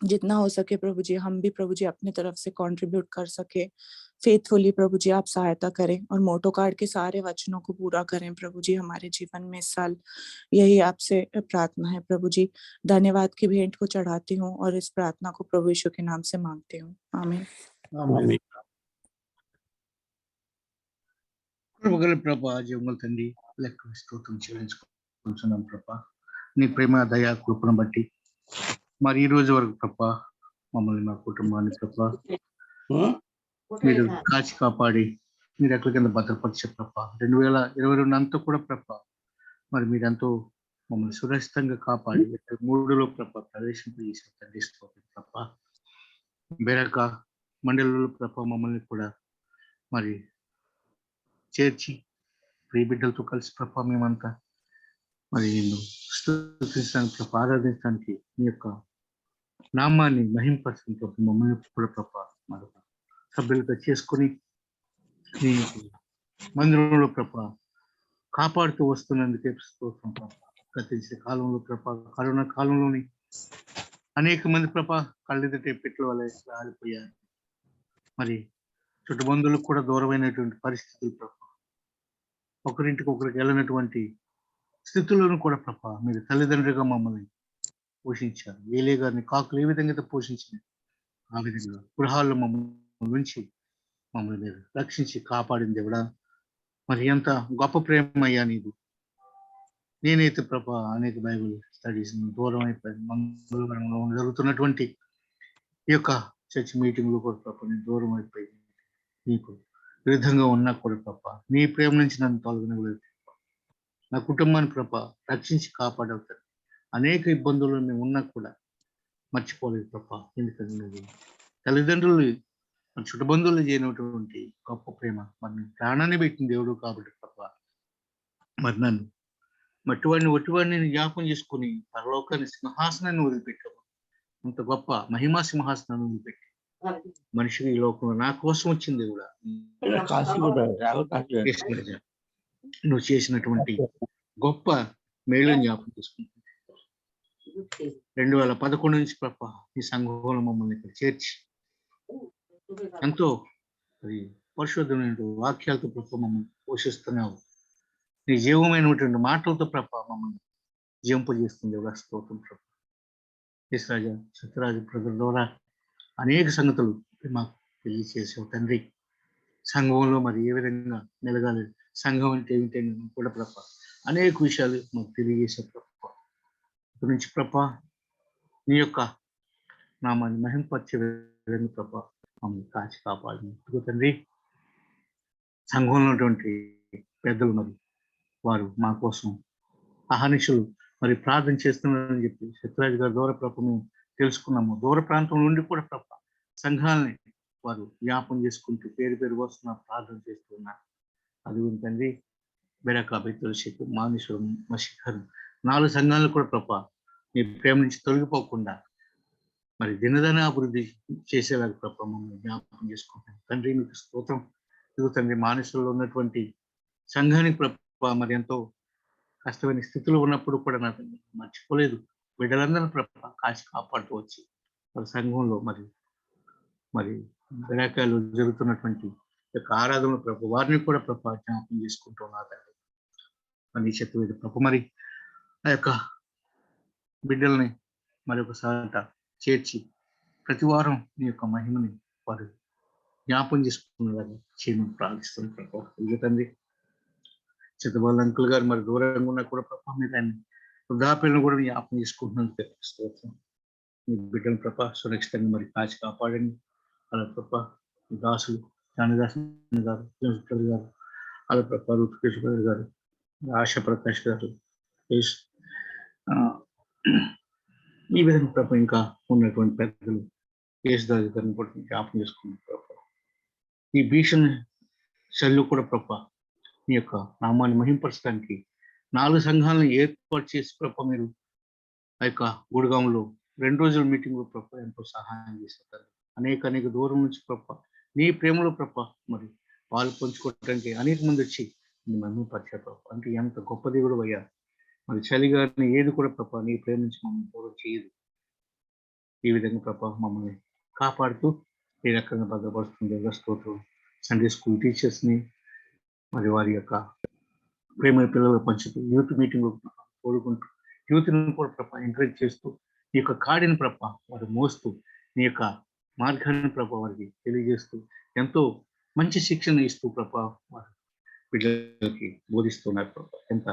जितना हो सके प्रभु जी हम भी प्रभु जी अपने तरफ से कंट्रीब्यूट कर सके फेथफुली प्रभु जी आप सहायता करें और मोटो कार्ड के सारे वचनों को पूरा करें प्रभु जी हमारे जीवन में इस साल। यही आपसे प्रार्थना है प्रभु जी। धन्यवाद की भेंट को चढ़ाती हूँ और इस प्रार्थना को प्रभु यीशु के नाम से मांगती हूँ आमीन। కృపగల ప్రభా జీవముల తండ్రి లెక్క స్తోత్రం చెల్లించుకుంటున్నాం ప్రభా నీ ప్రేమ దయా కృపను బట్టి మరి ఈ రోజు వరకు ప్రభా మమ్మల్ని మా కుటుంబాన్ని ప్రభా మీరు కాచి కాపాడి మీరు ఎక్కడి కింద భద్రపరిచే ప్రభా 2022 అంతా కూడా ప్రభా మరి మీరెంతో మమ్మల్ని సురక్షితంగా కాపాడి 3లో ప్రభా ప్రవేశింపజేసిన తండ్రి స్తోత్రం ప్రభా బెరక మండలంలో ప్రభా మమ్మల్ని కూడా మరి చేర్చి ప్రియ బిడ్డలతో కలిసి ప్రభా మేమంతా మరి నిన్ను స్తుతించడానికి ప్రభా ఆరాధించడానికి నీ యొక్క నామాన్ని మహింపరచడం ప్రభా మమ్మల్ని కూడా ప్రభా మరొక సభ్యులుగా చేసుకుని నీ మందిరంలో ప్రభా కాపాడుతూ వస్తున్నందుకే స్తోత్రం ప్రభా గతించే కాలంలో ప్రభా కరోనా కాలంలోని అనేక మంది ప్రభా కళ్ళెదుటే పెట్ల వల్ల రాలిపోయారు మరి చుట్టుబంధువులకు కూడా దూరమైనటువంటి పరిస్థితులు ప్రభా ఒకరింటికి ఒకరికి వెళ్ళినటువంటి స్థితులను కూడా ప్రభా మీరు తల్లిదండ్రులుగా మమ్మల్ని పోషించారు ఏలే గారిని కాకులు ఏ విధంగా పోషించారు ఆ విధంగా గృహాల్లో మమ్మల్ని ఉంచి మమ్మల్ని మీరు రక్షించి కాపాడింది ఎవడా మరి ఎంత గొప్ప ప్రేమ అయ్యా నీది నేనైతే ప్రభా అనేక బైబిల్ స్టడీస్ దూరం అయిపోయింది మంగళవారంలో జరుగుతున్నటువంటి ఈ యొక్క చర్చ్ మీటింగ్లు కూడా ప్రభా నేను దూరం అయిపోయింది నీకు విధంగా ఉన్నా కూడా ప్రభా నీ ప్రేమ నుంచి నన్ను తొలగనలేదు నా కుటుంబాన్ని ప్రభా రక్షించి కాపాడవుతారు అనేక ఇబ్బందులు మేము ఉన్నా కూడా మర్చిపోలేదు ప్రభా ఎందుకంటే నువ్వు తల్లిదండ్రులు చుట్టుబంధువులు చేయనటువంటి గొప్ప ప్రేమ మరి ప్రాణాన్ని పెట్టిన దేవుడు కాబట్టి ప్రభా మరి నన్ను ఒట్టివాడిని జ్ఞాపకం చేసుకుని పరలోకాన్ని సింహాసనాన్ని వదిలిపెట్టావు అంత గొప్ప మహిమా సింహాసనాన్ని వదిలిపెట్టి మనిషికి ఈ లోకంలో నా కోసం వచ్చింది దేవుడా కాశీ కూడా రావు కాశీ యేసు రాజా, నువ్వు చేసినటువంటి గొప్ప మేలు జ్ఞాపకం చేసుకుంటాను. 2011 నుంచి ప్రభా ఈ సంఘంలో మమ్మల్ని ఇక్కడ చేర్చి ఎంతో అది పరిశుద్ధమైన వాక్యాలతో ప్రభా మమ్మల్ని పోషిస్తున్నావు. నీ జీవమైనటువంటి మాటలతో ప్రభా మమ్మల్ని జీవింపజేస్తుంది దేవుడా. స్తోత్రం ప్రభా. యేసు రాజా, సత్యరాజు ప్రజల ద్వారా అనేక సంగతులు మాకు తెలియజేసావు తండ్రి. సంఘంలో మరి ఏ విధంగా నిలగాలి, సంఘం అంటే ఏమిటని కూడా ప్రభా అనేక విషయాలు మాకు తెలియజేసే ప్రభా. ఇక్కడి నుంచి ప్రభా నీ యొక్క నామాన్ని మహింపరిచే విధంగా ప్రభా మమ్మల్ని కాచి కాపాడు తండ్రి. సంఘంలో ఉన్నటువంటి పెద్దలు మరి వారు మా కోసం అహర్నిశలు మరి ప్రార్థన చేస్తున్నారని చెప్పి సత్యరాజు గారి దూర ప్రభ మేము తెలుసుకున్నాము. దూర ప్రాంతం నుండి కూడా ప్రభ సంఘాలని వారు జ్ఞాపం చేసుకుంటూ పేరు పేరు వస్తున్న ప్రార్థన చేస్తున్నారు. అది తండ్రి బెరకా, బెత్తల శక్తి, మానేశ్వరం, మషిఖరం 4 సంఘాలు కూడా ప్రభ నీ ప్రేమ నుంచి తొలగిపోకుండా మరి దినదన అభివృద్ధి చేసేలాగా ప్రభ మమ్మల్ని జ్ఞాపకం చేసుకుంటాం తండ్రి. మీకు స్తోత్రం. ఇదిగో తండ్రి, మానేశ్వరంలో ఉన్నటువంటి సంఘానికి ప్రభ మరి ఎంతో కష్టమైన స్థితిలో ఉన్నప్పుడు కూడా నాకు మర్చిపోలేదు. బిడ్డలందరూ ప్రభ కాచి కాపాడుతూ వచ్చి మరి సంఘంలో మరి బెరాకాయలు జరుగుతున్నటువంటి యొక్క ఆరాధన ప్రభ వారిని కూడా ప్రభ జ్ఞాపకం చేసుకుంటున్నారు అని చెప్పేది ప్రభ. మరి ఆ యొక్క బిడ్డల్ని మరి ఒకసారి చేర్చి ప్రతి వారం నీ యొక్క మహిమని వారు జ్ఞాపం చేసుకునేలాగా చేయమని ప్రార్థిస్తుంది ప్రభ. ఇదిగో తండ్రి, చిత్తబాల అంకుల్ గారు మరి దూరంగా ఉన్నా కూడా ప్రభ మీరు ఆయన వృద్ధాప్యలను కూడా జ్ఞాపం చేసుకుంటున్నాను స్తోత్రం. మీ బిడ్డలను ప్రభ సురక్షితంగా మరి కాచి కాపాడండి. అలా ప్రభ దాసులు జానదాసు గారు, జోసఫ్ గారు, అలా ప్రభ రూపకేశ్వర గారు, ఆశా ప్రకాష్ గారు, ఈ విధంగా ప్రభ ఇంకా ఉన్నటువంటి పెద్దలు యేసుదాసు గారిని కూడా జ్ఞాపం చేసుకున్నారు ప్రభ. ఈ భీషణ శల్లు కూడా ప్రభ మీ యొక్క నామాన్ని మహింపరచడానికి 4 సంఘాలను ఏర్పాటు చేసి ప్రభ మీరు ఆ యొక్క గుడిగాంలో 2 రోజుల మీటింగ్ ప్రభ ఎంతో సహాయం చేస్తారు. అనేక దూరం నుంచి ప్రభ నీ ప్రేమలో ప్రభ మరి పాలు పంచుకోవడానికి అనేక మంది వచ్చి మహిమపరిచారు ప్రభ. అంటే ఎంత గొప్ప దేవుడు అయ్యా. మరి చలిగారిని ఏది కూడా ప్రభ నీ ప్రేమ నుంచి మమ్మల్ని దూరం చేయదు. ఈ విధంగా ప్రభ మమ్మల్ని కాపాడుతూ ఏ రకంగా భద్రపరుస్తుంది. స్తోత్రం. సండే స్కూల్ టీచర్స్ని మరి వారి యొక్క ప్రేమ పిల్లలు పంచుతూ యూత్ మీటింగ్ కోరుకుంటూ యూత్ని కూడా ప్రభ ఎంకరేజ్ చేస్తూ ఈ యొక్క కాడిని ప్రభ వారు మోస్తూ నీ యొక్క మార్గాన్ని ప్రభ వారికి తెలియజేస్తూ ఎంతో మంచి శిక్షణ ఇస్తూ ప్రభ వారు పిల్లలకి బోధిస్తున్నారు ప్రభ. ఎంత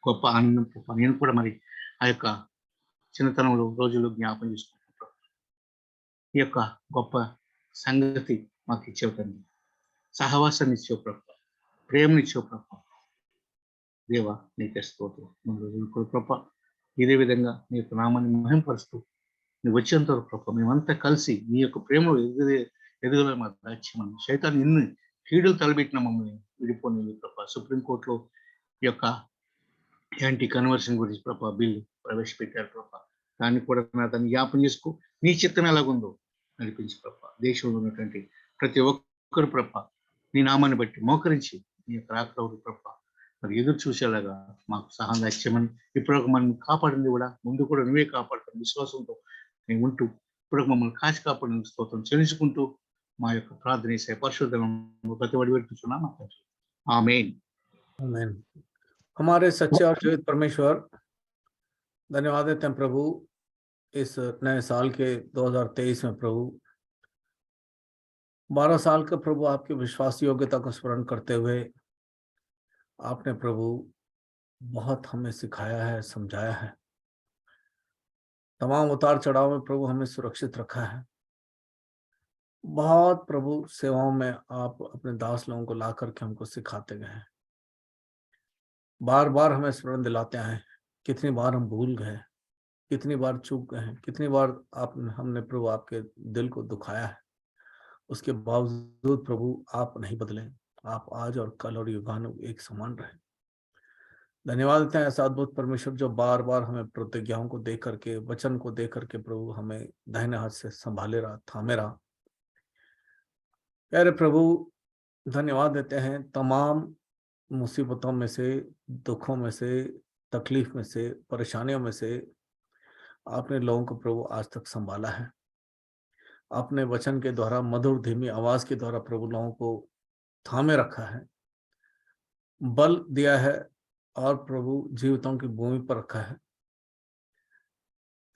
గొప్ప ఆనందం ప్రభ. నేను కూడా మరి ఆ యొక్క చిన్నతనంలో రోజుల్లో జ్ఞాపం చేసుకుంటాను ప్రభ. ఈ యొక్క గొప్ప సంగతి మాకు ఇచ్చేవు తండ్రి. సహవాసాన్ని ఇచ్చేవు ప్రభ, ప్రేమనిచ్చేవు ప్రభ. దేవా నీకే స్తోత్రం. మన రోజులు కూడా ప్రభ ఇదే విధంగా నీ యొక్క నామాన్ని మహింపరుస్తూ నువ్వు వచ్చేంత వరకు ప్రభ మేమంతా కలిసి నీ యొక్క ప్రేమలో ఎదుగుదల మాకు దాచ్యమని శైతాన్ని ఎన్ని కీడులు తలబెట్టిన మమ్మల్ని విడిపోని ప్రభ. సుప్రీంకోర్టులో ఈ యొక్క యాంటీ కన్వర్షన్ గురించి ప్రభ బిల్లు ప్రవేశపెట్టారు ప్రభ. దాన్ని కూడా నా దాన్ని జ్ఞాపం చేసుకో. నీ చిత్తం ఎలాగుందో నడిపించి ప్రభ. దేశంలో ఉన్నటువంటి ప్రతి ఒక్కరు ప్రభ నీ నామాన్ని బట్టి మోకరించి నీ యొక్క రాకడవుడు ప్రభ మరి ఎదురు చూసేలాగా మాకు సహాయం దాచ్యమని ఇప్పుడు మనం కాపాడింది కూడా ముందు కూడా నువ్వే కాపాడుతాను విశ్వాసంతో మేము ఉంటూ ఇప్పుడు మమ్మల్ని కాచి కాపాడిన స్తోత్రం చెల్లించుకుంటూ మా యొక్క ప్రార్థన చేసే పరిశుద్ధంలో ప్రతివాడి పెడుతున్నాం. ఆమేన్. आमीन। हमारे सच्चे और जीवित परमेश्वर, धन्यवाद देते हैं प्रभु इस नए साल के 2023 में प्रभु 12 साल का प्रभु आपकी विश्वास योग्यता को स्मरण करते हुए आपने प्रभु बहुत हमें सिखाया है, समझाया है। तमाम उतार चढ़ाव में प्रभु हमें सुरक्षित रखा है। बहुत प्रभु सेवाओं में आप अपने दास लोगों को ला करके हमको सिखाते गए हैं। बार बार हमें स्मरण दिलाते हैं। कितनी बार हम भूल गए, कितनी बार चूक गए हैं, कितनी बार हमने प्रभु आपके दिल को दुखाया है। उसके बावजूद प्रभु आप नहीं बदले। आप आज और कल और युगानु एक समान रहे। धन्यवाद देते हैं ऐसा अद्भुत परमेश्वर जो बार बार हमें प्रतिज्ञाओं को दे करके, वचन को दे करके प्रभु हमें दाहिने हाथ से संभाले रहा, थामे रहा। प्यारे प्रभु, धन्यवाद देते हैं तमाम मुसीबतों में से, दुखों में से, तकलीफ में से, परेशानियों में से आपने लोगों को प्रभु आज तक संभाला है। आपने वचन के द्वारा, मधुर धीमी आवाज के द्वारा प्रभु लोगों को थामे रखा है, बल दिया है और प्रभु जीवितों की भूमि पर रखा है।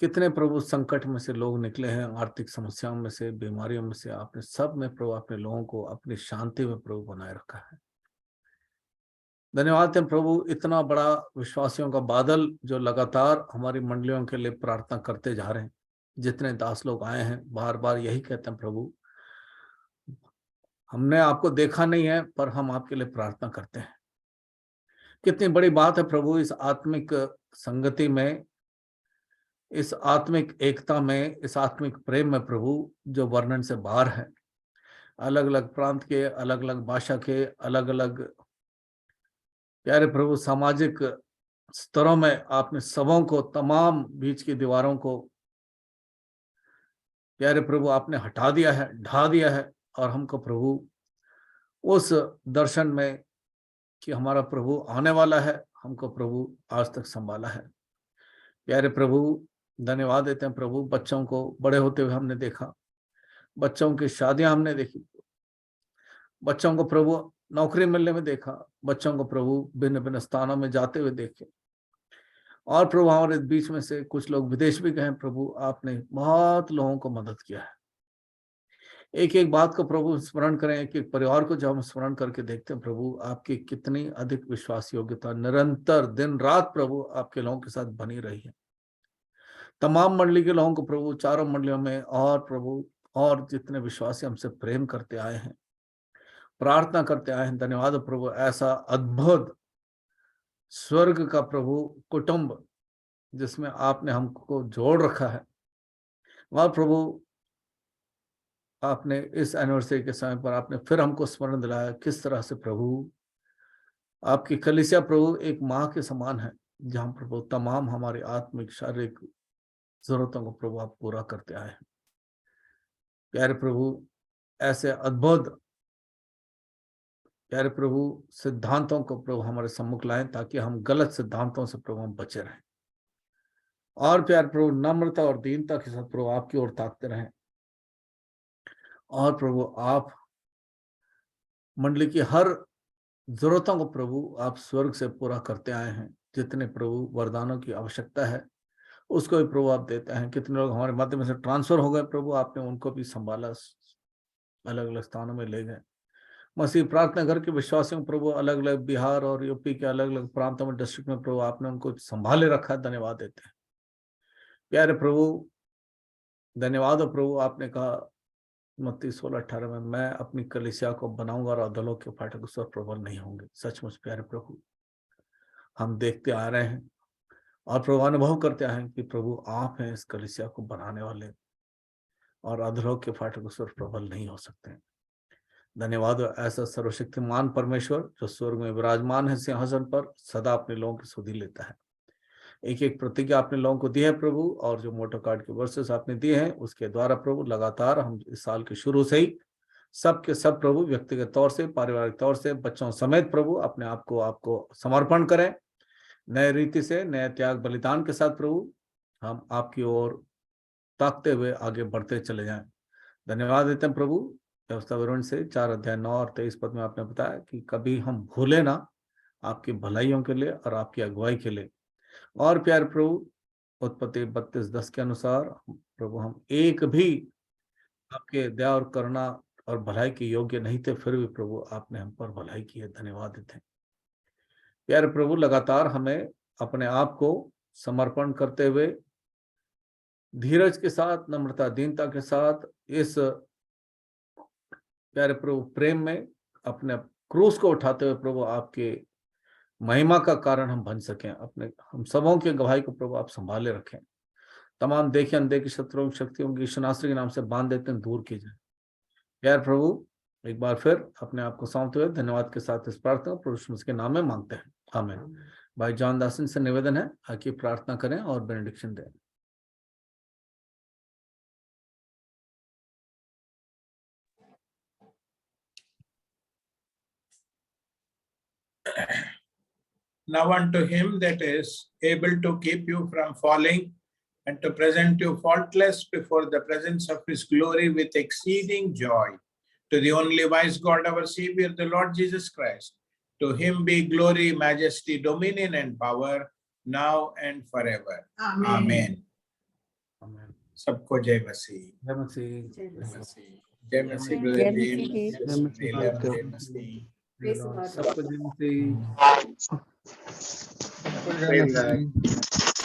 कितने प्रभु संकट में से लोग निकले हैं, आर्थिक समस्याओं में से, बीमारियों में से, आपने सब में प्रभु अपने लोगों को अपनी शांति में प्रभु बनाए रखा है। धन्यवाद है प्रभु, इतना बड़ा विश्वासियों का बादल जो लगातार हमारी मंडलियों के लिए प्रार्थना करते जा रहे हैं। जितने दास लोग आए हैं बार बार यही कहते हैं, प्रभु हमने आपको देखा नहीं है पर हम आपके लिए प्रार्थना करते हैं। कितनी बड़ी बात है प्रभु, इस आत्मिक संगति में, इस आत्मिक एकता में, इस आत्मिक प्रेम में प्रभु जो वर्णन से बाहर है। अलग अलग प्रांत के, अलग अलग भाषा के, अलग अलग प्यारे प्रभु सामाजिक स्तरों में आपने सबों को, तमाम बीच की दीवारों को प्यारे प्रभु आपने हटा दिया है, ढा दिया है और हमको प्रभु उस दर्शन में कि हमारा प्रभु आने वाला है, हमको प्रभु आज तक संभाला है। प्यारे प्रभु धन्यवाद देते हैं प्रभु, बच्चों को बड़े होते हुए हमने देखा, बच्चों की शादियां हमने देखी, बच्चों को प्रभु नौकरी मिलने में देखा, बच्चों को प्रभु भिन्न भिन्न स्थानों में जाते हुए देखे। और प्रभु हमारे बीच में से कुछ लोग विदेश भी गए। प्रभु आपने बहुत लोगों को मदद किया है। एक एक बात को प्रभु स्मरण करें, एक एक परिवार को जब हम स्मरण करके देखते हैं प्रभु, आपकी कितनी अधिक विश्वास योग्यता निरंतर दिन रात प्रभु आपके लोगों के साथ बनी रही है। तमाम मंडली के लोगों को प्रभु, चारों मंडलियों में और प्रभु और जितने विश्वासी हमसे प्रेम करते आए हैं, प्रार्थना करते आए हैं, धन्यवाद प्रभु। ऐसा अद्भुत स्वर्ग का प्रभु कुटुंब जिसमें आपने हमको जोड़ रखा है, और प्रभु आपने इस एनिवर्सरी के समय पर आपने फिर हमको स्मरण दिलाया किस तरह से प्रभु आपकी कलीसिया प्रभु एक माँ के समान है, जहां प्रभु तमाम हमारी आत्मिक शारीरिक जरूरतों को प्रभु आप पूरा करते आए हैं। प्यारे प्रभु ऐसे अद्भुत प्यारे प्रभु सिद्धांतों को प्रभु हमारे सम्मुख लाएं, ताकि हम गलत सिद्धांतों से प्रभु हम बचे रहें, और प्यारे प्रभु नम्रता और दीनता के साथ प्रभु आपकी ओर ताकते रहें। और प्रभु आप मंडली की हर जरूरतों को प्रभु आप स्वर्ग से पूरा करते आए हैं। जितने प्रभु वरदानों की आवश्यकता है उसको भी प्रभु आप देते हैं। कितने लोग हमारे मध्य में से ट्रांसफर हो गए प्रभु, आपने उनको भी संभाला, अलग अलग स्थानों में ले गए। मसीह प्रार्थना घर के विश्वासियों प्रभु अलग अलग बिहार और यूपी के अलग अलग प्रांतों में, डिस्ट्रिक्ट में प्रभु आपने उनको संभाले रखा है, धन्यवाद देते हैं। प्यारे प्रभु धन्यवाद प्रभु, आपने कहा मत्ती 16:18 में, मैं अपनी कलीसिया को बनाऊंगा और अधलों के फाटक उस पर प्रबल नहीं होंगे। सचमुच प्यारे प्रभु हम देखते आ रहे हैं और प्रभु अनुभव करते आए हैं कि प्रभु आप हैं इस कलीसिया को बनाने वाले, और अधलों के फाटक उस पर प्रबल नहीं हो सकते। धन्यवाद ऐसा सर्वशक्तिमान परमेश्वर जो स्वर्ग में विराजमान है सिंहासन पर, सदा अपने लोगों की सुधि लेता है। एक एक प्रतिज्ञा आपने लोगों को दी है प्रभु, और जो मोटर कार्ड के वर्सेस आपने दिए हैं उसके द्वारा प्रभु लगातार हम इस साल के शुरू से ही सब के सब प्रभु व्यक्तिगत तौर से, पारिवारिक तौर से, बच्चों समेत प्रभु अपने आप को आपको समर्पण करें, नए रीति से, नए त्याग बलिदान के साथ प्रभु हम आपकी ओर ताकते हुए आगे बढ़ते चले जाएं। धन्यवाद देते हैं प्रभु। व्यवस्था विवरण से 4 अध्याय 9 और 23 पद में आपने बताया कि कभी हम भूले ना आपकी भलाइयों के लिए और आपकी अगुवाई के लिए। और प्यार प्रभु उत्पत्ति 32:10 के अनुसार प्रभु हम एक भी आपके दया और करुणा और भलाई के योग्य नहीं थे, फिर भी प्रभु आपने हम पर भलाई की है, धन्यवाद देते हैं। प्यारे प्रभु लगातार हमें अपने आप को समर्पण करते हुए धीरज के साथ, नम्रता दीनता के साथ, इस प्यारे प्रभु प्रेम में अपने क्रूस को उठाते हुए प्रभु आपके महिमा का कारण हम बन सकें। अपने हम सबों की गवाही को प्रभु आप संभाले रखें। तमाम देखे अनदेखे शत्रुओं शक्तियों की यीशु नासरी के नाम से बांध देते हैं, दूर कीजिए। प्यार प्रभु एक बार फिर अपने आप को सौंपते हुए धन्यवाद के साथ इस प्रार्थना प्रभु यीशु मसीह के नाम में मांगते हैं, आमीन। भाई जॉन दासन से निवेदन है आके प्रार्थना करें और बेनेडिक्शन दें। Now unto him that is able to keep you from falling and to present you faultless before the presence of his glory with exceeding joy, to the only wise God, our Savior, the Lord Jesus Christ, to him be glory, majesty, dominion, and power, now and forever. Amen. Amen. सबको जय मसीह। जय मसीह। जय मसीह। जय मसीह जय ब्रदर मसीह जेम्स, की। जय मसीह नीलम, जय मसीह। Praise the Lord. सबको जय मसीह। Praise God.